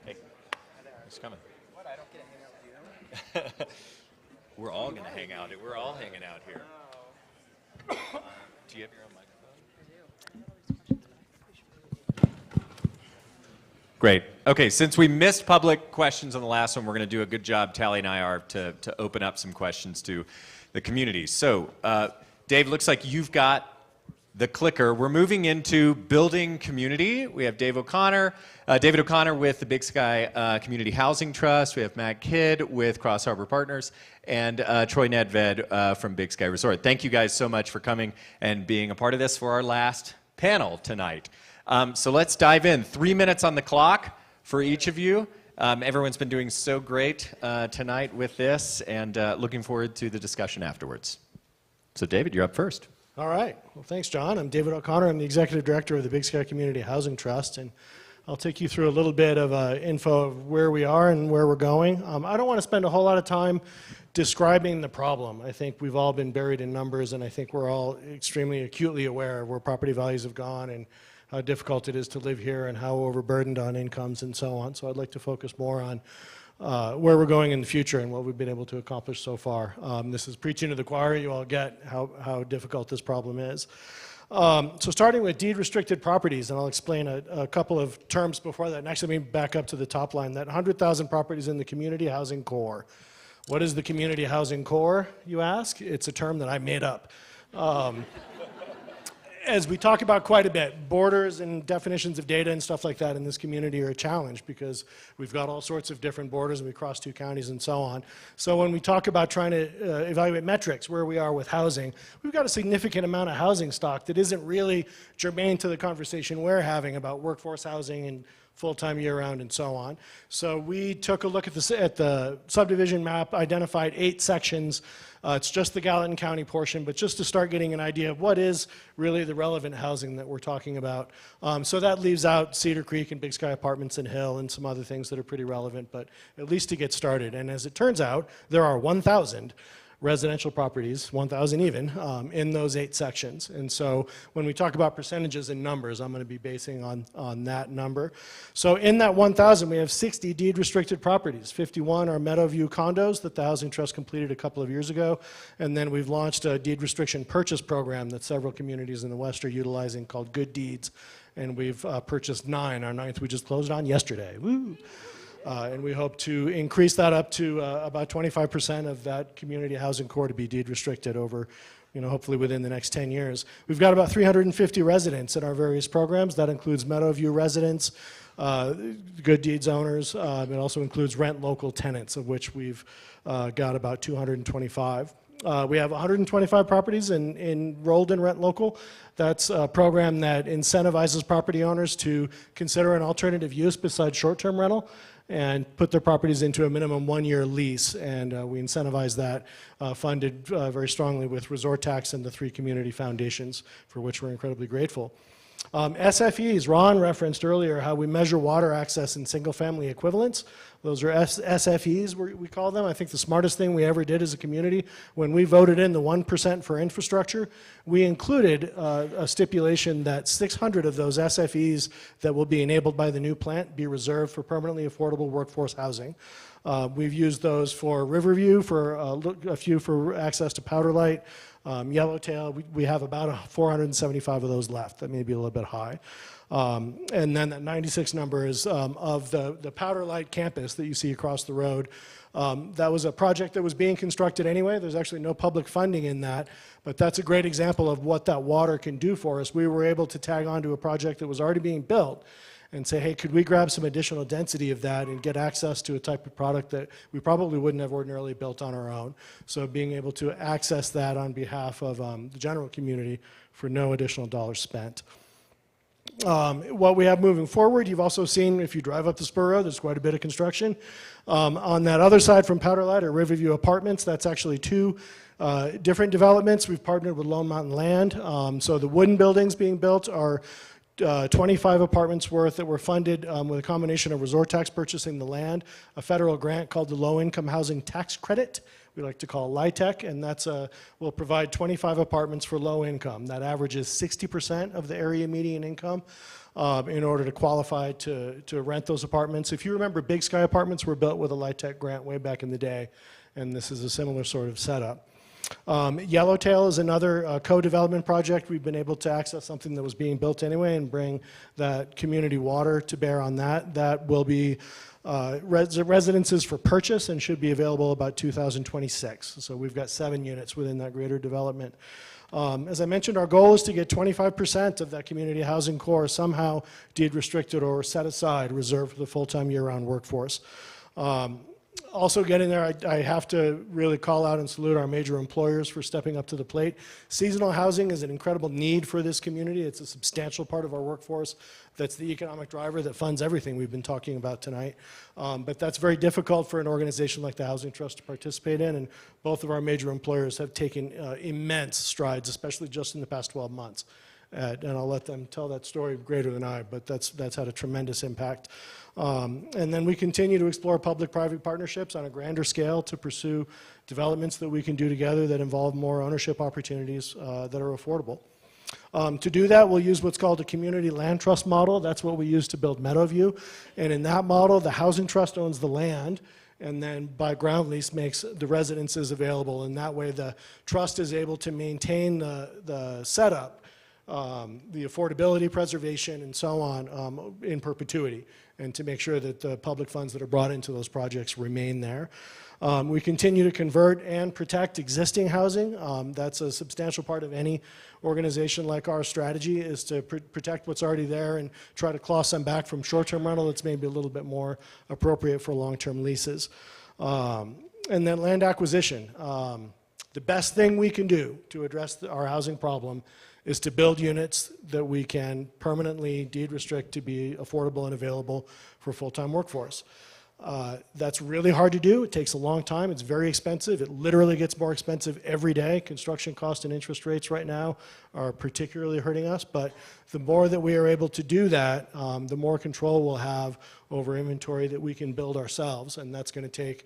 Speaker 21: Hey, who's coming? What? I don't get to hang out with you. We're all going to hang out. We're all hanging out here. Do you have your own microphone? Great. Okay, since we missed public questions on the last one, we're going to do a good job, Tally and I are, to open up some questions to the community. So, Dave, looks like you've got the clicker. We're moving into building community. We have David O'Connor with the Big Sky Community Housing Trust. We have Matt Kidd with Cross Harbor Partners, and Troy Nedved from Big Sky Resort. Thank you guys so much for coming and being a part of this for our last panel tonight. So let's dive in. 3 minutes on the clock for each of you. Everyone's been doing so great tonight with this, and looking forward to the discussion afterwards. So David, you're up first.
Speaker 1: All right. Well, thanks, John. I'm David O'Connor. I'm the Executive Director of the Big Sky Community Housing Trust, and I'll take you through a little bit of info of where we are and where we're going. I don't want to spend a whole lot of time describing the problem. I think we've all been buried in numbers, and I think we're all extremely acutely aware of where property values have gone and how difficult it is to live here and how overburdened on incomes and so on. So I'd like to focus more on where we're going in the future and what we've been able to accomplish so far. This is preaching to the choir. You all get how difficult this problem is. So starting with deed-restricted properties, and I'll explain a couple of terms before that. And actually, let me back up to the top line. That 100,000 properties in the community housing core. What is the community housing core, you ask? It's a term that I made up. As we talk about quite a bit, borders and definitions of data and stuff like that in this community are a challenge because we've got all sorts of different borders and we cross 2 counties and so on. So when we talk about trying to evaluate metrics, where we are with housing, we've got a significant amount of housing stock that isn't really germane to the conversation we're having about workforce housing and full-time year-round and so on. So we took a look at the subdivision map, identified 8 sections. It's just the Gallatin County portion, but just to start getting an idea of what is really the relevant housing that we're talking about. So that leaves out Cedar Creek and Big Sky Apartments and Hill and some other things that are pretty relevant, but at least to get started. And as it turns out, there are 1,000 residential properties, 1,000 even, in those 8 sections. And so when we talk about percentages and numbers, I'm going to be basing on that number. So in that 1,000, we have 60 deed-restricted properties. 51 are Meadowview condos that the Housing Trust completed a couple of years ago. And then we've launched a deed restriction purchase program that several communities in the West are utilizing called Good Deeds. And we've purchased 9. Our 9th we just closed on yesterday. Woo! And we hope to increase that up to about 25% of that community housing core to be deed restricted over, hopefully within the next 10 years. We've got about 350 residents in our various programs. That includes Meadowview residents, Good Deeds owners. It also includes rent local tenants, of which we've got about 225. We have 125 properties enrolled in Rent Local. That's a program that incentivizes property owners to consider an alternative use besides short-term rental and put their properties into a minimum 1-year lease. And we incentivize that, funded very strongly with resort tax and the 3 community foundations, for which we're incredibly grateful. SFEs, Ron referenced earlier how we measure water access in single-family equivalents. Those are SFEs, we call them. I think the smartest thing we ever did as a community, when we voted in the 1% for infrastructure, we included a stipulation that 600 of those SFEs that will be enabled by the new plant be reserved for permanently affordable workforce housing. We've used those for Riverview, for a few for access to Powder Light, Yellowtail. We have about 475 of those left. That may be a little bit high. And then that 96 number is of the Powder Light campus that you see across the road. That was a project that was being constructed anyway. There's actually no public funding in that, but that's a great example of what that water can do for us. We were able to tag on to a project that was already being built and say, hey, could we grab some additional density of that and get access to a type of product that we probably wouldn't have ordinarily built on our own. So being able to access that on behalf of the general community for no additional dollars spent. What we have moving forward, you've also seen, if you drive up the Spur Road, there's quite a bit of construction. On that other side from Powder Light are Riverview Apartments. That's actually 2 different developments. We've partnered with Lone Mountain Land. So the wooden buildings being built are 25 apartments worth that were funded with a combination of resort tax purchasing the land, a federal grant called the Low Income Housing Tax Credit, we like to call LIHTC, and that's will provide 25 apartments for low income. That averages 60% of the area median income in order to qualify to rent those apartments. If you remember, Big Sky Apartments were built with a LIHTC grant way back in the day, and this is a similar sort of setup. Yellowtail is another co-development project. We've been able to access something that was being built anyway and bring that community water to bear on that. That will be residences for purchase and should be available about 2026. So we've got 7 units within that greater development. As I mentioned, our goal is to get 25% of that community housing core somehow deed restricted or set aside, reserved for the full-time year-round workforce. Also getting there, I have to really call out and salute our major employers for stepping up to the plate. Seasonal housing is an incredible need for this community. It's a substantial part of our workforce. That's the economic driver that funds everything we've been talking about tonight. But that's very difficult for an organization like the Housing Trust to participate in, and both of our major employers have taken immense strides, especially just in the past 12 months. And I'll let them tell that story greater than I, but that's had a tremendous impact. And then we continue to explore public-private partnerships on a grander scale to pursue developments that we can do together that involve more ownership opportunities that are affordable. To do that, we'll use what's called a community land trust model. That's what we use to build Meadowview. And in that model, the Housing Trust owns the land, and then by ground lease makes the residences available. And that way the trust is able to maintain the setup, the affordability, preservation, and so on in perpetuity, and to make sure that the public funds that are brought into those projects remain there. We continue to convert and protect existing housing. That's a substantial part of any organization like our strategy, is to protect what's already there and try to claw some back from short-term rental that's maybe a little bit more appropriate for long-term leases. And then land acquisition. The best thing we can do to address our housing problem is to build units that we can permanently deed restrict to be affordable and available for full-time workforce. That's really hard to do. It takes a long time. It's very expensive. It literally gets more expensive every day. Construction cost and interest rates right now are particularly hurting us, but the more that we are able to do that, the more control we'll have over inventory that we can build ourselves, and that's going to take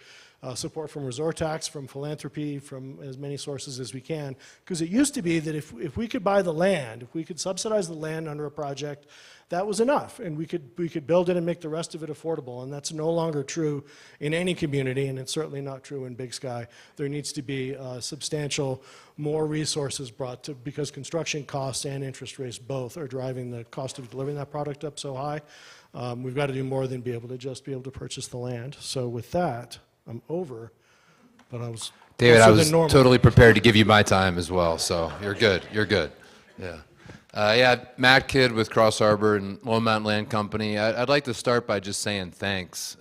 Speaker 1: support from resort tax, from philanthropy, from as many sources as we can. Because it used to be that if we could buy the land, if we could subsidize the land under a project, that was enough, and we could build it and make the rest of it affordable, and that's no longer true in any community, and it's certainly not true in Big Sky. There needs to be substantial more resources brought to, because construction costs and interest rates both are driving the cost of delivering that product up so high. We've got to do more than be able to purchase the land. So with that, I'm over, but I was
Speaker 5: David, I
Speaker 1: closer
Speaker 5: was
Speaker 1: than normal.
Speaker 5: totally prepared to give you my time as well, so you're good. You're good. Yeah. Yeah, Matt Kidd with Cross Harbor and Lone Mountain Land Company. I'd like to start by just saying thanks.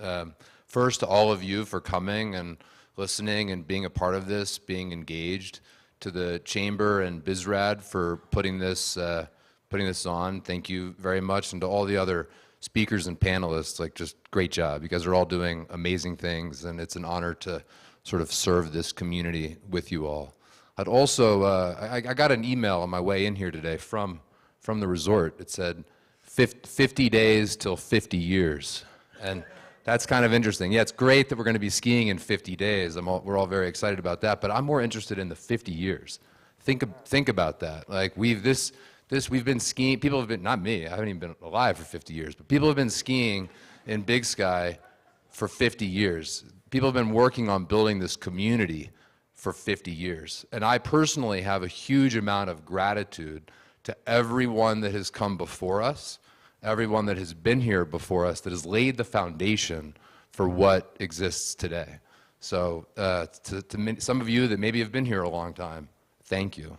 Speaker 5: First to all of you for coming and listening and being a part of this, being engaged. To the Chamber and BizRad for putting this on. Thank you very much. And to all the other speakers and panelists, like, just great job. You guys are all doing amazing things, and it's an honor to sort of serve this community with you all. I'd also, I got an email on my way in here today from the resort. It said 50 days till 50 years. And that's kind of interesting. Yeah, it's great that we're going to be skiing in 50 days. We're all very excited about that, but I'm more interested in the 50 years. Think about that. Like, we've been skiing, people have been, not me, I haven't even been alive for 50 years, but people have been skiing in Big Sky for 50 years. People have been working on building this community for 50 years. And I personally have a huge amount of gratitude to everyone that has come before us, everyone that has been here before us, that has laid the foundation for what exists today. So to some of you that maybe have been here a long time, thank you.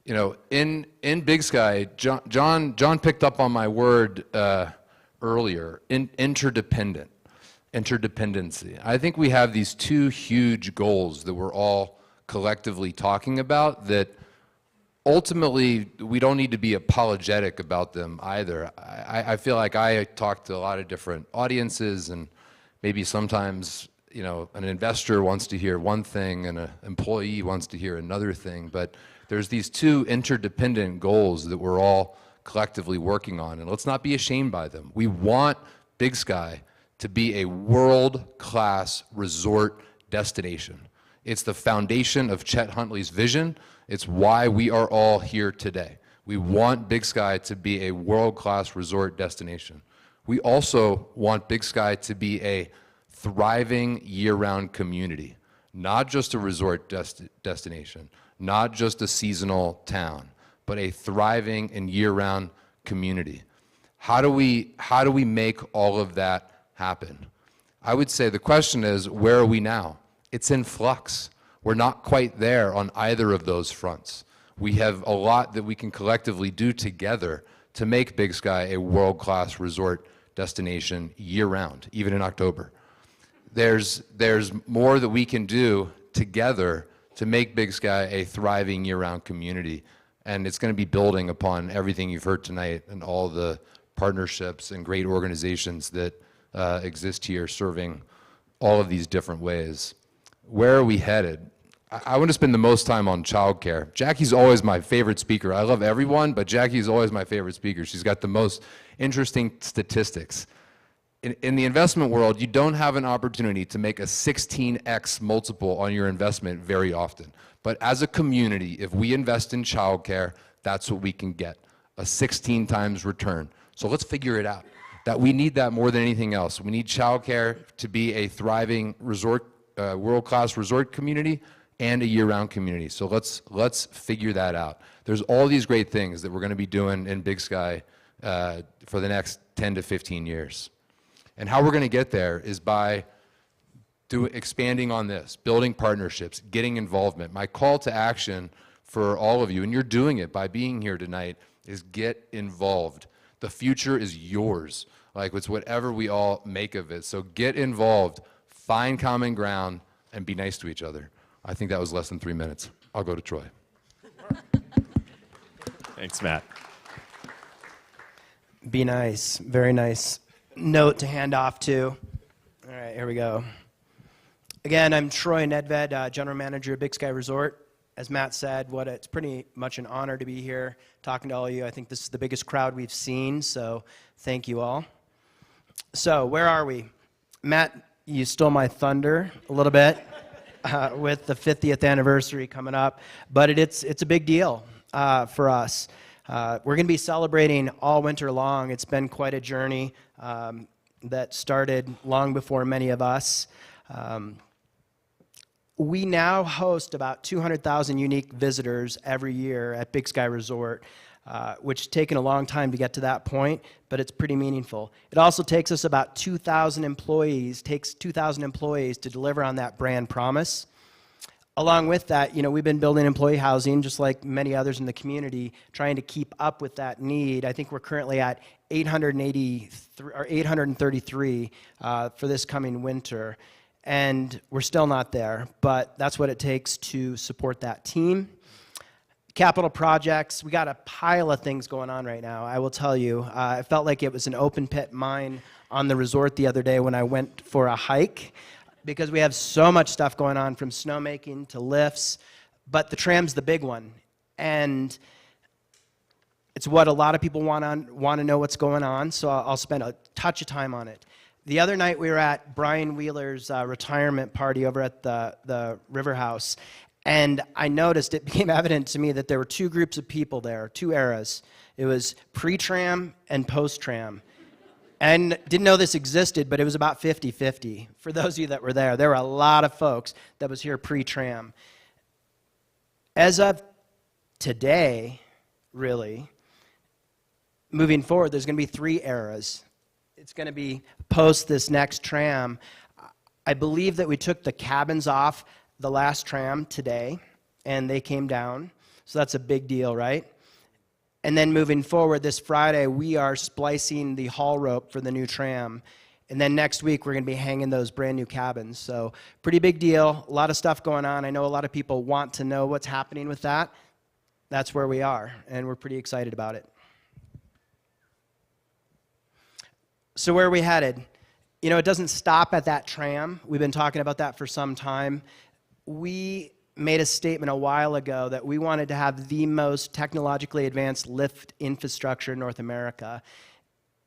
Speaker 5: You know, in Big Sky, John picked up on my word earlier, interdependent. Interdependency. I think we have these two huge goals that we're all collectively talking about that ultimately we don't need to be apologetic about them either. I feel like I talk to a lot of different audiences, and maybe sometimes, you know, an investor wants to hear one thing and an employee wants to hear another thing, but there's these two interdependent goals that we're all collectively working on, and let's not be ashamed by them. We want Big Sky to be a world-class resort destination. It's the foundation of Chet Huntley's vision. It's why we are all here today. We want Big Sky to be a world-class resort destination. We also want Big Sky to be a thriving year-round community, not just a resort destination, not just a seasonal town, but a thriving and year-round community. How do we make all of that happen? I would say the question is, where are we now? It's in flux. We're not quite there on either of those fronts. We have a lot that we can collectively do together to make Big Sky a world-class resort destination year-round, even in October. There's more that we can do together to make Big Sky a thriving year-round community, and it's going to be building upon everything you've heard tonight and all the partnerships and great organizations that exist here serving all of these different ways. Where are we headed? I want to spend the most time on childcare. Jackie's always my favorite speaker. I love everyone, but Jackie's always my favorite speaker. She's got the most interesting statistics. In the investment world, you don't have an opportunity to make a 16x multiple on your investment very often. But as a community, if we invest in childcare, that's what we can get, a 16 times return. So let's figure it out. That we need that more than anything else. We need childcare to be a thriving resort, world-class resort community and a year-round community. So let's figure that out. There's all these great things that we're going to be doing in Big Sky for the next 10 to 15 years. And how we're going to get there is by expanding on this, building partnerships, getting involvement. My call to action for all of you, and you're doing it by being here tonight, is get involved. The future is yours. Like, it's whatever we all make of it. So get involved, find common ground, and be nice to each other. I think that was less than 3 minutes. I'll go to Troy.
Speaker 21: Thanks, Matt.
Speaker 7: Be nice. Very nice note to hand off to. All right, here we go. Again, I'm Troy Nedved, General Manager of Big Sky Resort. As Matt said, it's pretty much an honor to be here talking to all of you. I think this is the biggest crowd we've seen, so thank you all. So where are we? Matt, you stole my thunder a little bit with the 50th anniversary coming up, but it's a big deal for us. We're going to be celebrating all winter long. It's been quite a journey that started long before many of us. We now host about 200,000 unique visitors every year at Big Sky Resort, which has taken a long time to get to that point, but it's pretty meaningful. It also takes us about 2,000 employees to deliver on that brand promise. Along with that, we've been building employee housing, just like many others in the community, trying to keep up with that need. I think we're currently at 833 for this coming winter, and we're still not there, but that's what it takes to support that team. Capital projects, we got a pile of things going on right now, I will tell you. I felt like it was an open pit mine on the resort the other day when I went for a hike, because we have so much stuff going on, from snowmaking to lifts, but the tram's the big one. And it's what a lot of people want to know what's going on, so I'll spend a touch of time on it. The other night we were at Brian Wheeler's retirement party over at the River House, and I noticed, it became evident to me that there were two groups of people there, two eras. It was pre-tram and post-tram. And didn't know this existed, but it was about 50-50. For those of you that were there were a lot of folks that was here pre-tram. As of today, really, moving forward, there's going to be 3 eras. It's going to be post this next tram. I believe that we took the cabins off the last tram today, and they came down. So that's a big deal, right? And then moving forward, this Friday, we are splicing the haul rope for the new tram. And then next week, we're going to be hanging those brand new cabins. So pretty big deal, a lot of stuff going on. I know a lot of people want to know what's happening with that. That's where we are, and we're pretty excited about it. So where are we headed? It doesn't stop at that tram. We've been talking about that for some time. We made a statement a while ago that we wanted to have the most technologically advanced lift infrastructure in North America,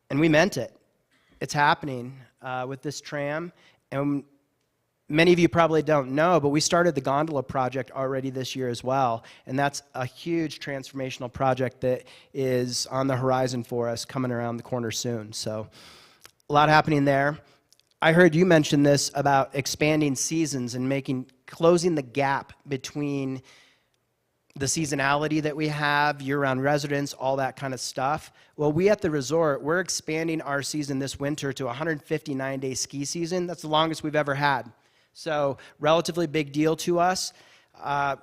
Speaker 7: and we meant it. It's happening with this tram, and many of you probably don't know, but we started the gondola project already this year as well, and that's a huge transformational project that is on the horizon for us, coming around the corner soon. So a lot happening there. I heard you mention this about expanding seasons and closing the gap between the seasonality that we have, year-round residents, all that kind of stuff. Well, we at the resort, we're expanding our season this winter to a 159-day ski season. That's the longest we've ever had. So relatively big deal to us.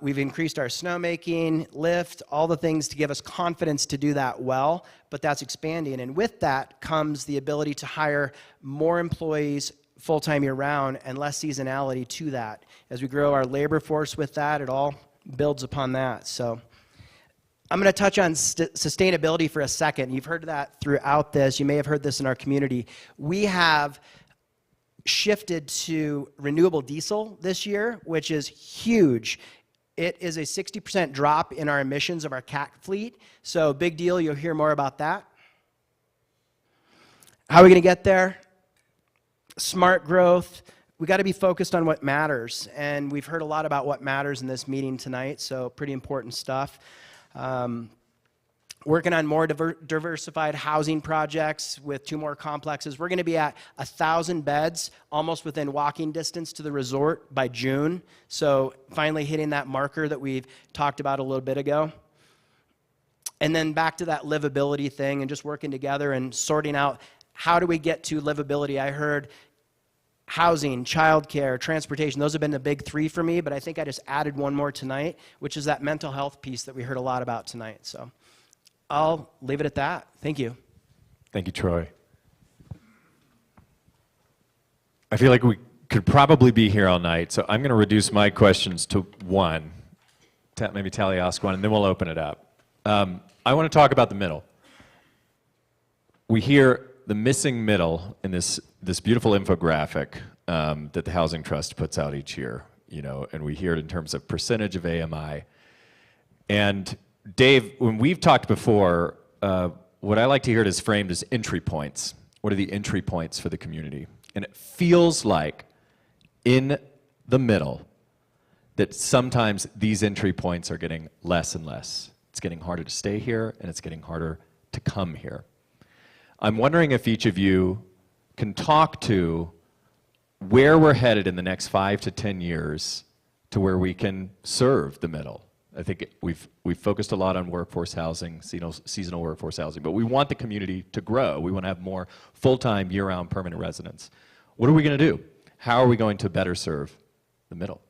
Speaker 7: We've increased our snowmaking, lift, all the things to give us confidence to do that well, but that's expanding. And with that comes the ability to hire more employees full-time year-round and less seasonality to that. As we grow our labor force with that, it all builds upon that. So I'm going to touch on sustainability for a second. You've heard that throughout this. You may have heard this in our community. We have shifted to renewable diesel this year, which is huge. It is a 60% drop in our emissions of our CAT fleet. So big deal. You'll hear more about that. How are we going to get there? Smart growth. We got to be focused on what matters, and we've heard a lot about what matters in this meeting tonight, so pretty important stuff. Working on more diversified housing projects with 2 more complexes. We're going to be at 1,000 beds, almost within walking distance to the resort by June, so finally hitting that marker that we've talked about a little bit ago. And then back to that livability thing and just working together and sorting out how do we get to livability. I heard housing, childcare, transportation, those have been the big 3 for me, but I think I just added one more tonight, which is that mental health piece that we heard a lot about tonight. So I'll leave it at that. Thank you.
Speaker 21: Thank you, Troy. I feel like we could probably be here all night, so I'm going to reduce my questions to 1. Maybe Tally ask 1, and then we'll open it up. I want to talk about the middle. We hear the missing middle in this beautiful infographic that the Housing Trust puts out each year, and we hear it in terms of percentage of AMI. And Dave, when we've talked before, what I like to hear it is framed as entry points. What are the entry points for the community? And it feels like in the middle that sometimes these entry points are getting less and less. It's getting harder to stay here, and it's getting harder to come here. I'm wondering if each of you can talk to where we're headed in the next 5 to 10 years to where we can serve the middle. I think we've focused a lot on workforce housing, seasonal workforce housing, but we want the community to grow. We want to have more full-time, year-round permanent residents. What are we going to do? How are we going to better serve the middle?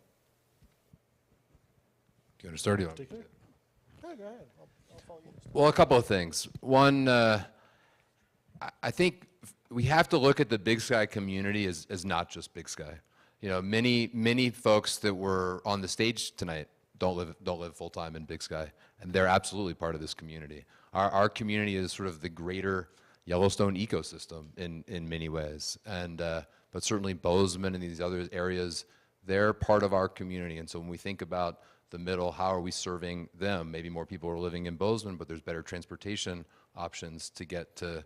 Speaker 5: Do you want to start?
Speaker 1: No, go ahead. I'll follow you.
Speaker 5: Well, a couple of things. One, I think we have to look at the Big Sky community as not just Big Sky. You know, many folks that were on the stage tonight don't live full time in Big Sky, and they're absolutely part of this community. Our community is sort of the greater Yellowstone ecosystem in many ways, and but certainly Bozeman and these other areas, they're part of our community. And so when we think about the middle, how are we serving them? Maybe more people are living in Bozeman, but there's better transportation options to get to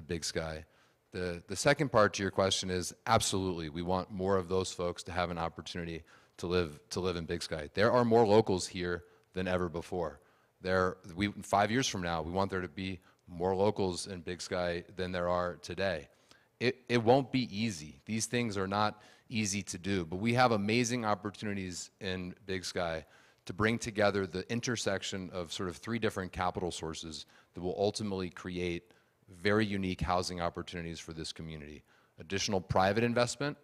Speaker 5: Big Sky. The second part to your question is absolutely, we want more of those folks to have an opportunity to live in Big Sky. There are more locals here than ever before. 5 years from now, we want there to be more locals in Big Sky than there are today. It won't be easy. These things are not easy to do, but we have amazing opportunities in Big Sky to bring together the intersection of sort of 3 different capital sources that will ultimately create very unique housing opportunities for this community. Additional private investment,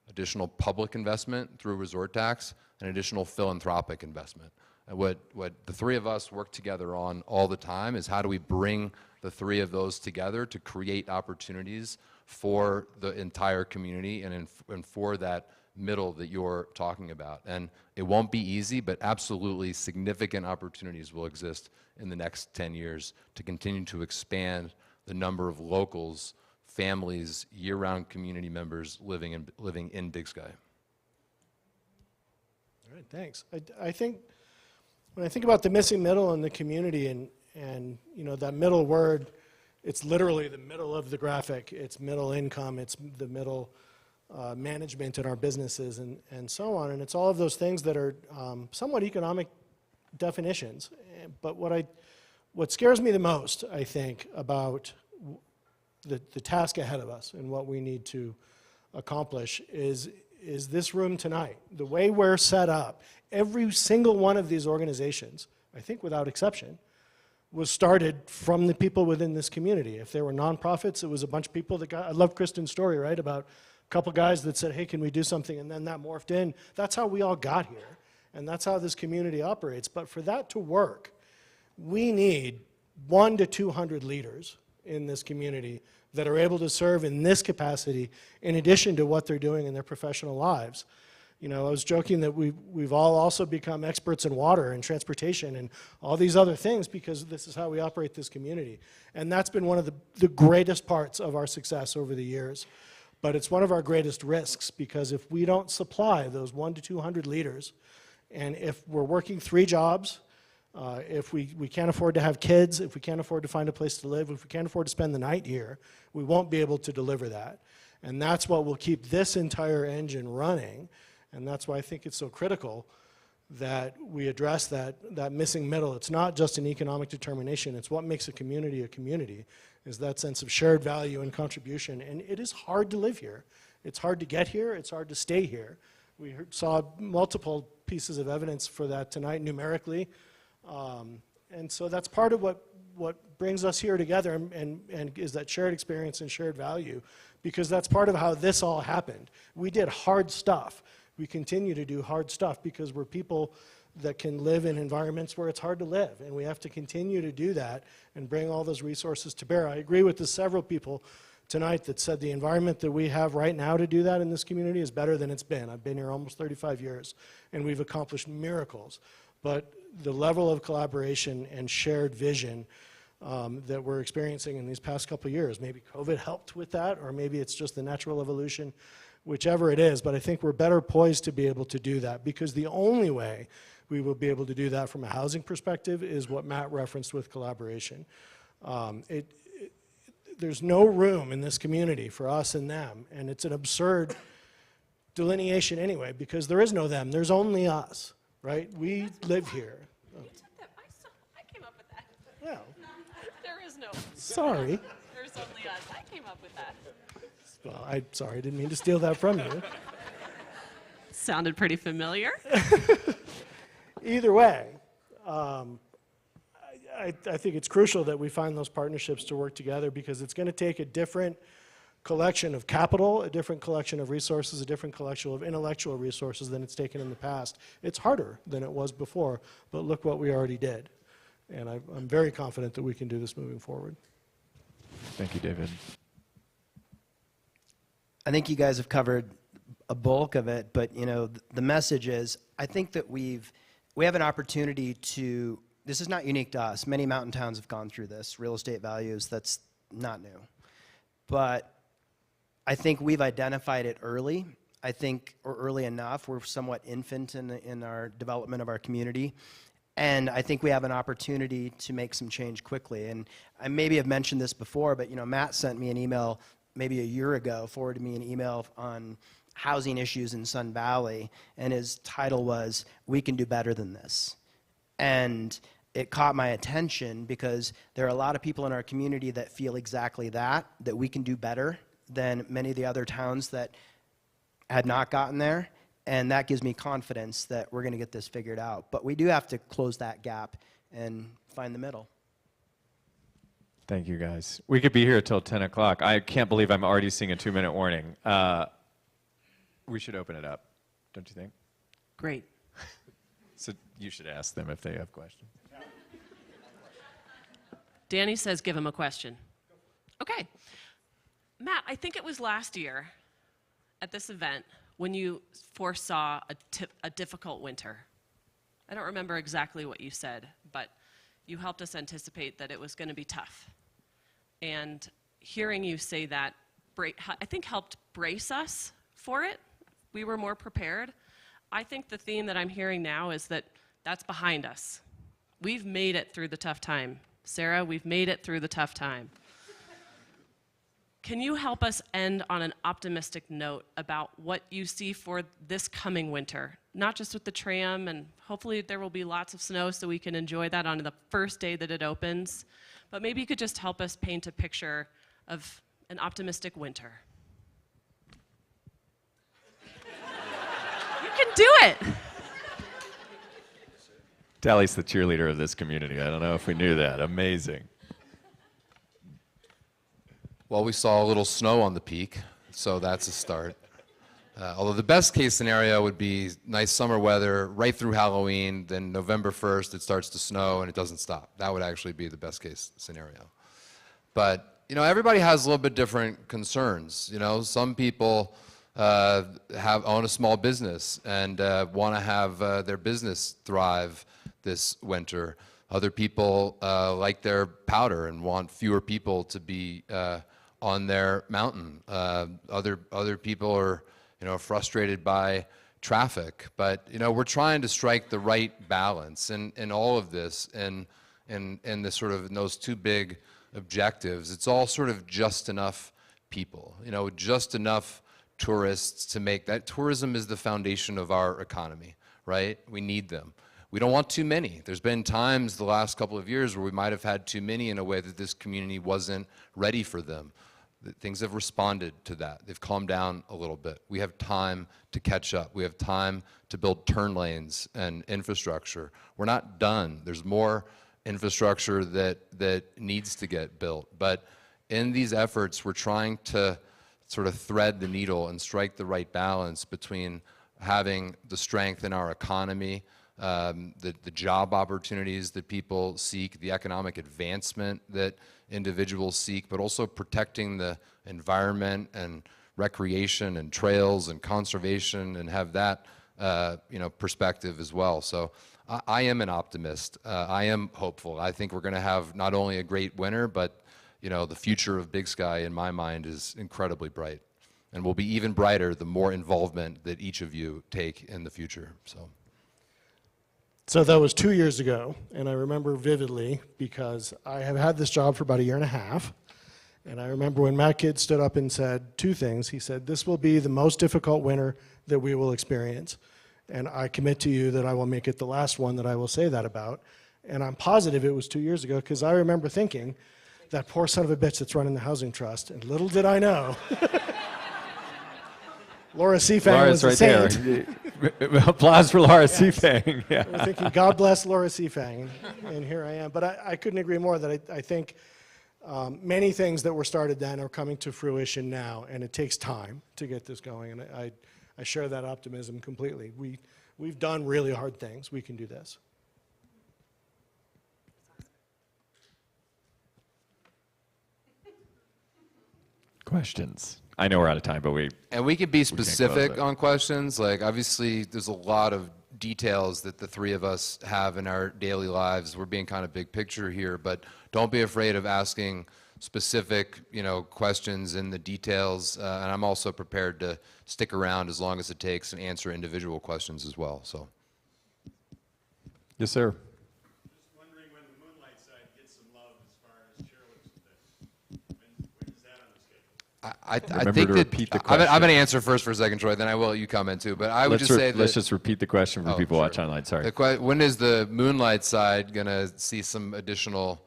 Speaker 5: additional public investment through resort tax, and additional philanthropic investment. And what the 3 of us work together on all the time is how do we bring the 3 of those together to create opportunities for the entire community and for that middle that you're talking about. And it won't be easy, but absolutely significant opportunities will exist in the next 10 years to continue to expand the number of locals, families, year-round community members living in Big Sky.
Speaker 1: All right, thanks. I think when I think about the missing middle in the community and you know that middle word, it's literally the middle of the graphic. It's middle income. It's the middle management in our businesses and so on. And it's all of those things that are somewhat economic definitions. But what scares me the most, I think, about the task ahead of us and what we need to accomplish is this room tonight. The way we're set up, every single one of these organizations, I think without exception, was started from the people within this community. If they were nonprofits, it was a bunch of people that got, I love Kristen's story, right, about a couple guys that said, hey, can we do something? And then that morphed in. That's how we all got here. And that's how this community operates. But for that to work, we need 100 to 200 leaders in this community that are able to serve in this capacity in addition to what they're doing in their professional lives. You know, I was joking that we've all also become experts in water and transportation and all these other things because this is how we operate this community. And that's been one of the greatest parts of our success over the years. But it's one of our greatest risks because if we don't supply those 100 to 200 leaders, and if we're working 3 jobs, if we can't afford to have kids, if we can't afford to find a place to live, if we can't afford to spend the night here, we won't be able to deliver that. And that's what will keep this entire engine running. And that's why I think it's so critical that we address that missing middle. It's not just an economic determination. It's what makes a community, is that sense of shared value and contribution. And it is hard to live here. It's hard to get here. It's hard to stay here. We saw multiple pieces of evidence for that tonight numerically. And so that's part of what brings us here together and is that shared experience and shared value, because that's part of how this all happened. We did hard stuff. We continue to do hard stuff because we're people that can live in environments where it's hard to live, and we have to continue to do that and bring all those resources to bear. I agree with the several people tonight that said the environment that we have right now to do that in this community is better than it's been. I've been here almost 35 years, and we've accomplished miracles. But the level of collaboration and shared vision that we're experiencing in these past couple of years, maybe COVID helped with that, or maybe it's just the natural evolution, whichever it is, but I think we're better poised to be able to do that, because the only way we will be able to do that from a housing perspective is what Matt referenced with collaboration. There's no room in this community for us and them, and it's an absurd delineation anyway, because there is no them. There's only us, right? We live here.
Speaker 3: I came up with that.
Speaker 1: Yeah.
Speaker 3: There is no.
Speaker 1: Sorry.
Speaker 3: There's only us. I came up with that.
Speaker 1: Well, sorry, I didn't mean to steal that from you.
Speaker 3: Sounded pretty familiar.
Speaker 1: Either way, I think it's crucial that we find those partnerships to work together, because it's going to take a different collection of capital, a different collection of resources, a different collection of intellectual resources than it's taken in the past. It's harder than it was before, but look what we already did. And I'm very confident that we can do this moving forward.
Speaker 21: Thank you, David.
Speaker 7: I think you guys have covered a bulk of it, but the message is, I think that we have an opportunity to, this is not unique to us. Many mountain towns have gone through this, real estate values, that's not new. But I think we've identified it early, or early enough. We're somewhat infant in our development of our community. And I think we have an opportunity to make some change quickly. And I maybe have mentioned this before, but Matt sent me an email maybe a year ago, forwarded me an email on housing issues in Sun Valley, and his title was, "We can do better than this." And it caught my attention because there are a lot of people in our community that feel exactly that we can do better than many of the other towns that had not gotten there. And that gives me confidence that we're going to get this figured out. But we do have to close that gap and find the middle.
Speaker 21: Thank you, guys. We could be here till 10 o'clock. I can't believe I'm already seeing a 2-minute warning. We should open it up, don't you think?
Speaker 3: Great.
Speaker 21: So you should ask them if they have questions.
Speaker 3: Danny says give him a question. Okay. Matt, I think it was last year at this event when you foresaw a difficult winter. I don't remember exactly what you said, but you helped us anticipate that it was going to be tough. And hearing you say that, I think helped brace us for it. We were more prepared. I think the theme that I'm hearing now is that that's behind us. We've made it through the tough time. Sarah, we've made it through the tough time. Can you help us end on an optimistic note about what you see for this coming winter? Not just with the tram, and hopefully there will be lots of snow so we can enjoy that on the first day that it opens. But maybe you could just help us paint a picture of an optimistic winter. You can do it!
Speaker 21: Tally's the cheerleader of this community. I don't know if we knew that. Amazing.
Speaker 5: Well, we saw a little snow on the peak, so that's a start. Although the best case scenario would be nice summer weather right through Halloween, then November 1st it starts to snow and it doesn't stop. That would actually be the best case scenario. But, everybody has a little bit different concerns. Some people own a small business and want to have their business thrive this winter. Other people like their powder and want fewer people to be on their mountain. Other people are frustrated by traffic. But we're trying to strike the right balance in all of this, and in this sort of in those two big objectives. It's all sort of just enough people, just enough tourists to make that. Tourism is the foundation of our economy, right? We need them. We don't want too many. There's been times the last couple of years where we might have had too many in a way that this community wasn't ready for them. Things have responded to that. They've calmed down a little bit. We have time to catch up. We have time to build turn lanes and infrastructure. We're not done. There's more infrastructure that needs to get built. But in these efforts, we're trying to sort of thread the needle and strike the right balance between having the strength in our economy, the job opportunities that people seek, the economic advancement that individuals seek, but also protecting the environment and recreation and trails and conservation, and have that perspective as well. So I am an optimist. I am hopeful. I think we're going to have not only a great winter, but the future of Big Sky in my mind is incredibly bright, and will be even brighter the more involvement that each of you take in the future.
Speaker 1: So that was 2 years ago, and I remember vividly because I have had this job for about a year and a half, And I remember when Matt Kidd stood up and said two things. He said, "This will be the most difficult winter that we will experience. And I commit to you that I will make it the last one that I will say that about." And I'm positive it was 2 years ago, because I remember thinking, that poor son of a bitch that's running the housing trust. And little did I know, Laura Seafang was a saint.
Speaker 21: There. Applause for Laura Seafang. Yeah.
Speaker 1: We're thinking, God bless Laura Seafang, and here I am. But I couldn't agree more that I think many things that were started then are coming to fruition now, and it takes time to get this going. And I share that optimism completely. We've done really hard things. We can do this.
Speaker 21: Questions? I know we're out of time, but we
Speaker 5: can be
Speaker 21: we
Speaker 5: specific
Speaker 21: close it.
Speaker 5: on questions. Like, obviously, there's a lot of details that the three of us have in our daily lives. We're being kind of big picture here, but don't be afraid of asking specific, questions in the details. And I'm also prepared to stick around as long as it takes and answer individual questions as well. So.
Speaker 21: Yes, sir.
Speaker 5: I think that I'm going to answer first for a second, Troy. Then I will let you comment too. But I would just say that
Speaker 21: let's just repeat the question for people watching online. Sorry.
Speaker 5: When is the Moonlight side going to see some additional,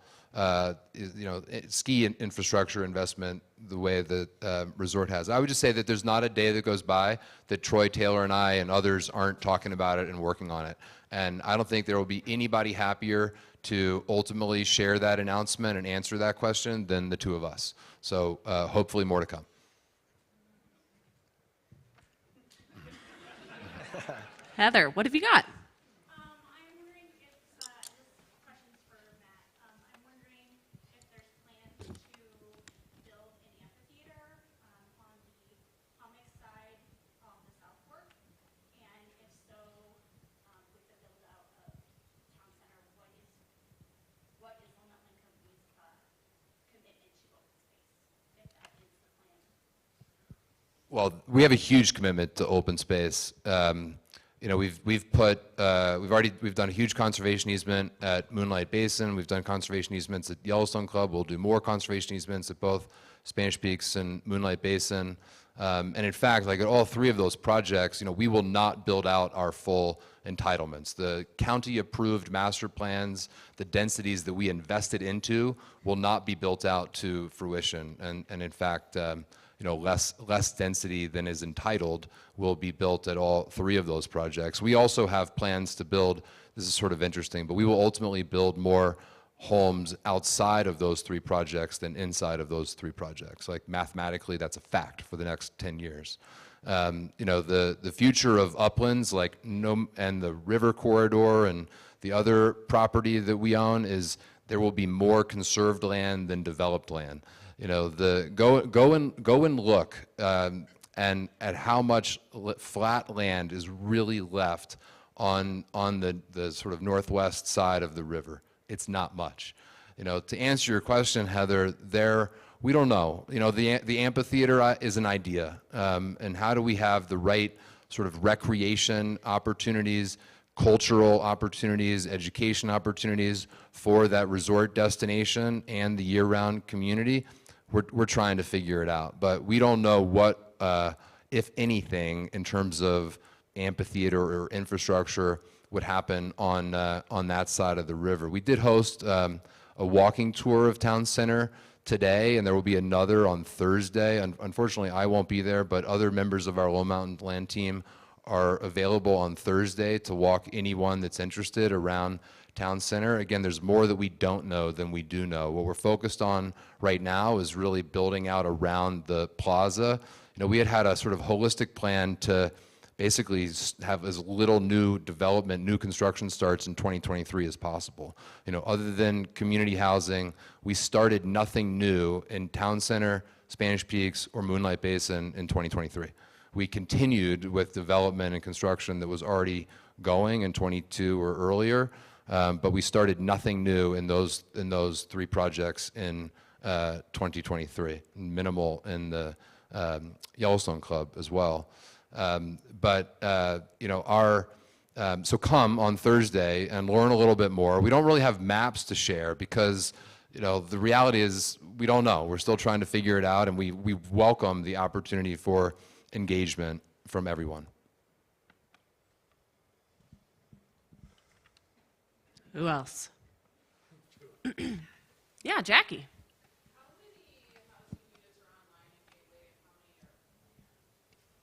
Speaker 5: ski infrastructure investment the way the resort has? I would just say that there's not a day that goes by that Troy Taylor and I and others aren't talking about it and working on it. And I don't think there will be anybody happier to ultimately share that announcement and answer that question than the two of us. So hopefully more to come.
Speaker 3: Heather, what have you got?
Speaker 5: Well, we have a huge commitment to open space. We've done a huge conservation easement at Moonlight Basin. We've done conservation easements at Yellowstone Club. We'll do more conservation easements at both Spanish Peaks and Moonlight Basin. And in fact, like at all three of those projects, we will not build out our full entitlements. The county-approved master plans, the densities that we invested into, will not be built out to fruition. And in fact, less density than is entitled will be built at all three of those projects. We also have plans to build, this is sort of interesting, but we will ultimately build more homes outside of those three projects than inside of those three projects. Like mathematically, that's a fact for the next 10 years. The future of uplands and the river corridor and the other property that we own is there will be more conserved land than developed land. Go and look and at how much flat land is really left on the sort of northwest side of the river. It's not much. To answer your question, Heather, we don't know. The amphitheater is an idea, and how do we have the right sort of recreation opportunities, cultural opportunities, education opportunities for that resort destination and the year-round community? We're trying to figure it out, but we don't know what, if anything, in terms of amphitheater or infrastructure would happen on that side of the river. We did host a walking tour of Town Center today, and there will be another on Thursday. Unfortunately, I won't be there, but other members of our Low Mountain Land team are available on Thursday to walk anyone that's interested around Town Center. Again, there's more that we don't know than we do know. What we're focused on right now is really building out around the plaza. We had a sort of holistic plan to basically have as little new development, new construction starts in 2023 as possible. Other than community housing, we started nothing new in Town Center, Spanish Peaks, or Moonlight Basin in 2023. We continued with development and construction that was already going in 22 or earlier, but we started nothing new in those three projects in 2023, minimal in the Yellowstone Club as well. So come on Thursday and learn a little bit more. We don't really have maps to share because you know, the reality is we don't know. We're still trying to figure it out, and we welcome the opportunity for engagement from everyone.
Speaker 3: Who else? Yeah, Jackie.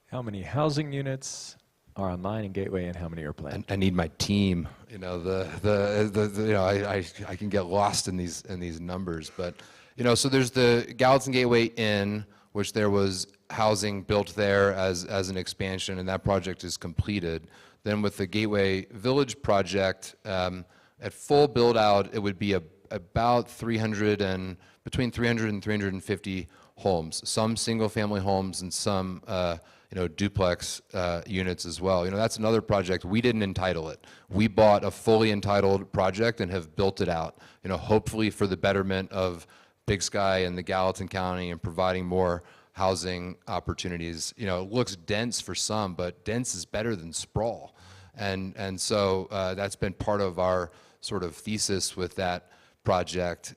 Speaker 21: How many housing units are online in Gateway, and how many are planned?
Speaker 5: I need my team. You know, you know, I can get lost in these numbers, but you know, so there's the Gallatin Gateway Inn, which there was housing built there as an expansion, and that project is completed. Then with the Gateway Village project, at full build out, it would be about between 300 and 350 homes, some single family homes and some you know, duplex units as well. You know, that's another project. We didn't entitle it. We bought a fully entitled project and have built it out, you know, hopefully for the betterment of Big Sky and the Gallatin County and providing more housing opportunities. You know, it looks dense for some, but dense is better than sprawl. And so that's been part of our sort of thesis with that project.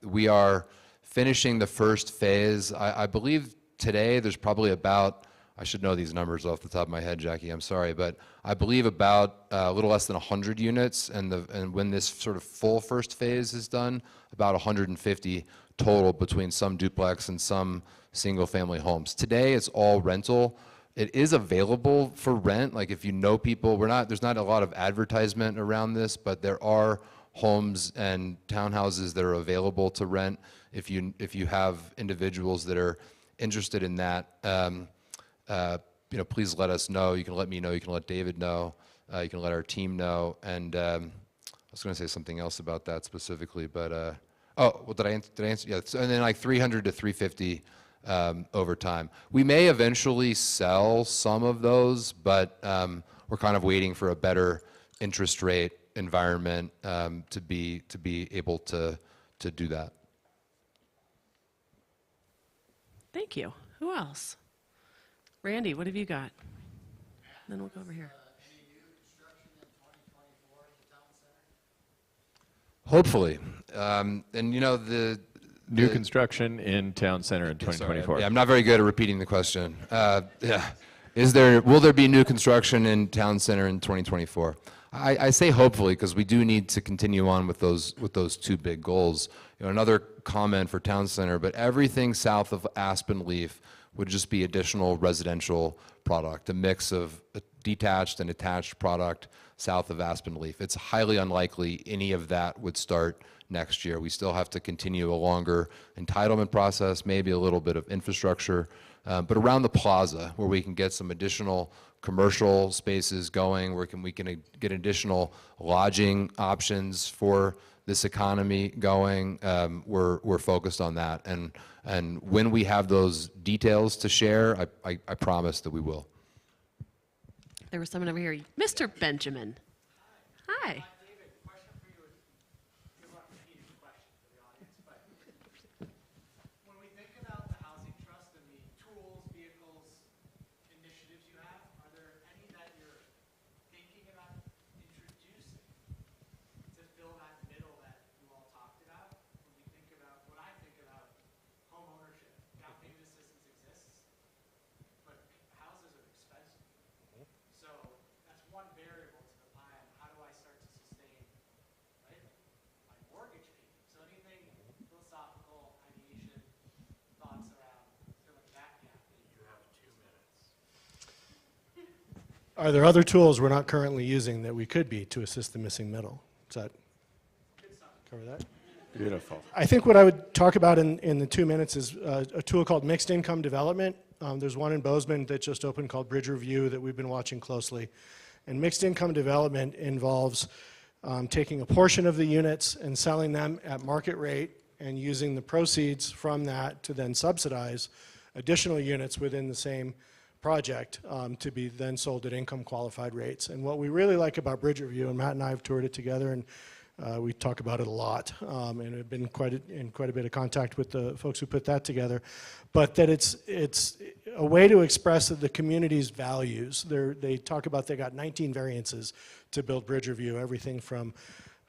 Speaker 5: We are finishing the first phase. I believe today there's probably about, I should know these numbers off the top of my head, Jackie, I'm sorry, but I believe about a little less than 100 units, and when this sort of full first phase is done, about 150 total between some duplex and some single family homes. Today it's all rental. It is available for rent, like if you know people, there's not a lot of advertisement around this, but there are homes and townhouses that are available to rent if you have individuals that are interested in that. You know, please let us know. You can let me know. You can let David know. You can let our team know. And I was going to say something else about that specifically, but oh, well, did I answer? Yeah. And then like 300 to 350 over time. We may eventually sell some of those, but we're kind of waiting for a better interest rate environment to be able to do that.
Speaker 3: Thank you. Who else? Randy, what have you got? Then we'll go over here.
Speaker 5: Hopefully. And you know, the
Speaker 21: New construction in Town Center in 2024.
Speaker 5: Sorry, yeah, I'm not very good at repeating the question. Yeah. Will there be new construction in Town Center in 2024? I say hopefully, because we do need to continue on with those two big goals. You know, another comment for Town Center, but everything south of Aspen Leaf would just be additional residential product, a mix of a detached and attached product south of Aspen Leaf. It's highly unlikely any of that would start next year. We still have to continue a longer entitlement process, maybe a little bit of infrastructure, but around the plaza where we can get some additional commercial spaces going, where we can get additional lodging options for this economy going, we're focused on that. And when we have those details to share, I promise that we will.
Speaker 3: There was someone over here. Mr. Benjamin. Hi.
Speaker 1: Are there other tools we're not currently using that we could be to assist the missing middle? Does that cover that?
Speaker 21: Beautiful.
Speaker 1: I think what I would talk about in the 2 minutes is a tool called mixed income development. There's one in Bozeman that just opened called Bridge Review that we've been watching closely. And mixed income development involves taking a portion of the units and selling them at market rate and using the proceeds from that to then subsidize additional units within the same project to be then sold at income qualified rates. And what we really like about Bridge Review, and Matt and I have toured it together, and we talk about it a lot, and have been in quite a bit of contact with the folks who put that together, but that it's a way to express the community's values. They talk about they got 19 variances to build Bridge Review, everything from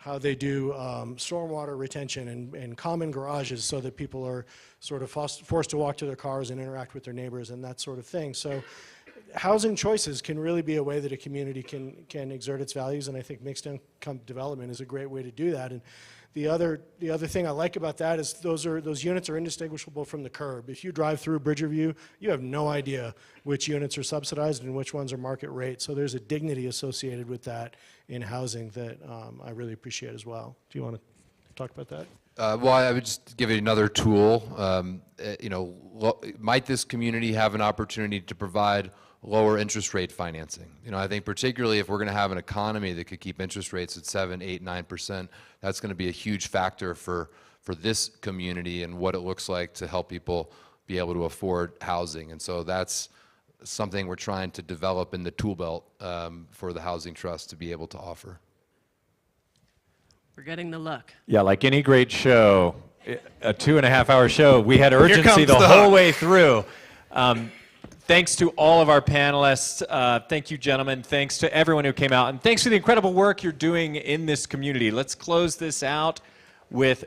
Speaker 1: how they do stormwater retention and common garages so that people are sort of forced to walk to their cars and interact with their neighbors and that sort of thing. So housing choices can really be a way that a community can exert its values, and I think mixed income development is a great way to do that. And the other thing I like about that is those units are indistinguishable from the curb. If you drive through Bridgerview, you have no idea which units are subsidized and which ones are market rate. So there's a dignity associated with that in housing that I really appreciate as well. Do you want to talk about that?
Speaker 5: Well, I would just give you another tool. Might this community have an opportunity to provide lower interest rate financing? I think particularly if we're going to have an economy that could keep interest rates at 7, 8, 9%, that's going to be a huge factor for this community and what it looks like to help people be able to afford housing. And so that's something we're trying to develop in the tool belt for the Housing Trust to be able to offer.
Speaker 3: We're getting the look.
Speaker 21: Yeah, like any great show, a 2.5-hour show, we had urgency the
Speaker 2: the
Speaker 21: whole
Speaker 2: hook.
Speaker 21: way through. Thanks to all of our panelists. Thank you, gentlemen. Thanks to everyone who came out. And thanks for the incredible work you're doing in this community. Let's close this out with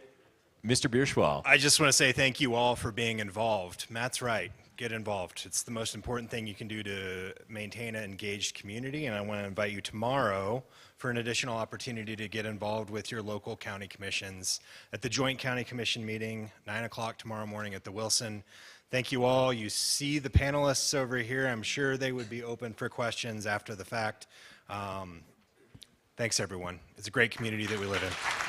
Speaker 21: Mr. Bierschwal.
Speaker 4: I just want to say thank you all for being involved. Matt's right. Get involved. It's the most important thing you can do to maintain an engaged community, and I want to invite you tomorrow for an additional opportunity to get involved with your local county commissions at the Joint County Commission meeting, 9 o'clock tomorrow morning at the Wilson. Thank you all. You see the panelists over here. I'm sure they would be open for questions after the fact. Thanks, everyone. It's a great community that we live in.